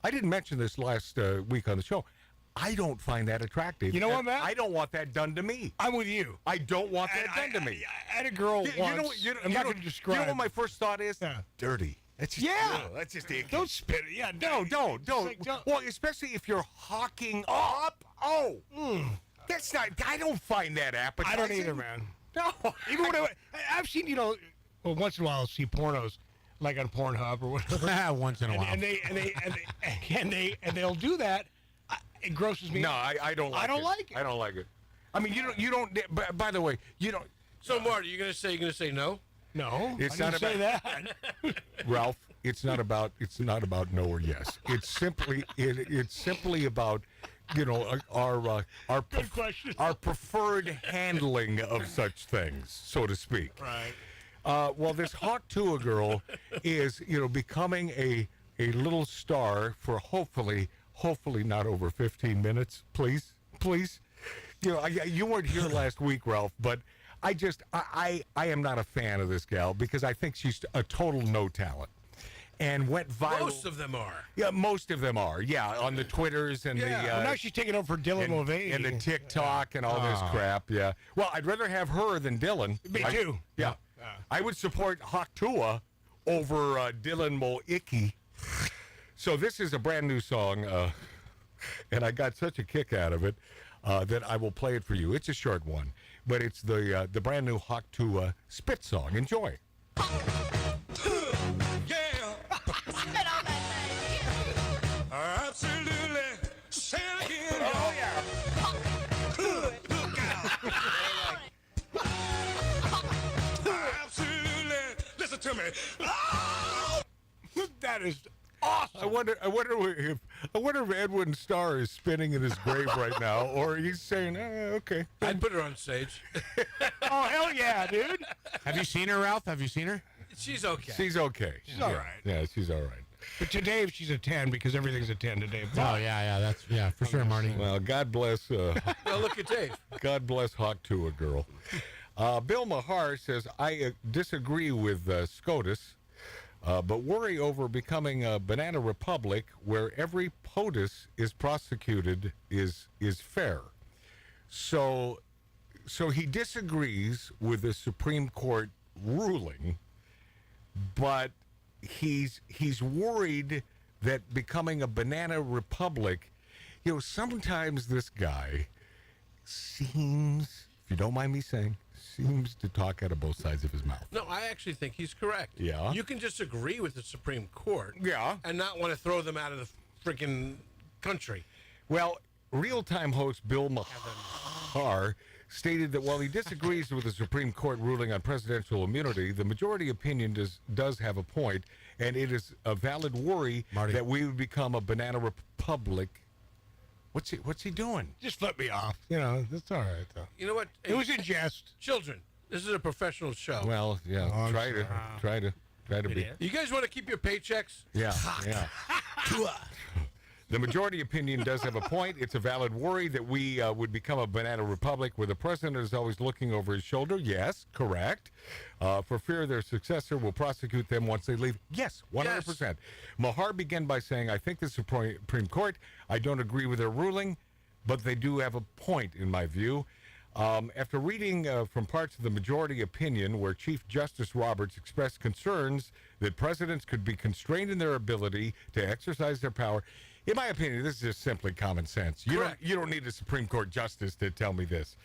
didn't mention this last week on the show. I don't find that attractive. You know what, man? I don't want that done to me. I'm with you. I don't want that done to me. I had a girl once. I'm not going to describe. You know what my first thought is? Yeah. Dirty. That's just, that's just icky. Don't spit it. Yeah, don't. Like, well, especially if you're hawking up. That's not. I don't find that appetizing. I don't either, man. No. Even when I've seen, well, once in a while I'll see pornos, like on Pornhub or whatever. Once in a while. And they'll do that. It grosses me. No, I don't like it. I don't like it. I don't like it. I mean, you don't. By the way, you don't. So, Marty, you're gonna say no? No, it's I not didn't about say that. Ralph. It's not about no or yes. It's simply about our preferred handling of such things, so to speak. Right. Well, this Hawk Tuah girl is becoming a little star for hopefully not over 15 minutes. Please. You weren't here last week, Ralph, but I am not a fan of this gal because I think she's a total no talent. And went viral. Most of them are. Yeah, most of them are. Yeah, on the Twitters and the. Well, now she's taking over for Dylan Mulvaney. And the TikTok and all this crap. Yeah. Well, I'd rather have her than Dylan. Me too. Yeah. I would support Hawk Tuah over Dylan Mulvaney. So this is a brand new song, and I got such a kick out of it that I will play it for you. It's a short one, but it's the brand new Hawk Tuah Spit song. Enjoy. Absolutely. Say it again. Oh, yeah. Look out. Absolutely. Listen to me. Oh! That is awesome. I wonder if Edwin Starr is spinning in his grave right now, or he's saying, okay. I'd put her on stage. Oh, hell yeah, dude. Have you seen her, Ralph? Have you seen her? She's okay. She's okay. She's all right. Yeah, she's all right. But to Dave, she's a 10 because everything's a 10 to Dave. Oh, yeah, that's for sure, Marty. Well, God bless. Well, look at Dave. God bless Hawk Tuah girl. Bill Behar says, I disagree with SCOTUS, but worry over becoming a banana republic where every POTUS is prosecuted is fair. So he disagrees with the Supreme Court ruling, but he's worried that becoming a banana republic, sometimes this guy seems, if you don't mind me saying, seems to talk out of both sides of his mouth. No, I actually think he's correct. Yeah. You can disagree with the Supreme Court. Yeah. And not want to throw them out of the freaking country. Well, real-time host Bill Behar stated that while he disagrees with the Supreme Court ruling on presidential immunity, the majority opinion does have a point, and it is a valid worry that we would become a banana republic. What's he doing? Just flip me off. That's all right, though. You know what? It was in jest. Children, this is a professional show. Well, yeah, try to be. You guys want to keep your paychecks? Yeah. The majority opinion does have a point. It's a valid worry that we would become a banana republic where the president is always looking over his shoulder. Yes, correct. For fear their successor will prosecute them once they leave. Yes, 100%. Yes. Mahar began by saying, I think the Supreme Court, I don't agree with their ruling, but they do have a point in my view. After reading from parts of the majority opinion where Chief Justice Roberts expressed concerns that presidents could be constrained in their ability to exercise their power, in my opinion, this is just simply common sense. You don't need a Supreme Court justice to tell me this.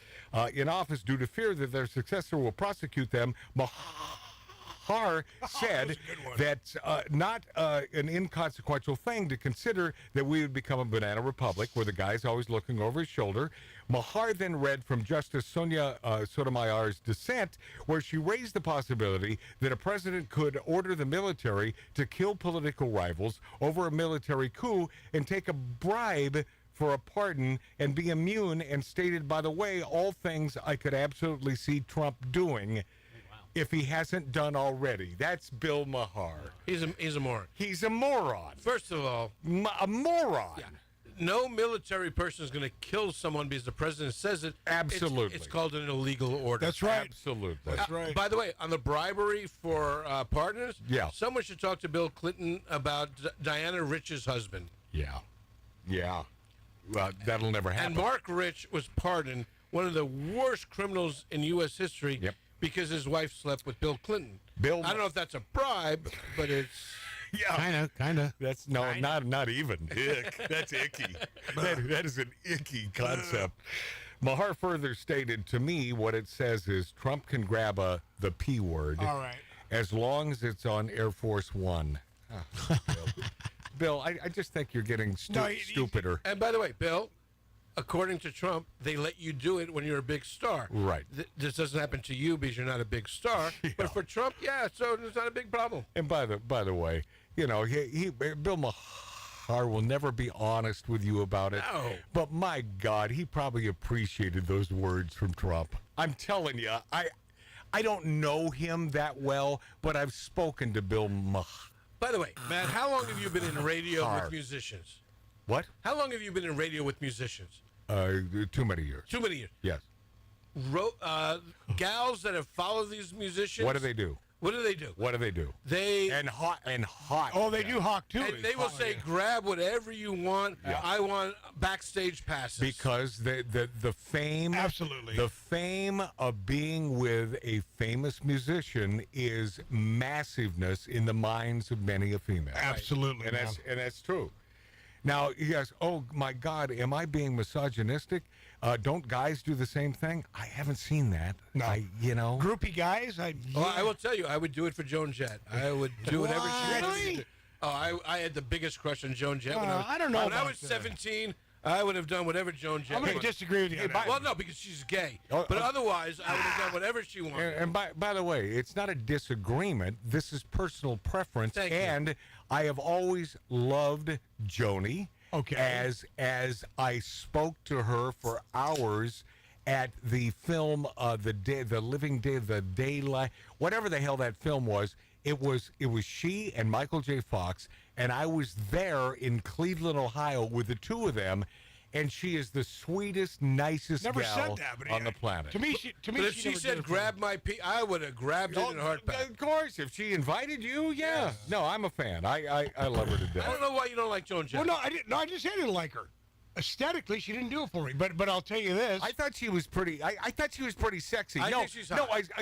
In office, due to fear that their successor will prosecute them, Behar said that's not an inconsequential thing to consider that we would become a banana republic where the guy's always looking over his shoulder. Mahar then read from Justice Sonia Sotomayor's dissent, where she raised the possibility that a president could order the military to kill political rivals over a military coup and take a bribe for a pardon and be immune, and stated, by the way, all things I could absolutely see Trump doing. if he hasn't done already. That's Bill Behar. He's a moron. He's a moron. First of all, a moron. Yeah. No military person is going to kill someone because the president says it. Absolutely. It's called an illegal order. That's right. Absolutely. That's right. By the way, on the bribery for partners, Yeah. someone should talk to Bill Clinton about Diana Rich's husband. Yeah. Yeah. Well, that'll never happen. And Mark Rich was pardoned, one of the worst criminals in U.S. history, because his wife slept with Bill Clinton. I don't know if that's a bribe, but it's... Yeah, kind of. That's not even. Ick. That's icky. that is an icky concept. Behar further stated to me what it says is Trump can grab the P word. All right. As long as it's on Air Force One. Oh, Bill, I just think you're getting stupider. And by the way, Bill, according to Trump, they let you do it when you're a big star. Right. This doesn't happen to you because you're not a big star. But for Trump, so it's not a big problem. And by the way, you know, Bill Behar will never be honest with you about it. No. But my God, he probably appreciated those words from Trump. I'm telling you, I don't know him that well, but I've spoken to Bill Behar. By the way, Matt, how long have you been in radio with musicians? What? How long have you been in radio with musicians? Too many years. Too many years. Yes. Gals that have followed these musicians. What do they do? What do they do? What do they do? They and hot. Oh, they do hawk too. And they will say, "Grab whatever you want. Yeah. I want backstage passes." Because the fame, absolutely, the fame of being with a famous musician is massiveness in the minds of many a female. Absolutely, and that's true. Now, yes. Oh my God, am I being misogynistic? Don't guys do the same thing? I haven't seen that. No. Groupie guys? I will tell you, I would do it for Joan Jett. I would do whatever she wanted. Oh, I had the biggest crush on Joan Jett. I don't know. When I was 17, I would have done whatever Joan Jett I'm going to disagree with you. Well, no, because she's gay. But otherwise, I would have done whatever she wanted. And by the way, it's not a disagreement. This is personal preference. Thank and you. I have always loved Joni. Okay. As I spoke to her for hours at the film, the Living Day, the Daylight, whatever the hell that film was. It was she and Michael J. Fox, and I was there in Cleveland, Ohio, with the two of them. And she is the sweetest, nicest Never gal said that, but on the planet. To me, But if she said, "Grab my pee," I would have grabbed it in a heartbeat. Of course, if she invited you, yeah. Yes. No, I'm a fan. I love her to death. I don't know why you don't like Joan Jett. Well, no, I didn't. No, I just said I didn't like her. Aesthetically, she didn't do it for me. But I'll tell you this. I thought she was pretty. I thought she was pretty sexy. I think she's hot. No,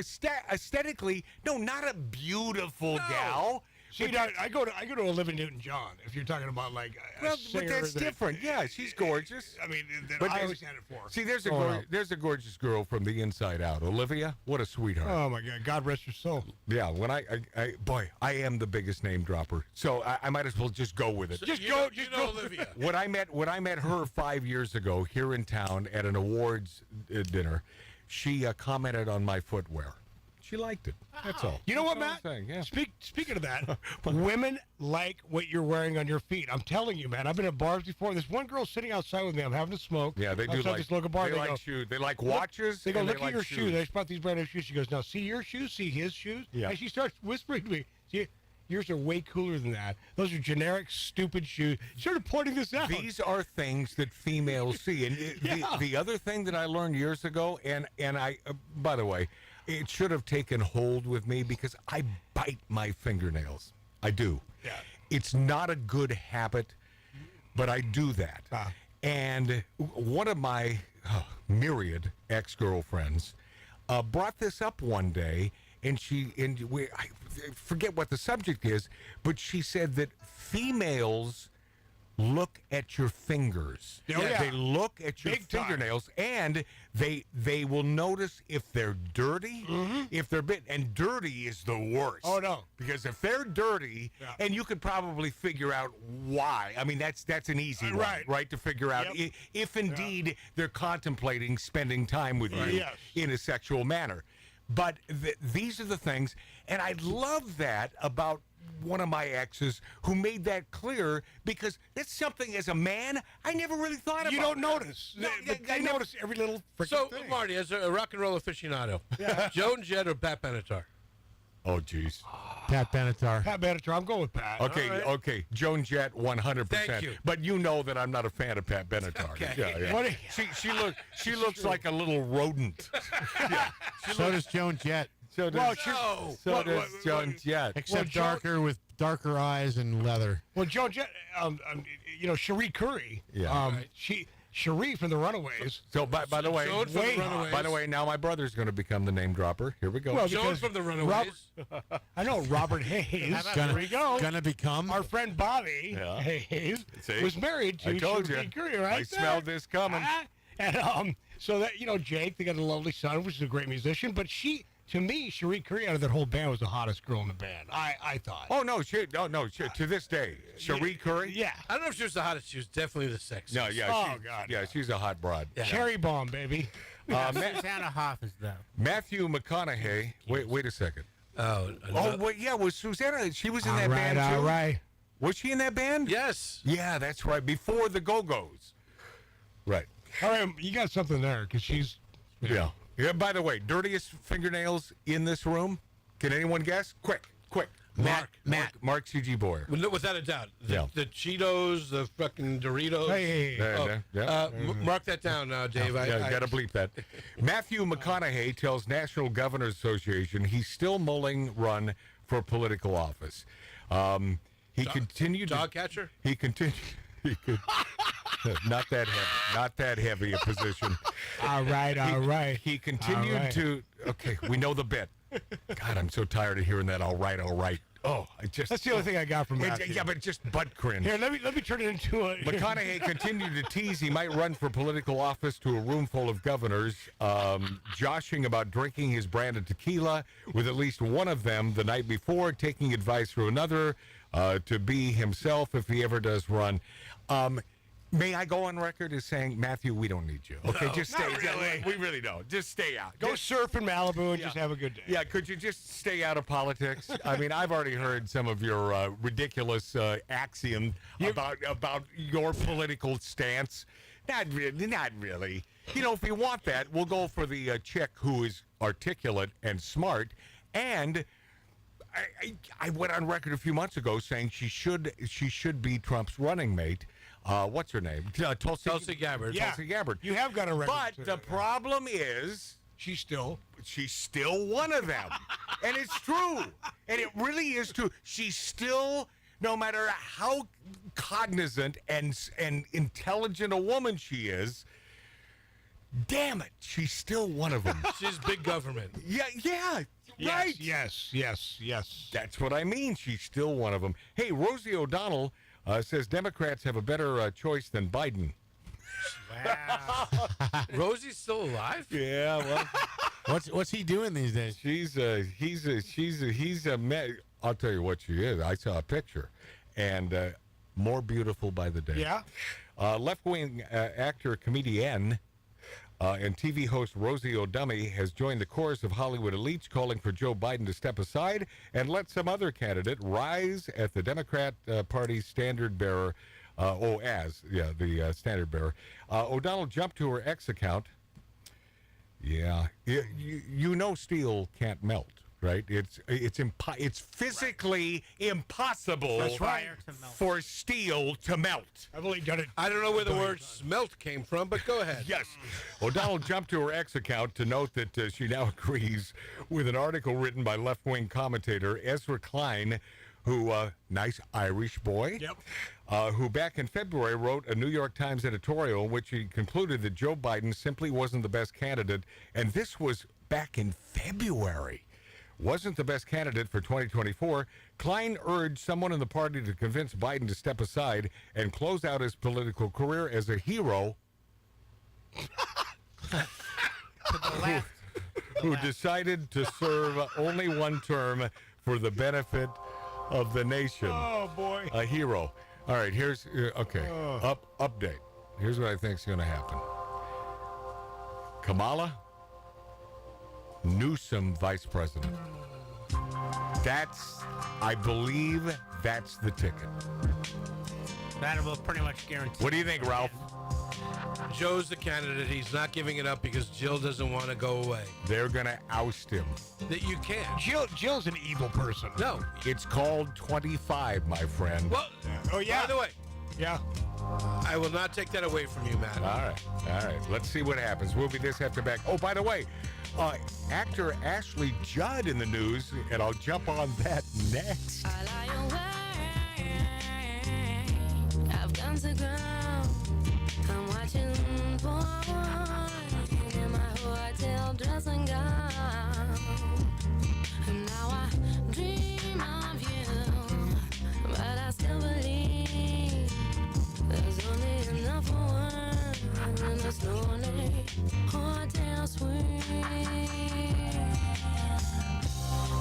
aesthetically, no, not a beautiful gal. See, I go to Olivia Newton-John. If you're talking about like a singer but that's different. Yeah, she's gorgeous. I mean, But I always had it for her. See, there's a gorgeous girl from the inside out. Olivia, what a sweetheart. Oh my God, God rest her soul. Yeah, when I am the biggest name dropper, so I might as well just go with it. So just go, Olivia. When I met her 5 years ago here in town at an awards dinner, she commented on my footwear. She liked it. That's all. You know what, That's Matt? all I'm saying, yeah. Speaking of that, women like what you're wearing on your feet. I'm telling you, man. I've been at bars before. There's one girl sitting outside with me. I'm having a smoke. Yeah, they do outside like this local bar. They like shoes. They like watches. They go, and look at like your shoes. I just bought these brand new shoes. She goes, now see your shoes, see his shoes. Yeah. And she starts whispering to me, see, yours are way cooler than that. Those are generic, stupid shoes. She started pointing this out. These are things that females see. And the other thing that I learned years ago, and I, by the way, it should have taken hold with me because I bite my fingernails. I do. Yeah. It's not a good habit, but I do that. And one of my myriad ex-girlfriends brought this up one day, and I forget what the subject is, but she said that females look at your fingers. Oh, yeah. They look at your Big time. fingernails, and they will notice if they're dirty, if they're bit, and dirty is the worst. Oh, no. Because if they're dirty, and you could probably figure out why. I mean, that's an easy one, right? To figure out if indeed they're contemplating spending time with you in a sexual manner. But these are the things, and I love that about one of my exes who made that clear, because that's something as a man I never really thought about. You don't notice. No, they notice every little freaking thing. Marty, as a rock and roll aficionado, Joan Jett or Pat Benatar? Oh, geez. Pat Benatar. Pat Benatar. I'm going with Pat. Okay, All right. okay. Joan Jett, 100%. Thank you. But you know that I'm not a fan of Pat Benatar. Okay. Yeah, yeah. What She looks like a little rodent. So does Joan Jett. So does, does Joan Jett. Except darker with darker eyes and leather. Well, Joan Jett, Cherie Curry. Yeah. Cherie from the Runaways. So by the way, Joan from the Runaways. by the way, now my brother's going to become the name dropper. Here we go. Well, Joan from the Runaways. I know Robert Hayes. There we go. Gonna become. Our friend Bobby Hayes See? was married to I told Cherie you. Curry, right? I smelled this coming. And so that Jake, they got a lovely son, which is a great musician. But to me, Cherie Curry out of that whole band was the hottest girl in the band. I thought. Oh no, to this day, Cherie Curry. Yeah. I don't know if she was the hottest. She was definitely the sexiest. No, yeah. Oh, God. Yeah, she's a hot broad. Yeah. Cherry bomb, baby. Susanna Hoff is though. Matthew McConaughey. Wait a second. Oh, wait, yeah. Was Susanna? She was in that All band right, too. all right. Was she in that band? yes. Yeah, that's right. Before the Go-Go's. Right. All right, you got something there because she's. Yeah. Yeah. By the way, dirtiest fingernails in this room. Can anyone guess? Quick. Mark C.G. Boyer. Without a doubt. Yeah. The Cheetos, the fucking Doritos. Hey. Mark that down now, Dave. Yeah, got to bleep that. Matthew McConaughey tells National Governors Association he's still mulling run for political office. He continued. Dog catcher? He continued. He could. Not that heavy a position. All right. He continued to. Okay, we know the bit. God, I'm so tired of hearing that. All right. Oh, That's the only thing I got from Matthew. Yeah, but just butt cringe. Here, let me turn it into a. McConaughey continued to tease he might run for political office to a room full of governors, joshing about drinking his brand of tequila with at least one of them the night before, taking advice from another to be himself if he ever does run. May I go on record as saying, Matthew, we don't need you. Okay, No, just stay. not really. We really don't. Just stay out. Go surf in Malibu and just have a good day. Yeah, could you just stay out of politics? I mean, I've already heard some of your ridiculous axiom about your political stance. Not really. You know, if you want that, we'll go for the chick who is articulate and smart. And I went on record a few months ago saying she should be Trump's running mate. What's her name? Tulsi Gabbard. Yeah. Tulsi Gabbard. You have got a record. But the problem is she's still one of them. And it's true. And it really is true. She's still, no matter how cognizant and intelligent a woman she is, damn it, she's still one of them. She's big government. Yeah. Right. Yes. That's what I mean. She's still one of them. Hey, Rosie O'Donnell says Democrats have a better choice than Biden. Wow. Rosie's still alive? Yeah. Well, what's he doing these days? He's I'll tell you what she is. I saw a picture, and more beautiful by the day. Yeah. Left-wing actor, comedian, and TV host Rosie O'Donnell has joined the chorus of Hollywood elites calling for Joe Biden to step aside and let some other candidate rise at the Democrat Party's standard bearer. The standard bearer. O'Donnell jumped to her X account. Yeah, you know steel can't melt, right? It's physically impossible for steel to melt. I've only done it. I don't know where the word smelt came from, but go ahead. Yes. O'Donnell jumped to her X account to note that she now agrees with an article written by left-wing commentator Ezra Klein, who, nice Irish boy, who back in February wrote a New York Times editorial in which he concluded that Joe Biden simply wasn't the best candidate, and this was back in February. Wasn't the best candidate for 2024. Klein urged someone in the party to convince Biden to step aside and close out his political career as a hero who decided to serve only one term for the benefit of the nation. Oh, boy. A hero. All right, here's, update. Here's what I think is going to happen. Kamala, Newsom vice president. I believe that's the ticket. That will pretty much guarantee. What do you think, Ralph? Joe's the candidate. He's not giving it up because Jill doesn't want to go away. They're going to oust him. That you can't. Jill's an evil person. No. It's called 25, my friend. Well, oh, yeah. By the way. Yeah. I will not take that away from you, Matt. All right. Let's see what happens. We'll be this after back. Oh, by the way, actor Ashley Judd in the news, and I'll jump on that next. I've gone to ground. I'm watching porn in my hotel dressing gown. And now I dream of you, but I still believe there's only enough for one in a slowly hotel suite.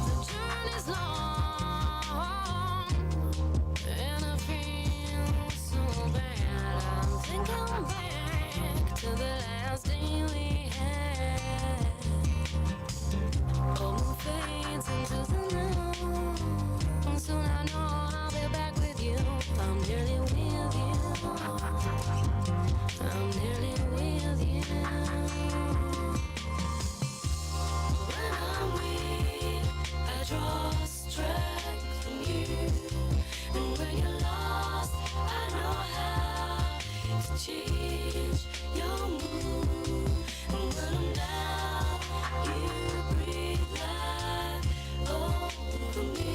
The journey's long, and I feel so bad. I'm thinking back to the last day we had. Old fades into the night. Soon I know I'll be back with you. I'm nearly with you. I'm nearly with you. When I'm weak, I draw strength from you. And when you're lost, I know how to change your mood. And when I'm down, you breathe life over me.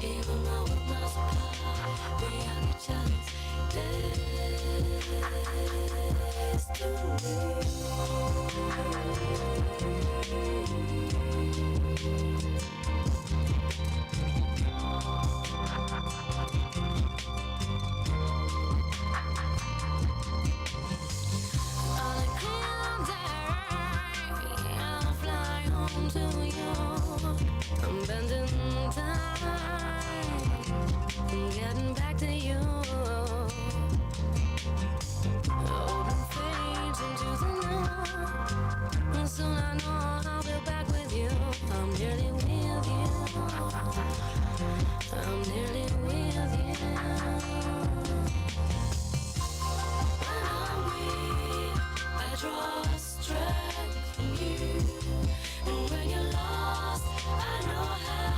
Even though it must part, we are each other's I'll fly home to you. I'm bending time, I'm getting back to you. Open fades into the night, and soon I know I'll be back with you. I'm nearly with you. I'm nearly with you. When I'm weak, I draw strength from you. And when you're lost, I know how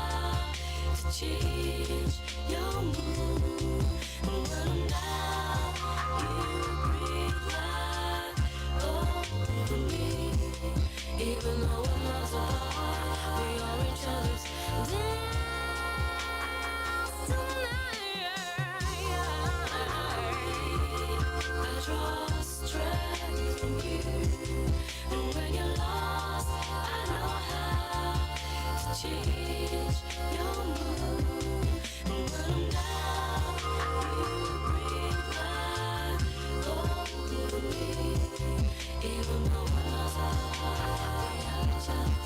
to change your mood. And when I'm down, you breathe life over me. Even though we're miles apart, we are each other's I draw strength from you. And when you're lost, I know how to change your mood. And when I'm down, you breathe life over me. Even though we're miles apart, we are each other's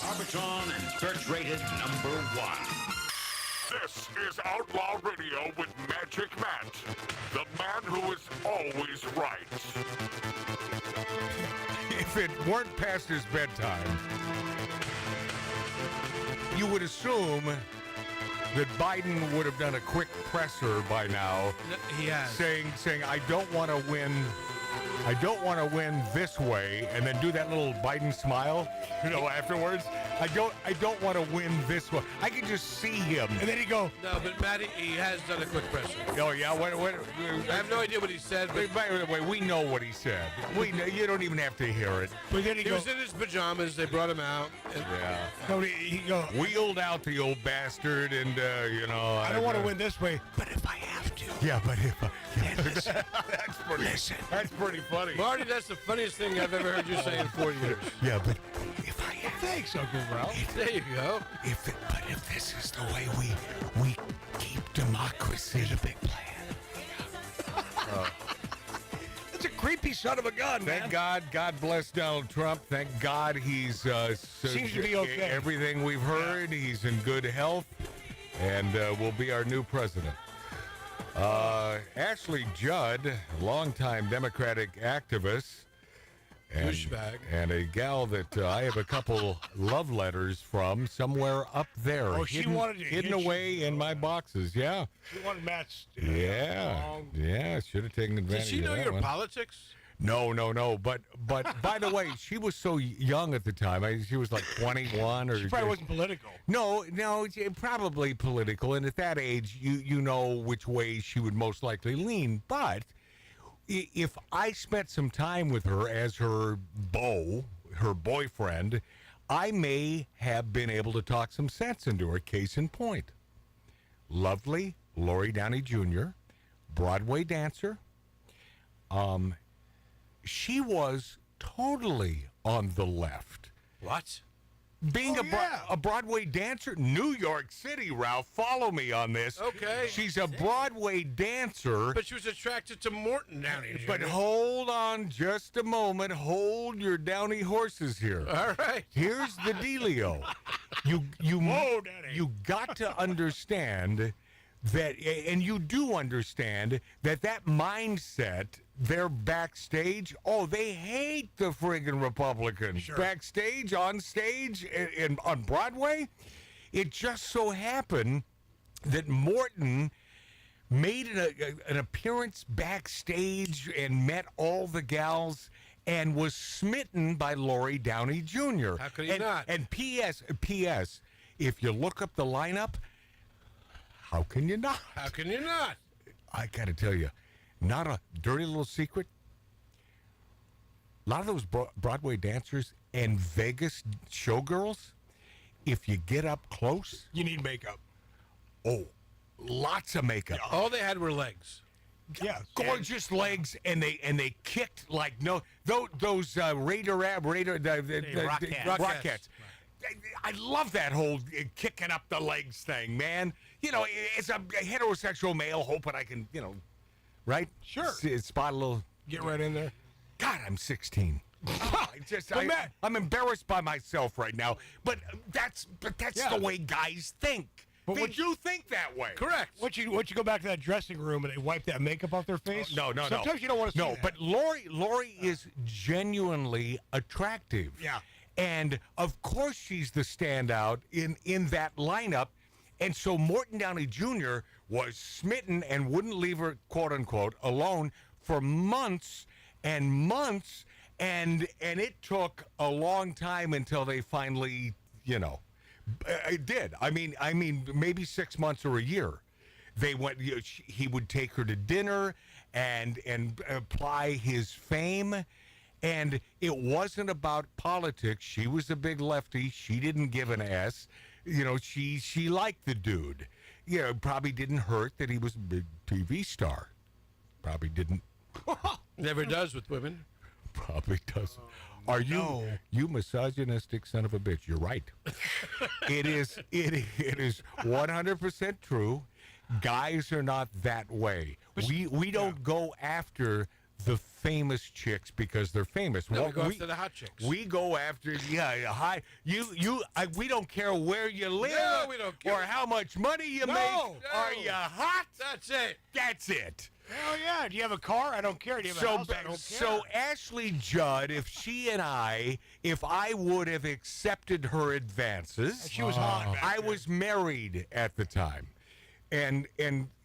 Arbitron and search rated #1. This is Outlaw Radio with Magic Matt, the man who is always right. if it weren't past his bedtime, you would assume that Biden would have done a quick presser by now. He has. Saying, I don't want to win this way, and then do that little Biden smile, afterwards. I don't want to win this way. I can just see him. And then he go. No, but Matty, he has done a quick presser. Oh yeah, what, I have no idea what he said. But by the way, we know what he said. You don't even have to hear it. But then he was in his pajamas. They brought him out. And Yeah. He go. Wheeled out the old bastard, and I don't want to win this way, but if I have to. Yeah, but if that's pretty funny. Marty, that's the funniest thing I've ever heard you say in 4 years. Yeah, but if I have Thanks, Uncle Ralph. There you go. But if this is the way we keep democracy, the big plan. That's a creepy son of a gun, man. Thank God. God bless Donald Trump. Thank God he's seems to be okay. Everything we've heard, he's in good health, and will be our new president. Ashley Judd, longtime Democratic activist, and a gal that I have a couple love letters from somewhere up there. Oh, she wanted to hidden hit away you. in my boxes. Yeah. She wanted Matt's. Yeah. Should have taken advantage. Did she know of that your one. politics? No. But by the way, she was so young at the time. She was like 21 or. She probably wasn't political. No, probably political. And at that age, you know which way she would most likely lean. But if I spent some time with her as her boyfriend, I may have been able to talk some sense into her. Case in point, lovely Lori Downey Jr., Broadway dancer. She was totally on the left. What? Being a Broadway dancer, New York City, Ralph, follow me on this. Okay. She's a Broadway dancer. But she was attracted to Morton Downey Jr. But hold on just a moment. Hold your Downey horses here. All right. Here's the dealio. You got to understand that, and you do understand that mindset, they're backstage. Oh, they hate the friggin' Republicans. Sure. Backstage, on stage, and on Broadway. It just so happened that Morton made an appearance backstage and met all the gals and was smitten by Lori Downey Jr. How could he not? And P.S., if you look up the lineup, how can you not? How can you not? I got to tell you, not a dirty little secret. A lot of those Broadway dancers and Vegas showgirls, if you get up close, You need makeup. oh, lots of makeup. All they had were legs. Yeah. Gorgeous legs, and they kicked like those Rockettes. I love that whole kicking up the legs thing, man. It's a heterosexual male hoping I can, right? Sure. Spot a little. Get right in there. God, I'm 16. I'm embarrassed by myself right now. But that's the way guys think. But they do think that way. Correct. Once you go back to that dressing room and they wipe that makeup off their face. No. Sometimes you don't want to see that. But Lori is genuinely attractive. Yeah. And of course she's the standout in that lineup. And so Morton Downey Jr. was smitten and wouldn't leave her, quote unquote, alone for months and months. And it took a long time until they finally, it did. I mean, maybe 6 months or a year. They went. He would take her to dinner and apply his fame, and it wasn't about politics. She was a big lefty. She didn't give an ass. She liked the dude. Probably didn't hurt that he was a big TV star. Probably didn't. Never does with women. Probably doesn't. Are you misogynistic son of a bitch? You're right. It is 100% true. Guys are not that way. We don't go after the famous chicks because they're famous. No, we go after the hot chicks. We go after hi. We don't care where you live. No, we don't care. Or how much money you make. Are you hot? That's it. That's it. Oh, yeah. Do you have a car? I don't care. Do you have a house? I don't care. So Ashley Judd, if I would have accepted her advances, she was hot. I was married at the time, and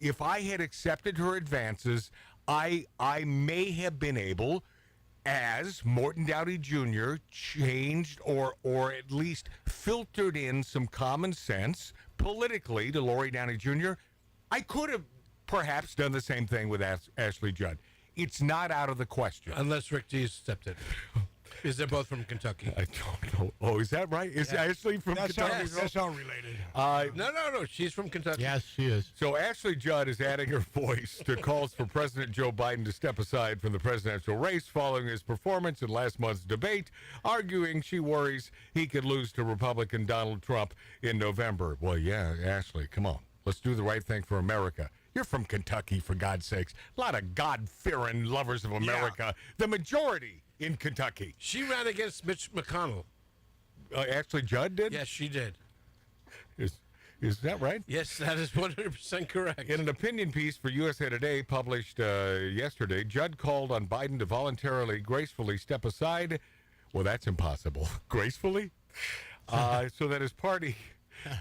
if I had accepted her advances, I may have been able, as Morton Downey Jr. changed or at least filtered in some common sense politically to Lori Downey Jr. I could have perhaps done the same thing with Ashley Judd. It's not out of the question. Unless Rick Dees stepped in. Because they're both from Kentucky. I don't know. Oh, is that right? Is Ashley from Kentucky? That's all related. No. She's from Kentucky. Yes, she is. So Ashley Judd is adding her voice to calls for President Joe Biden to step aside from the presidential race following his performance in last month's debate, arguing she worries he could lose to Republican Donald Trump in November. Well, yeah, Ashley, come on. Let's do the right thing for America. You're from Kentucky, for God's sakes. A lot of God-fearing lovers of America. Yeah. The majority in Kentucky. She ran against Mitch McConnell. Ashley Judd did? Yes, she did. Is that right? Yes, that is 100% correct. In an opinion piece for USA Today published yesterday, Judd called on Biden to voluntarily, gracefully step aside. Well, that's impossible. Gracefully? So that his party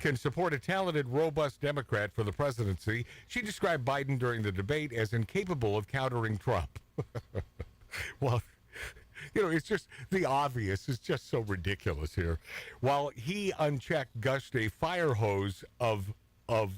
can support a talented, robust Democrat for the presidency. She described Biden during the debate as incapable of countering Trump. Well, it's just the obvious is just so ridiculous here. While he, unchecked, gushed a fire hose of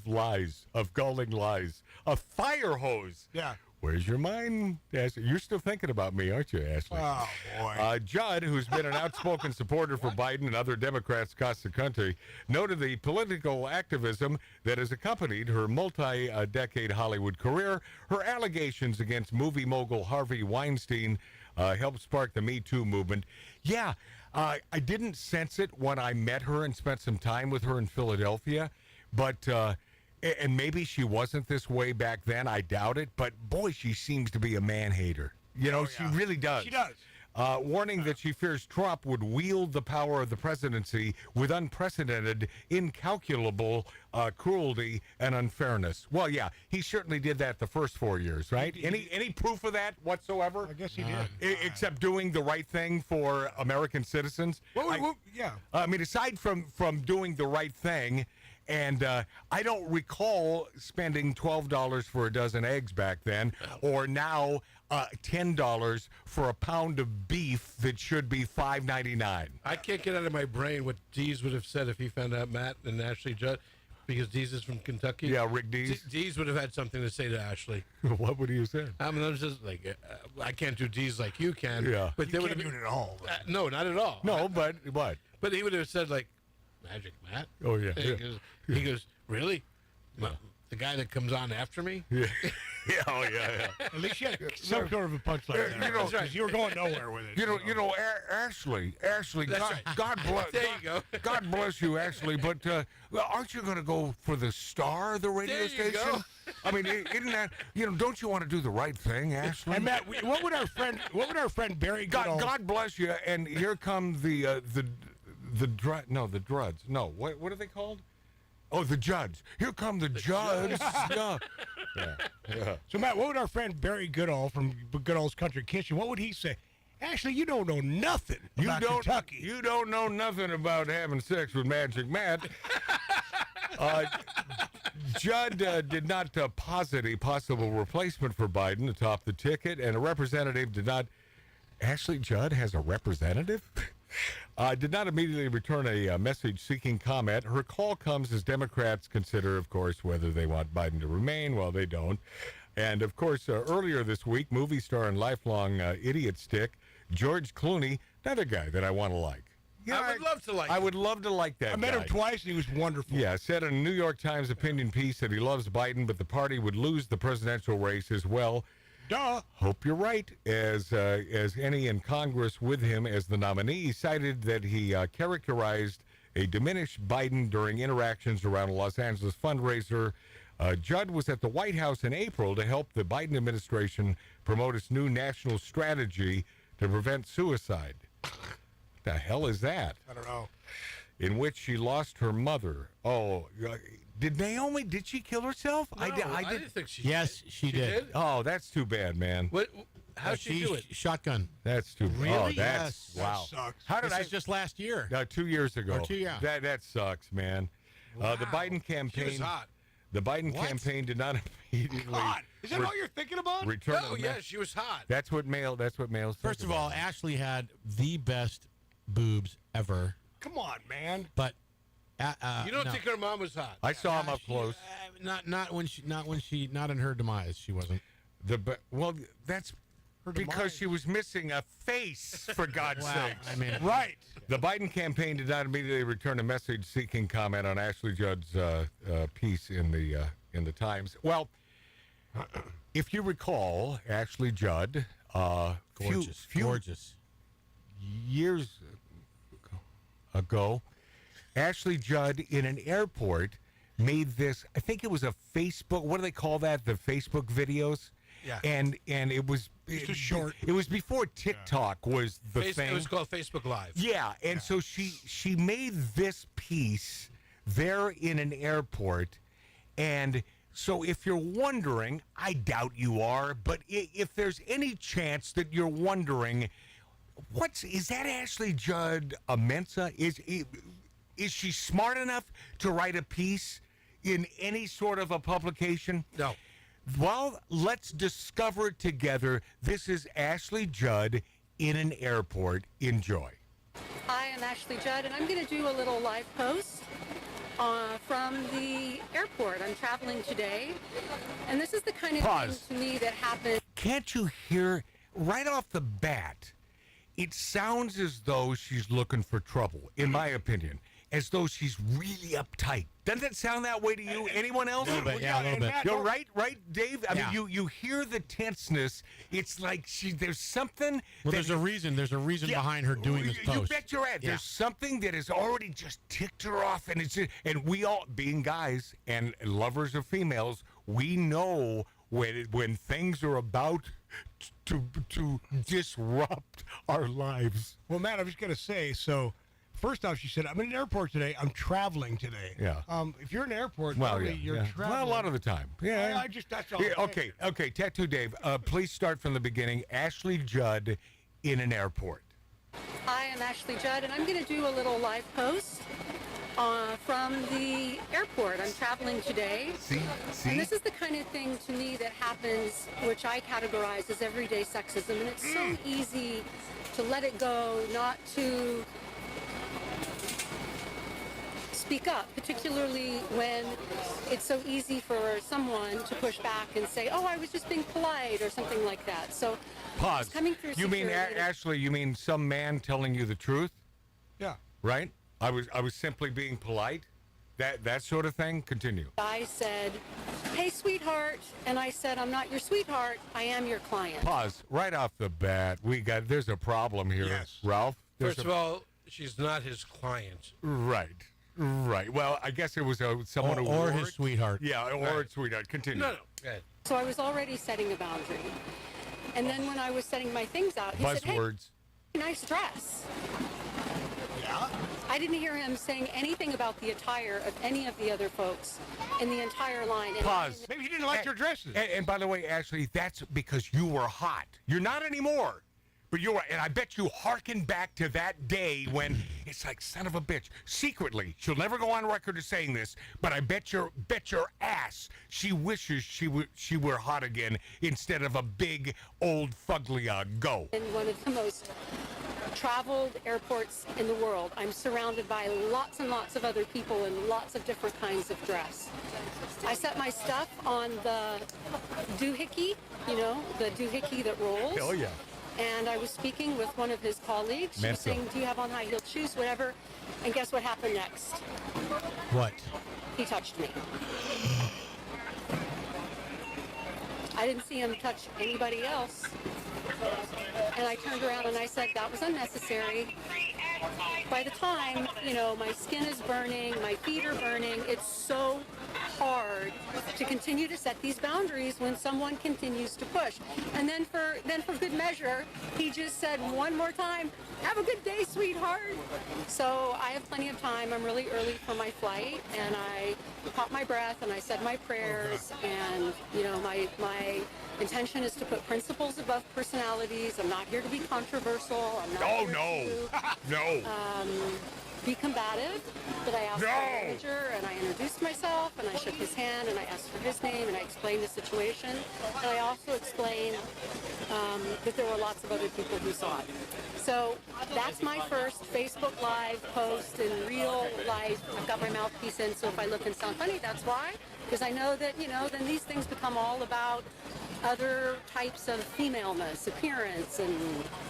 lies, of galling lies. A fire hose. Yeah. Where's your mind, Ashley? You're still thinking about me, aren't you, Ashley? Oh, boy. Judd, who's been an outspoken supporter for Biden and other Democrats across the country, noted the political activism that has accompanied her multi-decade Hollywood career. Her allegations against movie mogul Harvey Weinstein helped spark the Me Too movement. Yeah, I didn't sense it when I met her and spent some time with her in Philadelphia, but... and maybe she wasn't this way back then. I doubt it. But, boy, she seems to be a man-hater. She really does. She does. Warning that she fears Trump would wield the power of the presidency with unprecedented, incalculable cruelty and unfairness. Well, yeah, he certainly did that the first 4 years, right? Any proof of that whatsoever? I guess he did. Except doing the right thing for American citizens? Yeah. I mean, aside from doing the right thing... And I don't recall spending $12 for a dozen eggs back then, or now $10 for a pound of beef that should be $5.99. I can't get out of my brain what Dees would have said if he found out Matt and Ashley Judd, because Dees is from Kentucky. Yeah, Rick Dees. Dees would have had something to say to Ashley. What would he have said? I mean, I was just like, I can't do Dees like you can. Yeah. But You can't do it at all. No, not at all. No, but what? But he would have said, like, Magic Matt? Oh, yeah. He goes, really? Yeah. The guy that comes on after me? Yeah. Yeah. At least you had some sort of a punchline there. That's right. You were going nowhere with it. Ashley, God bless. There you go. God bless you, Ashley. But aren't you going to go for the star of the radio There you station? go. I mean, isn't that don't you want to do the right thing, Ashley? And Matt, what would our friend Barry God bless you. And here come the Druds. No, what are they called? Oh, the Judds. Here come the Judds. Yeah. So, Matt, what would our friend Barry Goodall from Goodall's Country Kitchen, what would he say? Ashley, you don't know nothing about Kentucky. You don't know nothing about having sex with Magic Matt. Judd did not posit a possible replacement for Biden atop the ticket, and a representative did not... Ashley Judd has a representative? Did not immediately return a message seeking comment. Her call comes as Democrats consider, of course, whether they want Biden to remain. Well, they don't. And, of course, earlier this week, movie star and lifelong idiot stick, George Clooney, another guy that I want to like. Yeah, I would love to like him. I would love to like that I met him twice, and he was wonderful. Yeah, said in a New York Times opinion piece that he loves Biden, but the party would lose the presidential race as well. Duh. Hope you're right. As any in Congress with him as the nominee, he cited that he characterized a diminished Biden during interactions around a Los Angeles fundraiser. Judd was at the White House in April to help the Biden administration promote its new national strategy to prevent suicide. What the hell is that? I don't know. in which she lost her mother. Oh, did she kill herself? No, I didn't think she Yes, did. she did. Oh, that's too bad, man. How'd she do it? Shotgun. That's too bad. Really? Oh, that's, Yes. wow. That sucks. How did This is just last year. 2 years ago. Or two, yeah. That sucks, man. The Biden campaign. She was hot. The Biden campaign did not immediately. God, is that all you're thinking about? Return Oh, yeah, she was hot. That's what males. First of all, Ashley had the best boobs ever. Come on, man. But you don't no. think her mom was hot? I saw him up close. Not in her demise. She wasn't. Well, that's because demise. she was missing a face. For God's Wow, sakes, I mean, Right. the Biden campaign did not immediately return a message seeking comment on Ashley Judd's piece in the Times. Well, if you recall, Ashley Judd, gorgeous, few gorgeous. years ago, Ashley Judd in an airport made this. I think it was a Facebook. What do they call that? The Facebook videos. Yeah. And it was Just short. It was before TikTok was the thing. It was called Facebook Live. Yeah, and so she made this piece there in an airport, and so if you're wondering, I doubt you are, but if there's any chance that you're wondering, is that Ashley Judd a Mensa? Is she smart enough to write a piece in any sort of a publication? No. Well, let's discover it together. This is Ashley Judd in an airport. Enjoy. Hi, I'm Ashley Judd, and I'm going to do a little live post from the airport. I'm traveling today, and this is the kind of Pause. thing to me that happens. Can't you hear right off the bat? It sounds as though she's looking for trouble, in my opinion, as though she's really uptight. Doesn't it sound that way to you? Anyone else? A little bit, yeah, a little bit. You're right, Dave? I Yeah. mean, you hear the tenseness. It's like there's something. Well, there's a reason. There's a reason behind her doing this post. You bet you're right. Yeah. There's something that has already just ticked her off, and we all, being guys and lovers of females, we know when things are about to disrupt our lives. Well, Matt, I was going to say, so first off, she said, I'm in an airport today. I'm traveling today. Yeah. If you're in an airport, Well, probably yeah, you're yeah. traveling. Well, a lot of the time. Yeah. That's all. Yeah, okay. Tattoo Dave, please start from the beginning. Ashley Judd in an airport. Hi, I'm Ashley Judd, and I'm going to do a little live post from the airport. I'm traveling today. See? And this is the kind of thing to me that happens, which I categorize as everyday sexism. And it's so easy to let it go, not to speak up, particularly when it's so easy for someone to push back and say, oh, I was just being polite or something like that. So Pause. coming through You mean, security- Ashley, you mean some man telling you the truth? Yeah. Right? I was simply being polite? That sort of thing? Continue. I said, hey, sweetheart. And I said, I'm not your sweetheart. I am your client. Pause. Right off the bat, there's a problem here. Yes. Ralph? First of all, she's not his client. Right. Well, I guess it was someone who or his worked. sweetheart. Yeah, or his sweetheart. Continue. No. Go ahead. So I was already setting a boundary. And then when I was setting my things out, he said, hey, Buzzwords. nice dress. Yeah. I didn't hear him saying anything about the attire of any of the other folks in the entire line. And Pause. Maybe he didn't like your dresses. And by the way, Ashley, that's because you were hot. You're not anymore. But you were, and I bet you hearken back to that day when it's like, son of a bitch. Secretly, she'll never go on record as saying this, but I bet your ass she wishes she were hot again instead of a big old fuglia. Go. in one of the most traveled airports in the world. I'm surrounded by lots and lots of other people in lots of different kinds of dress. I set my stuff on the doohickey, the doohickey that rolls. Hell yeah. And I was speaking with one of his colleagues. She was Mensa. saying, do you have on high-heeled shoes, whatever? And guess what happened next? What? He touched me. I didn't see him touch anybody else. And I turned around and I said, that was unnecessary. By the time, my skin is burning, my feet are burning, it's so hard to continue to set these boundaries when someone continues to push. And then for good measure, he just said one more time, "Have a good day, sweetheart." So I have plenty of time. I'm really early for my flight, and I caught my breath and I said my prayers. And you know, my intention is to put principles above personalities. I'm not here to be controversial. I'm not here to be combative. But I asked the manager, and I introduced myself, and I shook his hand, and I asked for his name, and I explained the situation. And I also explained that there were lots of other people who saw it. So that's my first Facebook Live post in real life. I've got my mouthpiece in, so if I look and sound funny, that's why. Because I know that, you know, then these things become all about other types of femaleness, appearance, and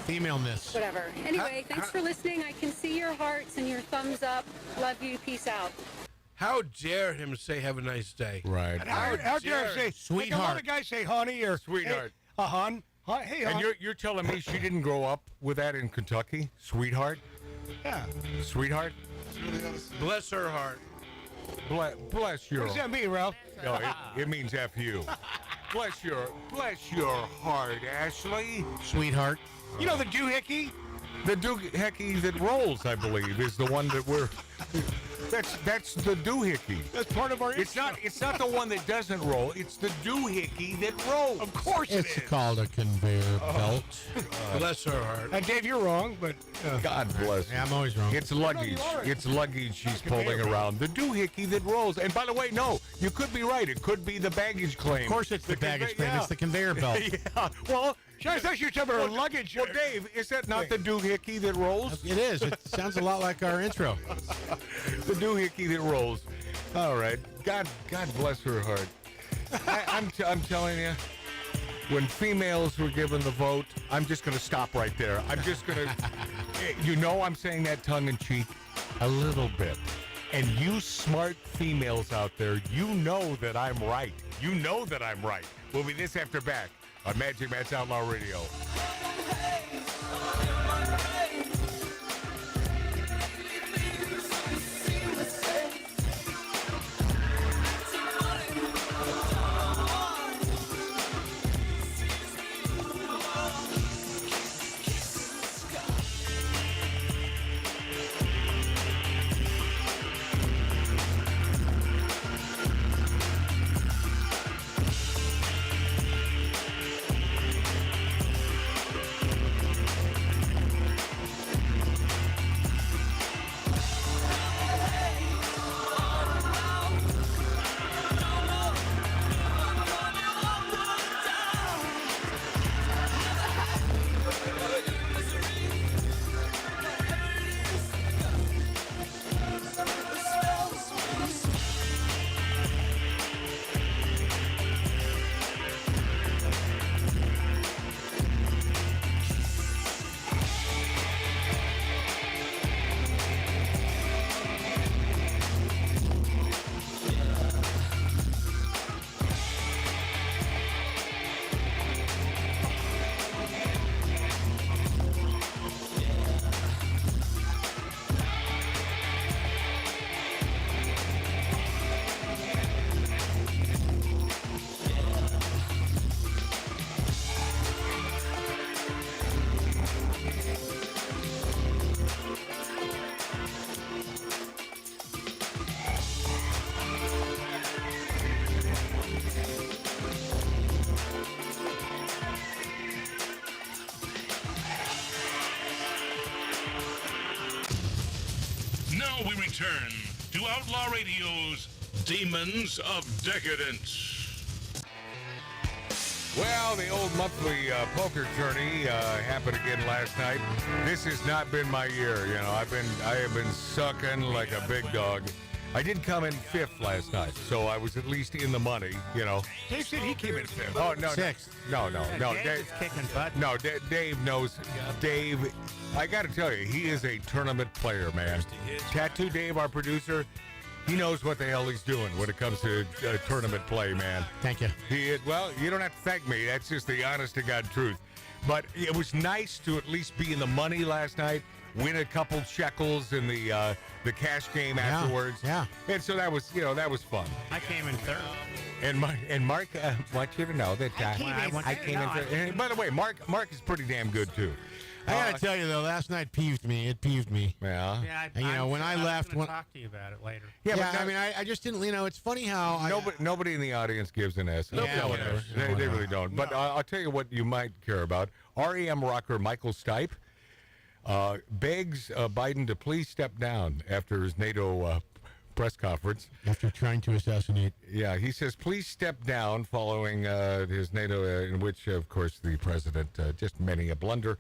femaleness. Whatever. Anyway, thanks for listening. I can see your hearts and your thumbs up. Love you. Peace out. How dare him say "Have a nice day"? Right. How dare I say sweetheart? Like a lot of guys say honey or sweetheart. Hey, hon. Hey, hon. And you're telling me she didn't grow up with that in Kentucky, sweetheart? Yeah. Sweetheart. Bless her heart. Bless your. What does that mean, Ralph? No, it means F you. Bless your heart, Ashley. Sweetheart. You know the doohickey? The doohickey that rolls, I believe, is the one that we're. That's the doohickey. That's part of our. It's not the one that doesn't roll. It's the doohickey that rolls. Of course It's it is. called a conveyor belt. Bless her heart. And Dave, you're wrong, but God bless. Yeah, I'm always wrong. It's luggage. It's luggage she's pulling around. The doohickey that rolls. And by the way, no, you could be right. It could be the baggage claim. Of course, it's the baggage claim. It's the conveyor belt. Yeah. Well, I thought you were talking about luggage. Well, Dave, is that not the doohickey that rolls? It is. It sounds a lot like our intro. The doohickey that rolls. All right. God bless her heart. I'm telling you, when females were given the vote, I'm just going to stop right there. I'm just going to, you know, I'm saying that tongue in cheek a little bit. And you smart females out there, you know that I'm right. You know that I'm right. We'll be this after back on Magic Matt's Outlaw Radio. Now we return to Outlaw Radio's Demons of Decadence. Well, the old monthly poker tourney happened again last night. This has not been my year. You know, I have been sucking like a big dog. I did come in fifth last night, so I was at least in the money. You know. Dave said he came in fifth. Oh no, Sixth. No. Dave is kicking butt. No, Dave knows. Dave, I got to tell you, he is a tournament player, man. Tattoo Dave, our producer, he knows what the hell he's doing when it comes to tournament play, man. Thank you. Well, you don't have to thank me. That's just the honest to God truth. But it was nice to at least be in the money last night. win a couple shekels in the cash game afterwards. Yeah. And so that was fun. I came in third. And Mark, I want you to know that I came in third. And by the way, Mark is pretty damn good too. I gotta tell you though, last night peeved me. It peeved me. Yeah. Yeah, And, when I left, I'm talk to you about it later. Yeah, I mean, I just didn't. It's funny how nobody in the audience gives an S. whatever. They really don't. But I'll tell you what you might care about. REM rocker Michael Stipe begs Biden to please step down after his NATO press conference. After trying to assassinate. Yeah, he says, please step down following his NATO, in which, of course, the president just many a blunder.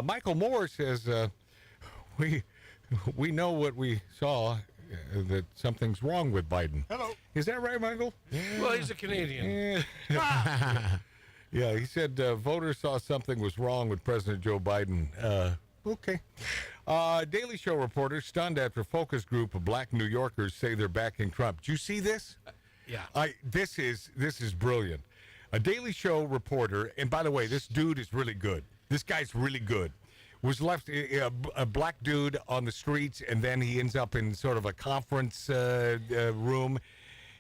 Michael Moore says, we know what we saw, that something's wrong with Biden. Hello. Is that right, Michael? Well, he's a Canadian. Yeah, he said voters saw something was wrong with President Joe Biden. Okay. Daily Show reporters stunned after focus group of black New Yorkers say they're backing Trump. Do you see this? Yeah. This is brilliant. A Daily Show reporter, and by the way, this dude is really good. This guy's really good. Was left a black dude on the streets, and then he ends up in sort of a conference room.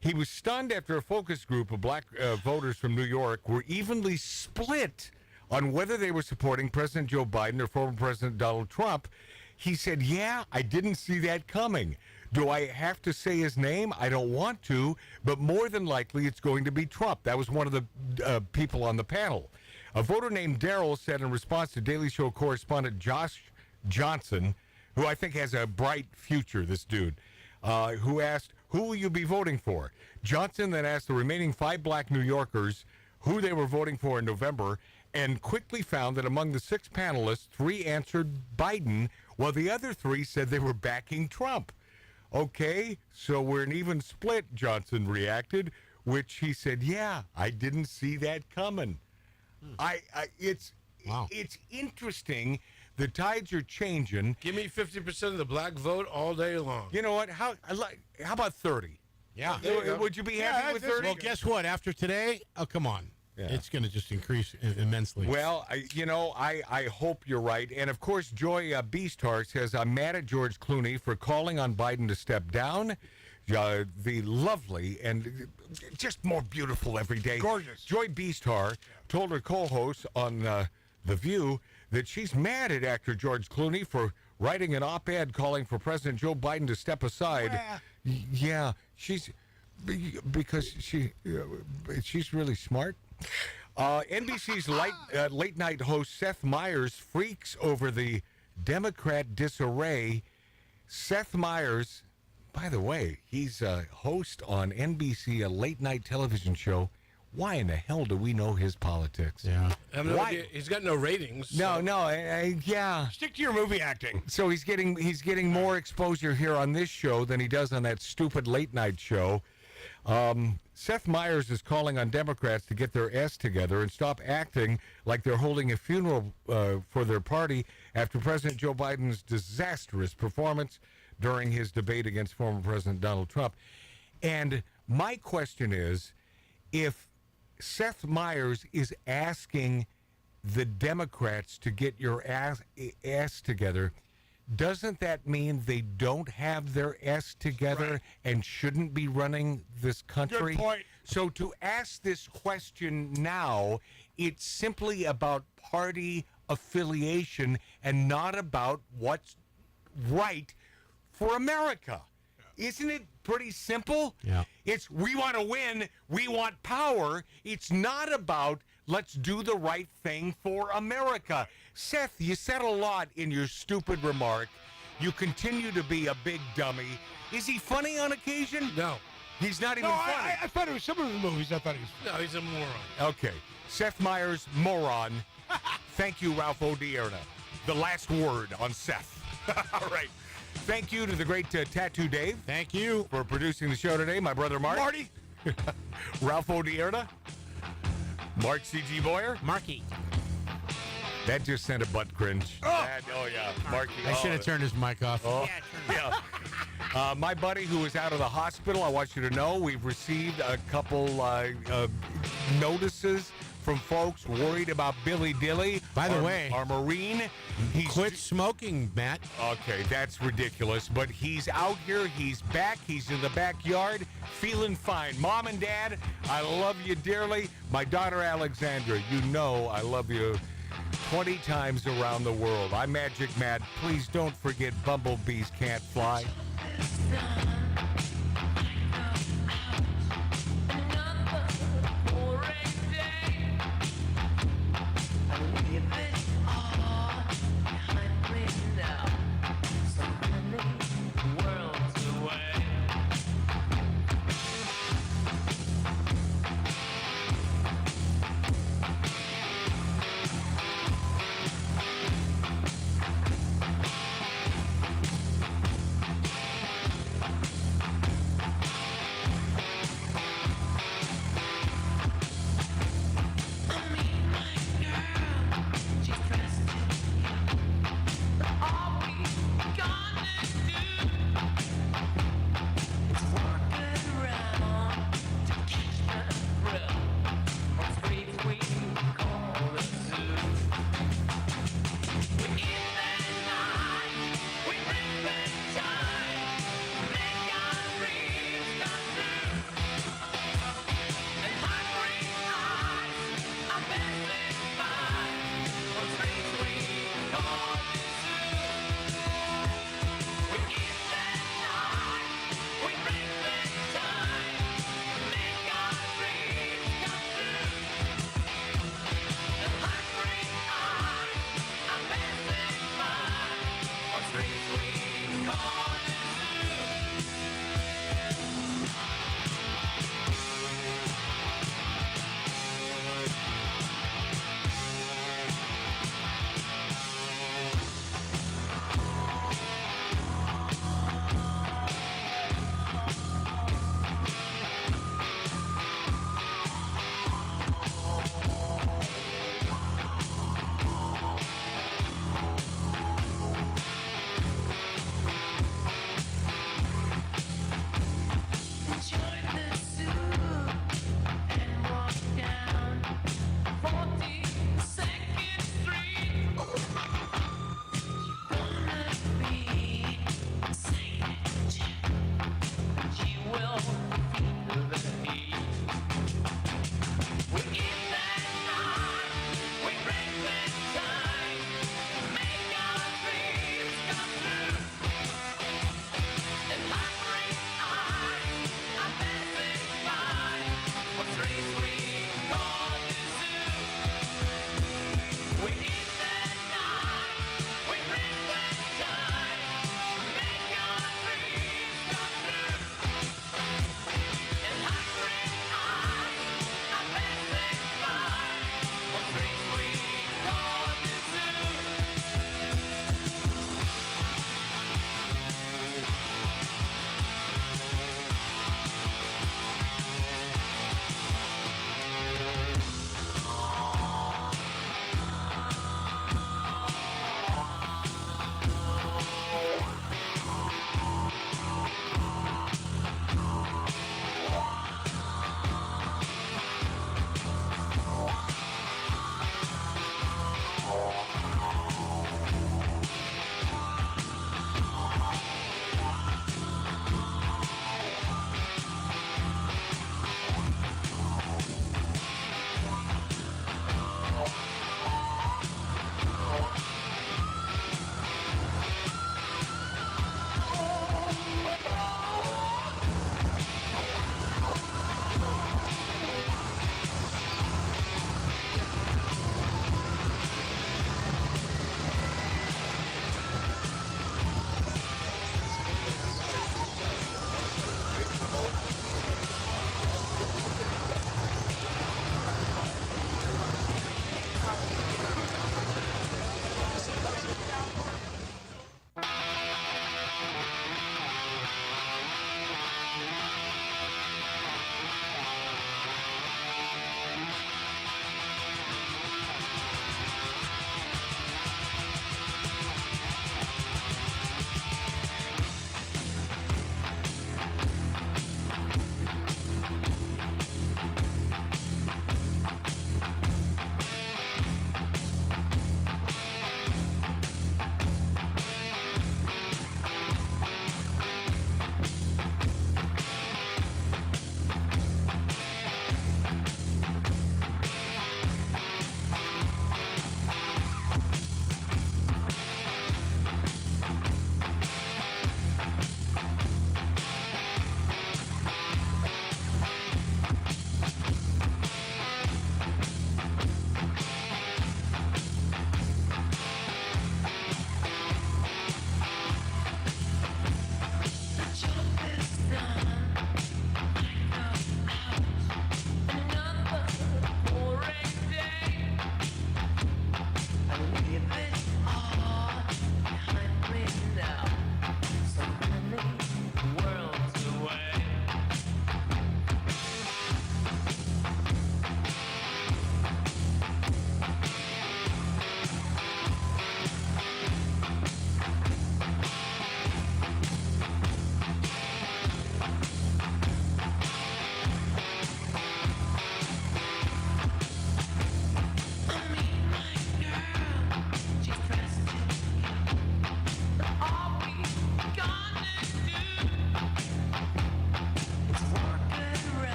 He was stunned after a focus group of black voters from New York were evenly split on whether they were supporting President Joe Biden or former President Donald Trump. He said, yeah, I didn't see that coming. Do I have to say his name? I don't want to, but more than likely it's going to be Trump. That was one of the people on the panel. A voter named Daryl said in response to Daily Show correspondent Josh Johnson, who I think has a bright future, this dude, who asked, who will you be voting for? Johnson then asked the remaining 5 black New Yorkers who they were voting for in November, and quickly found that among the 6 panelists, 3 answered Biden, while the other 3 said they were backing Trump. Okay, so we're an even split, Johnson reacted, which he said, yeah, I didn't see that coming. It's interesting. The tides are changing. Give me 50% of the black vote all day long. You know what? How about 30? Yeah. Would you be happy with 30? Well, guess what? After today, oh, come on. Yeah. It's going to just increase immensely. Well, I hope you're right. And, of course, Joy Behar says, I'm mad at George Clooney for calling on Biden to step down. The lovely and just more beautiful every day. Gorgeous. Joy Behar told her co-host on The View that she's mad at actor George Clooney for writing an op-ed calling for President Joe Biden to step aside. Yeah, because she's really smart. NBC's late night host Seth Meyers freaks over the Democrat disarray. Seth Meyers, by the way, he's a host on NBC, a late night television show. Why in the hell do we know his politics? Yeah. I have no idea. He's got no ratings. No, so. Yeah. Stick to your movie acting. So he's getting more exposure here on this show than he does on that stupid late night show. Seth Meyers is calling on Democrats to get their S together and stop acting like they're holding a funeral for their party after President Joe Biden's disastrous performance during his debate against former President Donald Trump. And my question is, if Seth Meyers is asking the Democrats to get your ass together, doesn't that mean they don't have their S together and shouldn't be running this country? Good point. So to ask this question now, it's simply about party affiliation and not about what's right for America. Isn't it pretty simple? Yeah. It's we want to win, we want power. It's not about let's do the right thing for America. Seth, you said a lot in your stupid remark. You continue to be a big dummy. Is he funny on occasion? No. He's not even funny. I thought it was some of the movies. I thought he was. No, he's a moron. Okay. Seth Meyers, moron. Thank you, Ralph Odierna. The last word on Seth. All right. Thank you to the great Tattoo Dave. Thank you for producing the show today. My brother Mark. Marty. Ralph Odierna. Mark C.G. Boyer. Marky. That just sent a butt cringe. Oh, yeah. Marky. I should have turned his mic off. Oh, yeah. My buddy who is out of the hospital, I want you to know we've received a couple notices from folks worried about Billy Dilly. By the way, our Marine. Quit smoking, Matt. Okay, that's ridiculous. But he's out here. He's back. He's in the backyard, feeling fine. Mom and Dad, I love you dearly. My daughter Alexandra, you know I love you 20 times around the world. I'm Magic Matt. Please don't forget bumblebees can't fly.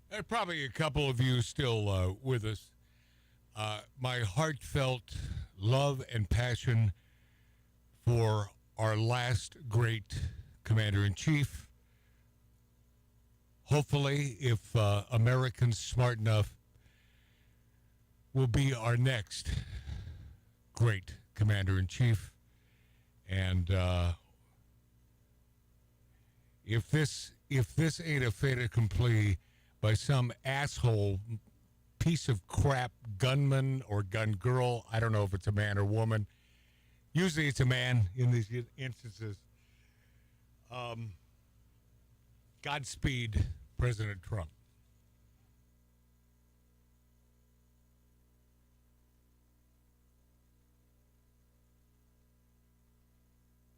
There are probably a couple of you still with us. My heartfelt love and passion for our last great commander-in-chief. Hopefully, if Americans smart enough, will be our next great commander-in-chief. And if this ain't a fait accompli by some asshole piece of crap gunman or gun girl, I don't know if it's a man or woman. Usually it's a man in these instances. Godspeed, President Trump.